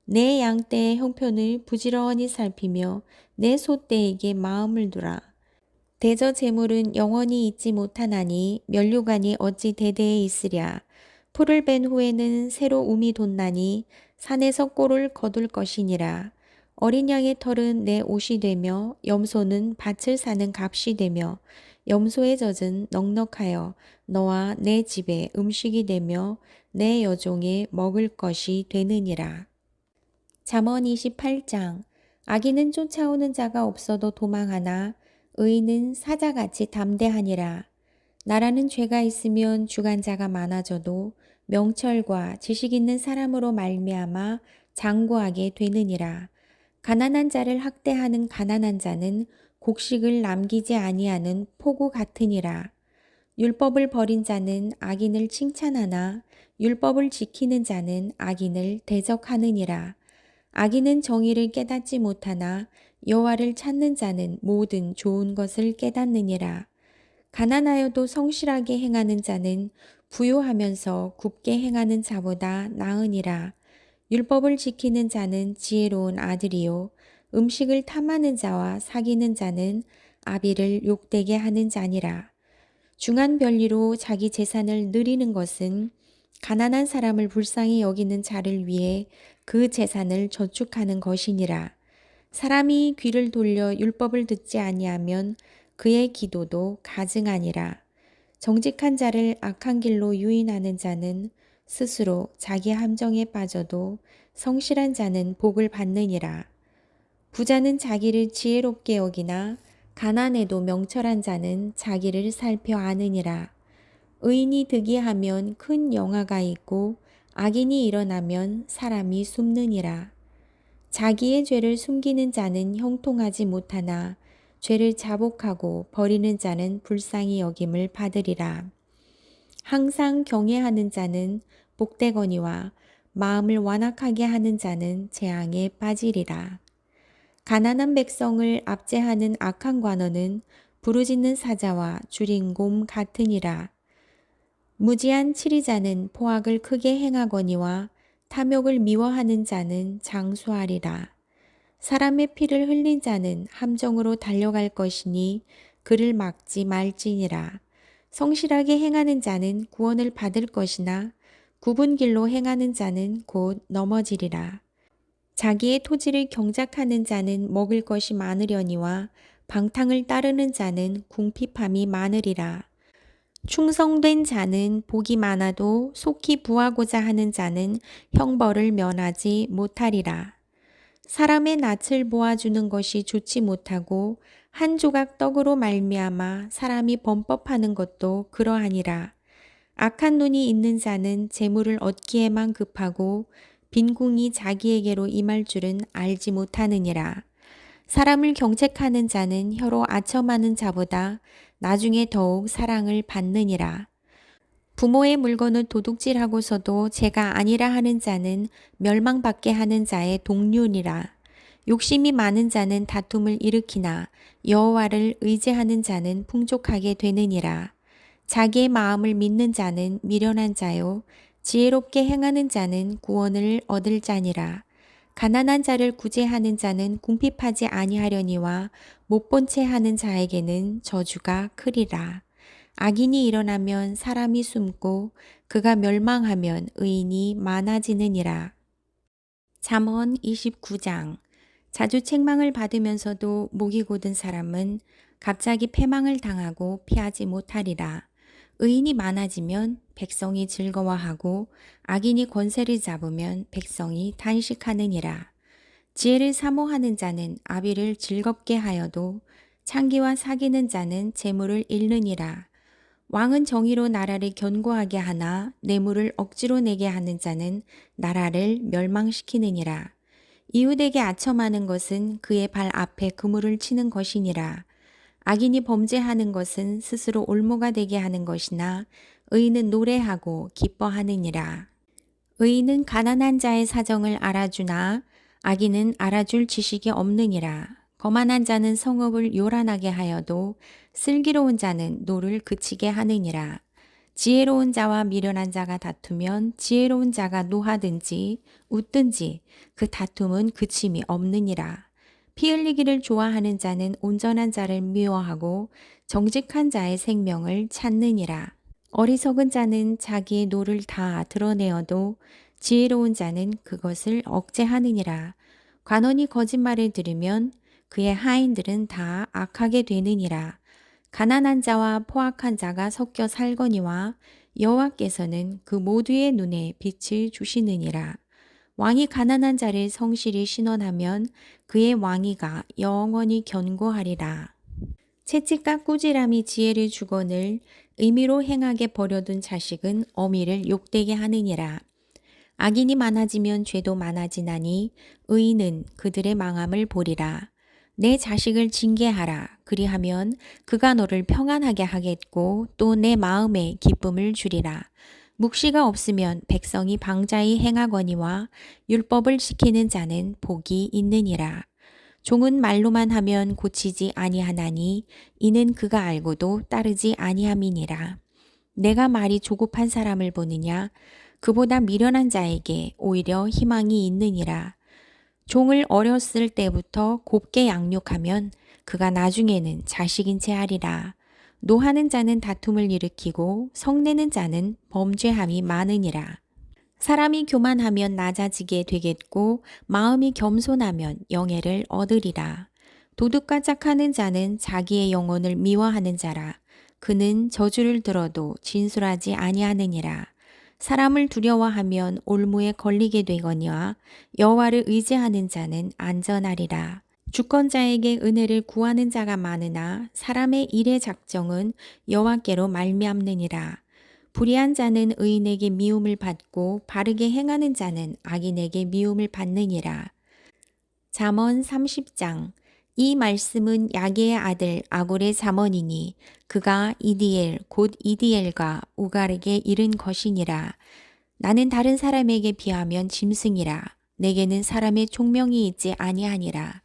내 양떼의 형편을 부지런히 살피며 내 소떼에게 마음을 두라. 대저 재물은 영원히 있지 못하나니 면류관이 어찌 대대에 있으랴. 풀을 벤 후에는 새로 움이 돋나니 산에서 꼴을 거둘 것이니라. 어린 양의 털은 내 옷이 되며 염소는 밭을 사는 값이 되며 염소의 젖은 넉넉하여 너와 내 집에 음식이 되며 내 여종의 먹을 것이 되느니라. 잠언 28장. 악인은 쫓아오는 자가 없어도 도망하나 의인은 사자같이 담대하니라. 나라는 죄가 있으면 주관자가 많아져도 명철과 지식 있는 사람으로 말미암아 장구하게 되느니라. 가난한 자를 학대하는 가난한 자는 곡식을 남기지 아니하는 포구 같으니라. 율법을 버린 자는 악인을 칭찬하나 율법을 지키는 자는 악인을 대적하느니라. 악인은 정의를 깨닫지 못하나 여호와를 찾는 자는 모든 좋은 것을 깨닫느니라. 가난하여도 성실하게 행하는 자는 부유하면서 굽게 행하는 자보다 나으니라. 율법을 지키는 자는 지혜로운 아들이요 음식을 탐하는 자와 사귀는 자는 아비를 욕되게 하는 자니라. 중한 별리로 자기 재산을 누리는 것은 가난한 사람을 불쌍히 여기는 자를 위해 그 재산을 저축하는 것이니라. 사람이 귀를 돌려 율법을 듣지 아니하면 그의 기도도 가증하니라. 정직한 자를 악한 길로 유인하는 자는 스스로 자기 함정에 빠져도 성실한 자는 복을 받느니라. 부자는 자기를 지혜롭게 여기나 가난해도 명철한 자는 자기를 살펴 아느니라. 의인이 득이하면 큰 영화가 있고 악인이 일어나면 사람이 숨느니라. 자기의 죄를 숨기는 자는 형통하지 못하나 죄를 자복하고 버리는 자는 불쌍히 여김을 받으리라. 항상 경외하는 자는 복되거니와 마음을 완악하게 하는 자는 재앙에 빠지리라. 가난한 백성을 압제하는 악한 관원은 부르짖는 사자와 줄인 곰 같으니라. 무지한 치리자는 포악을 크게 행하거니와 탐욕을 미워하는 자는 장수하리라. 사람의 피를 흘린 자는 함정으로 달려갈 것이니 그를 막지 말지니라. 성실하게 행하는 자는 구원을 받을 것이나 굽은 길로 행하는 자는 곧 넘어지리라. 자기의 토지를 경작하는 자는 먹을 것이 많으려니와 방탕을 따르는 자는 궁핍함이 많으리라. 충성된 자는 복이 많아도 속히 부하고자 하는 자는 형벌을 면하지 못하리라. 사람의 낯을 보아주는 것이 좋지 못하고 한 조각 떡으로 말미암아 사람이 범법하는 것도 그러하니라. 악한 눈이 있는 자는 재물을 얻기에만 급하고 빈궁이 자기에게로 임할 줄은 알지 못하느니라. 사람을 경책하는 자는 혀로 아첨하는 자보다 나중에 더욱 사랑을 받느니라. 부모의 물건을 도둑질하고서도 제가 아니라 하는 자는 멸망받게 하는 자의 동류니라. 욕심이 많은 자는 다툼을 일으키나 여호와를 의지하는 자는 풍족하게 되느니라. 자기의 마음을 믿는 자는 미련한 자요 지혜롭게 행하는 자는 구원을 얻을 자니라. 가난한 자를 구제하는 자는 궁핍하지 아니하려니와 못본 채 하는 자에게는 저주가 크리라. 악인이 일어나면 사람이 숨고 그가 멸망하면 의인이 많아지느니라. 잠언 29장. 자주 책망을 받으면서도 목이 곧은 사람은 갑자기 패망을 당하고 피하지 못하리라. 의인이 많아지면 백성이 즐거워하고 악인이 권세를 잡으면 백성이 단식하느니라. 지혜를 사모하는 자는 아비를 즐겁게 하여도 창기와 사귀는 자는 재물을 잃느니라. 왕은 정의로 나라를 견고하게 하나 뇌물을 억지로 내게 하는 자는 나라를 멸망시키느니라. 이웃에게 아첨하는 것은 그의 발 앞에 그물을 치는 것이니라. 악인이 범죄하는 것은 스스로 올무가 되게 하는 것이나 의인은 노래하고 기뻐하느니라. 의인은 가난한 자의 사정을 알아주나 악인은 알아줄 지식이 없느니라. 거만한 자는 성읍을 요란하게 하여도 슬기로운 자는 노를 그치게 하느니라. 지혜로운 자와 미련한 자가 다투면 지혜로운 자가 노하든지 웃든지 그 다툼은 그침이 없느니라. 피 흘리기를 좋아하는 자는 온전한 자를 미워하고 정직한 자의 생명을 찾느니라. 어리석은 자는 자기의 노를 다 드러내어도 지혜로운 자는 그것을 억제하느니라. 관원이 거짓말을 들으면 그의 하인들은 다 악하게 되느니라. 가난한 자와 포악한 자가 섞여 살거니와 여호와께서는 그 모두의 눈에 빛을 주시느니라. 왕이 가난한 자를 성실히 신원하면 그의 왕위가 영원히 견고하리라. 채찍과 꾸지람이 지혜를 주거늘 의미로 행하게 버려둔 자식은 어미를 욕되게 하느니라. 악인이 많아지면 죄도 많아지나니 의인은 그들의 망함을 보리라. 내 자식을 징계하라. 그리하면 그가 너를 평안하게 하겠고 또 내 마음에 기쁨을 주리라. 묵시가 없으면 백성이 방자히 행하거니와 율법을 지키는 자는 복이 있느니라. 종은 말로만 하면 고치지 아니하나니 이는 그가 알고도 따르지 아니함이니라. 내가 말이 조급한 사람을 보느냐? 그보다 미련한 자에게 오히려 희망이 있느니라. 종을 어렸을 때부터 곱게 양육하면 그가 나중에는 자식인 채 하리라. 노하는 자는 다툼을 일으키고 성내는 자는 범죄함이 많으니라. 사람이 교만하면 낮아지게 되겠고 마음이 겸손하면 영예를 얻으리라. 도둑과 짝하는 자는 자기의 영혼을 미워하는 자라. 그는 저주를 들어도 진술하지 아니하느니라. 사람을 두려워하면 올무에 걸리게 되거니와 여호와를 의지하는 자는 안전하리라. 주권자에게 은혜를 구하는 자가 많으나 사람의 일의 작정은 여호와께로 말미암느니라. 불의한 자는 의인에게 미움을 받고 바르게 행하는 자는 악인에게 미움을 받느니라. 잠언 30장. 이 말씀은 야게의 아들 아골의 잠언이니 그가 이디엘 곧 이디엘과 우갈에게 이른 것이니라. 나는 다른 사람에게 비하면 짐승이라. 내게는 사람의 총명이 있지 아니하니라.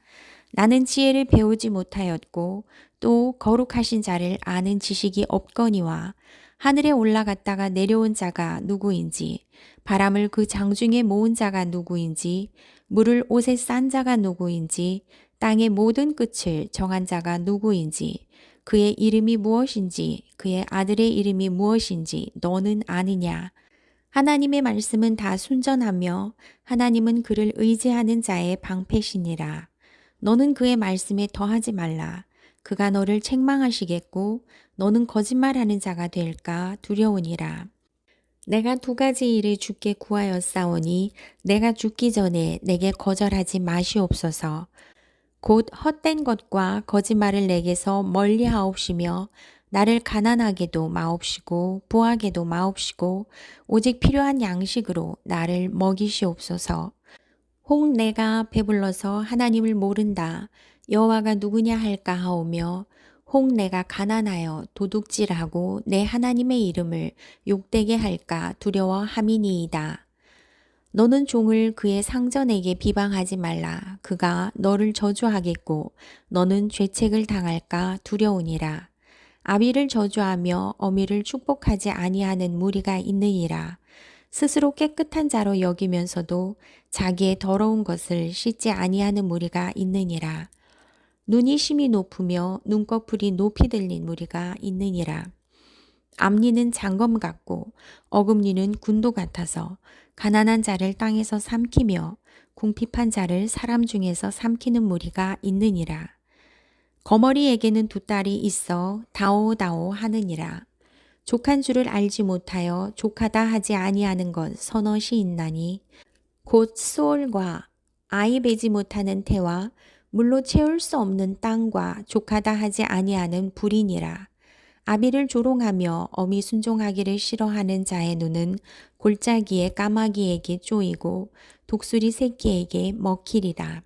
나는 지혜를 배우지 못하였고 또 거룩하신 자를 아는 지식이 없거니와 하늘에 올라갔다가 내려온 자가 누구인지 바람을 그 장중에 모은 자가 누구인지 물을 옷에 싼 자가 누구인지 땅의 모든 끝을 정한 자가 누구인지 그의 이름이 무엇인지 그의 아들의 이름이 무엇인지 너는 아느냐? 하나님의 말씀은 다 순전하며 하나님은 그를 의지하는 자의 방패시니라. 너는 그의 말씀에 더하지 말라. 그가 너를 책망하시겠고 너는 거짓말하는 자가 될까 두려우니라. 내가 두 가지 일을 주께 구하였사오니 내가 죽기 전에 내게 거절하지 마시옵소서. 곧 헛된 것과 거짓말을 내게서 멀리 하옵시며 나를 가난하게도 마옵시고 부하게도 마옵시고 오직 필요한 양식으로 나를 먹이시옵소서. 혹 내가 배불러서 하나님을 모른다 여호와가 누구냐 할까 하오며 혹 내가 가난하여 도둑질하고 내 하나님의 이름을 욕되게 할까 두려워함이니이다. 너는 종을 그의 상전에게 비방하지 말라. 그가 너를 저주하겠고 너는 죄책을 당할까 두려우니라. 아비를 저주하며 어미를 축복하지 아니하는 무리가 있느니라. 스스로 깨끗한 자로 여기면서도 자기의 더러운 것을 씻지 아니하는 무리가 있느니라. 눈이 심히 높으며 눈꺼풀이 높이 들린 무리가 있느니라. 앞니는 장검 같고 어금니는 군도 같아서 가난한 자를 땅에서 삼키며 궁핍한 자를 사람 중에서 삼키는 무리가 있느니라. 거머리에게는 두 딸이 있어 다오다오 하느니라. 족한 줄을 알지 못하여 족하다 하지 아니하는 것 서넛이 있나니 곧 수올과 아이 베지 못하는 태와 물로 채울 수 없는 땅과 족하다 하지 아니하는 불이니라. 아비를 조롱하며 어미 순종하기를 싫어하는 자의 눈은 골짜기에 까마귀에게 쪼이고 독수리 새끼에게 먹히리라.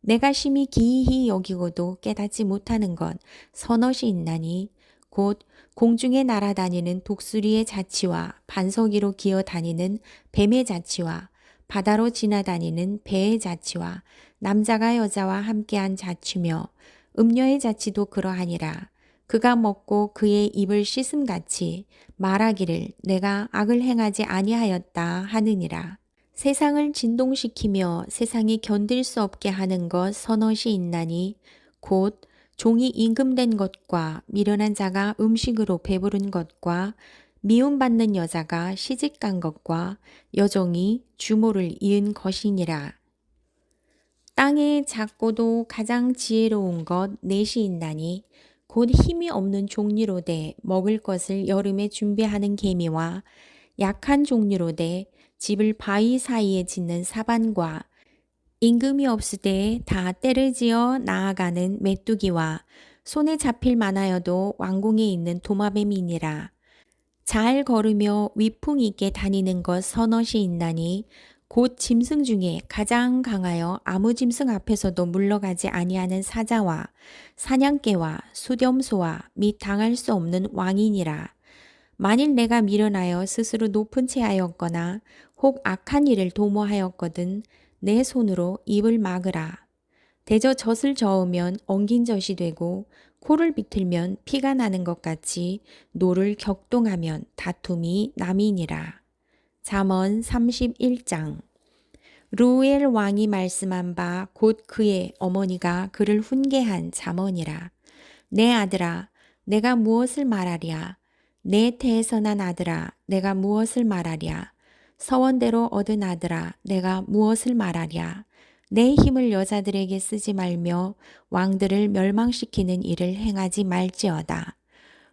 내가 심히 기이히 여기고도 깨닫지 못하는 것 서넛이 있나니 곧 공중에 날아다니는 독수리의 자치와 반석이로 기어다니는 뱀의 자치와 바다로 지나다니는 배의 자치와 남자가 여자와 함께한 자치며 음녀의 자치도 그러하니라. 그가 먹고 그의 입을 씻음같이 말하기를 내가 악을 행하지 아니하였다 하느니라. 세상을 진동시키며 세상이 견딜 수 없게 하는 것 서넛이 있나니 곧 종이 임금된 것과 미련한 자가 음식으로 배부른 것과 미움받는 여자가 시집간 것과 여종이 주모를 이은 것이니라. 땅에 작고도 가장 지혜로운 것 넷이 있나니 곧 힘이 없는 종류로되 먹을 것을 여름에 준비하는 개미와 약한 종류로되 집을 바위 사이에 짓는 사반과 임금이 없으되 다 때를 지어 나아가는 메뚜기와 손에 잡힐 만하여도 왕궁에 있는 도마뱀이니라. 잘 걸으며 위풍 있게 다니는 것 서넛이 있나니 곧 짐승 중에 가장 강하여 아무 짐승 앞에서도 물러가지 아니하는 사자와 사냥개와 수렴소와 및 당할 수 없는 왕이니라. 만일 내가 미련하여 스스로 높은 채 하였거나 혹 악한 일을 도모하였거든 내 손으로 입을 막으라. 대저 젖을 저으면 엉긴 젖이 되고 코를 비틀면 피가 나는 것 같이 노를 격동하면 다툼이 남이니라. 잠언 31장. 루엘 왕이 말씀한 바 곧 그의 어머니가 그를 훈계한 잠언이라. 내 아들아 내가 무엇을 말하랴. 내 태에서 난 아들아 내가 무엇을 말하랴. 서원대로 얻은 아들아 내가 무엇을 말하랴. 내 힘을 여자들에게 쓰지 말며 왕들을 멸망시키는 일을 행하지 말지어다.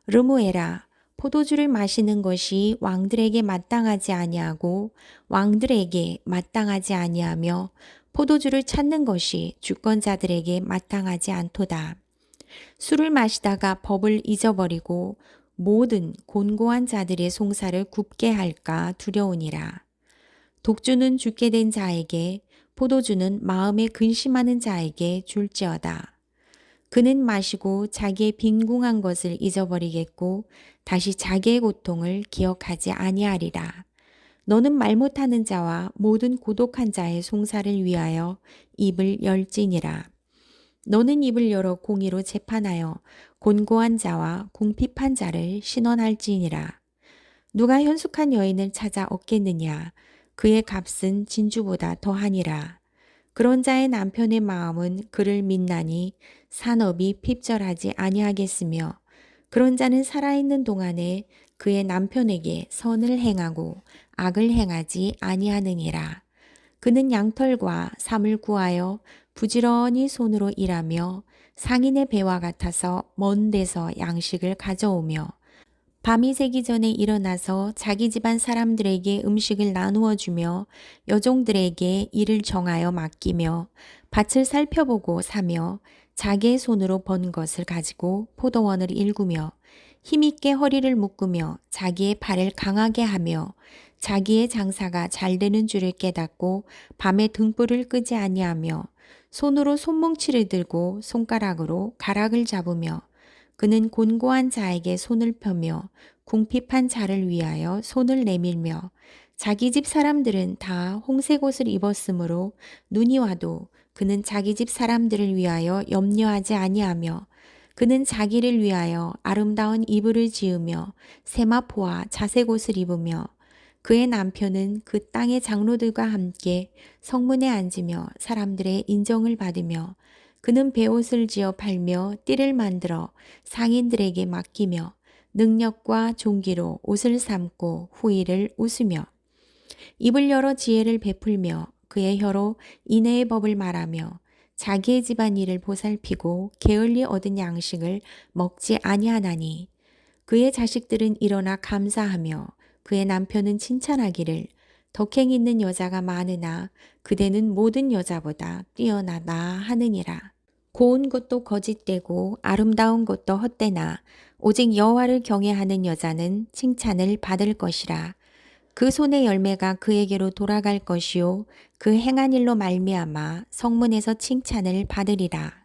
르무에라 포도주를 마시는 것이 왕들에게 마땅하지 아니하고 왕들에게 마땅하지 아니하며 포도주를 찾는 것이 주권자들에게 마땅하지 않도다. 술을 마시다가 법을 잊어버리고 모든 곤고한 자들의 송사를 굽게 할까 두려우니라. 독주는 죽게 된 자에게 포도주는 마음에 근심하는 자에게 줄지어다. 그는 마시고 자기의 빈궁한 것을 잊어버리겠고 다시 자기의 고통을 기억하지 아니하리라. 너는 말 못하는 자와 모든 고독한 자의 송사를 위하여 입을 열지니라. 너는 입을 열어 공의로 재판하여 곤고한 자와 궁핍한 자를 신원할지니라. 누가 현숙한 여인을 찾아 얻겠느냐? 그의 값은 진주보다 더하니라. 그런 자의 남편의 마음은 그를 믿나니 산업이 핍절하지 아니하겠으며 그런 자는 살아있는 동안에 그의 남편에게 선을 행하고 악을 행하지 아니하느니라. 그는 양털과 삼을 구하여 부지런히 손으로 일하며 상인의 배와 같아서 먼 데서 양식을 가져오며 밤이 새기 전에 일어나서 자기 집안 사람들에게 음식을 나누어 주며 여종들에게 일을 정하여 맡기며 밭을 살펴보고 사며 자기의 손으로 번 것을 가지고 포도원을 일구며 힘있게 허리를 묶으며 자기의 팔을 강하게 하며 자기의 장사가 잘 되는 줄을 깨닫고 밤에 등불을 끄지 아니하며 손으로 손뭉치를 들고 손가락으로 가락을 잡으며 그는 곤고한 자에게 손을 펴며 궁핍한 자를 위하여 손을 내밀며 자기 집 사람들은 다 홍색 옷을 입었으므로 눈이 와도 그는 자기 집 사람들을 위하여 염려하지 아니하며 그는 자기를 위하여 아름다운 이불을 지으며 세마포와 자색 옷을 입으며 그의 남편은 그 땅의 장로들과 함께 성문에 앉으며 사람들의 인정을 받으며 그는 베옷을 지어 팔며 띠를 만들어 상인들에게 맡기며 능력과 종기로 옷을 삼고 후일을 웃으며 입을 열어 지혜를 베풀며 그의 혀로 인애의 법을 말하며 자기의 집안 일을 보살피고 게을리 얻은 양식을 먹지 아니하나니 그의 자식들은 일어나 감사하며 그의 남편은 칭찬하기를 덕행 있는 여자가 많으나 그대는 모든 여자보다 뛰어나다 하느니라. 고운 것도 거짓되고 아름다운 것도 헛되나 오직 여호와를 경외하는 여자는 칭찬을 받을 것이라. 그 손의 열매가 그에게로 돌아갈 것이요 그 행한 일로 말미암아 성문에서 칭찬을 받으리라.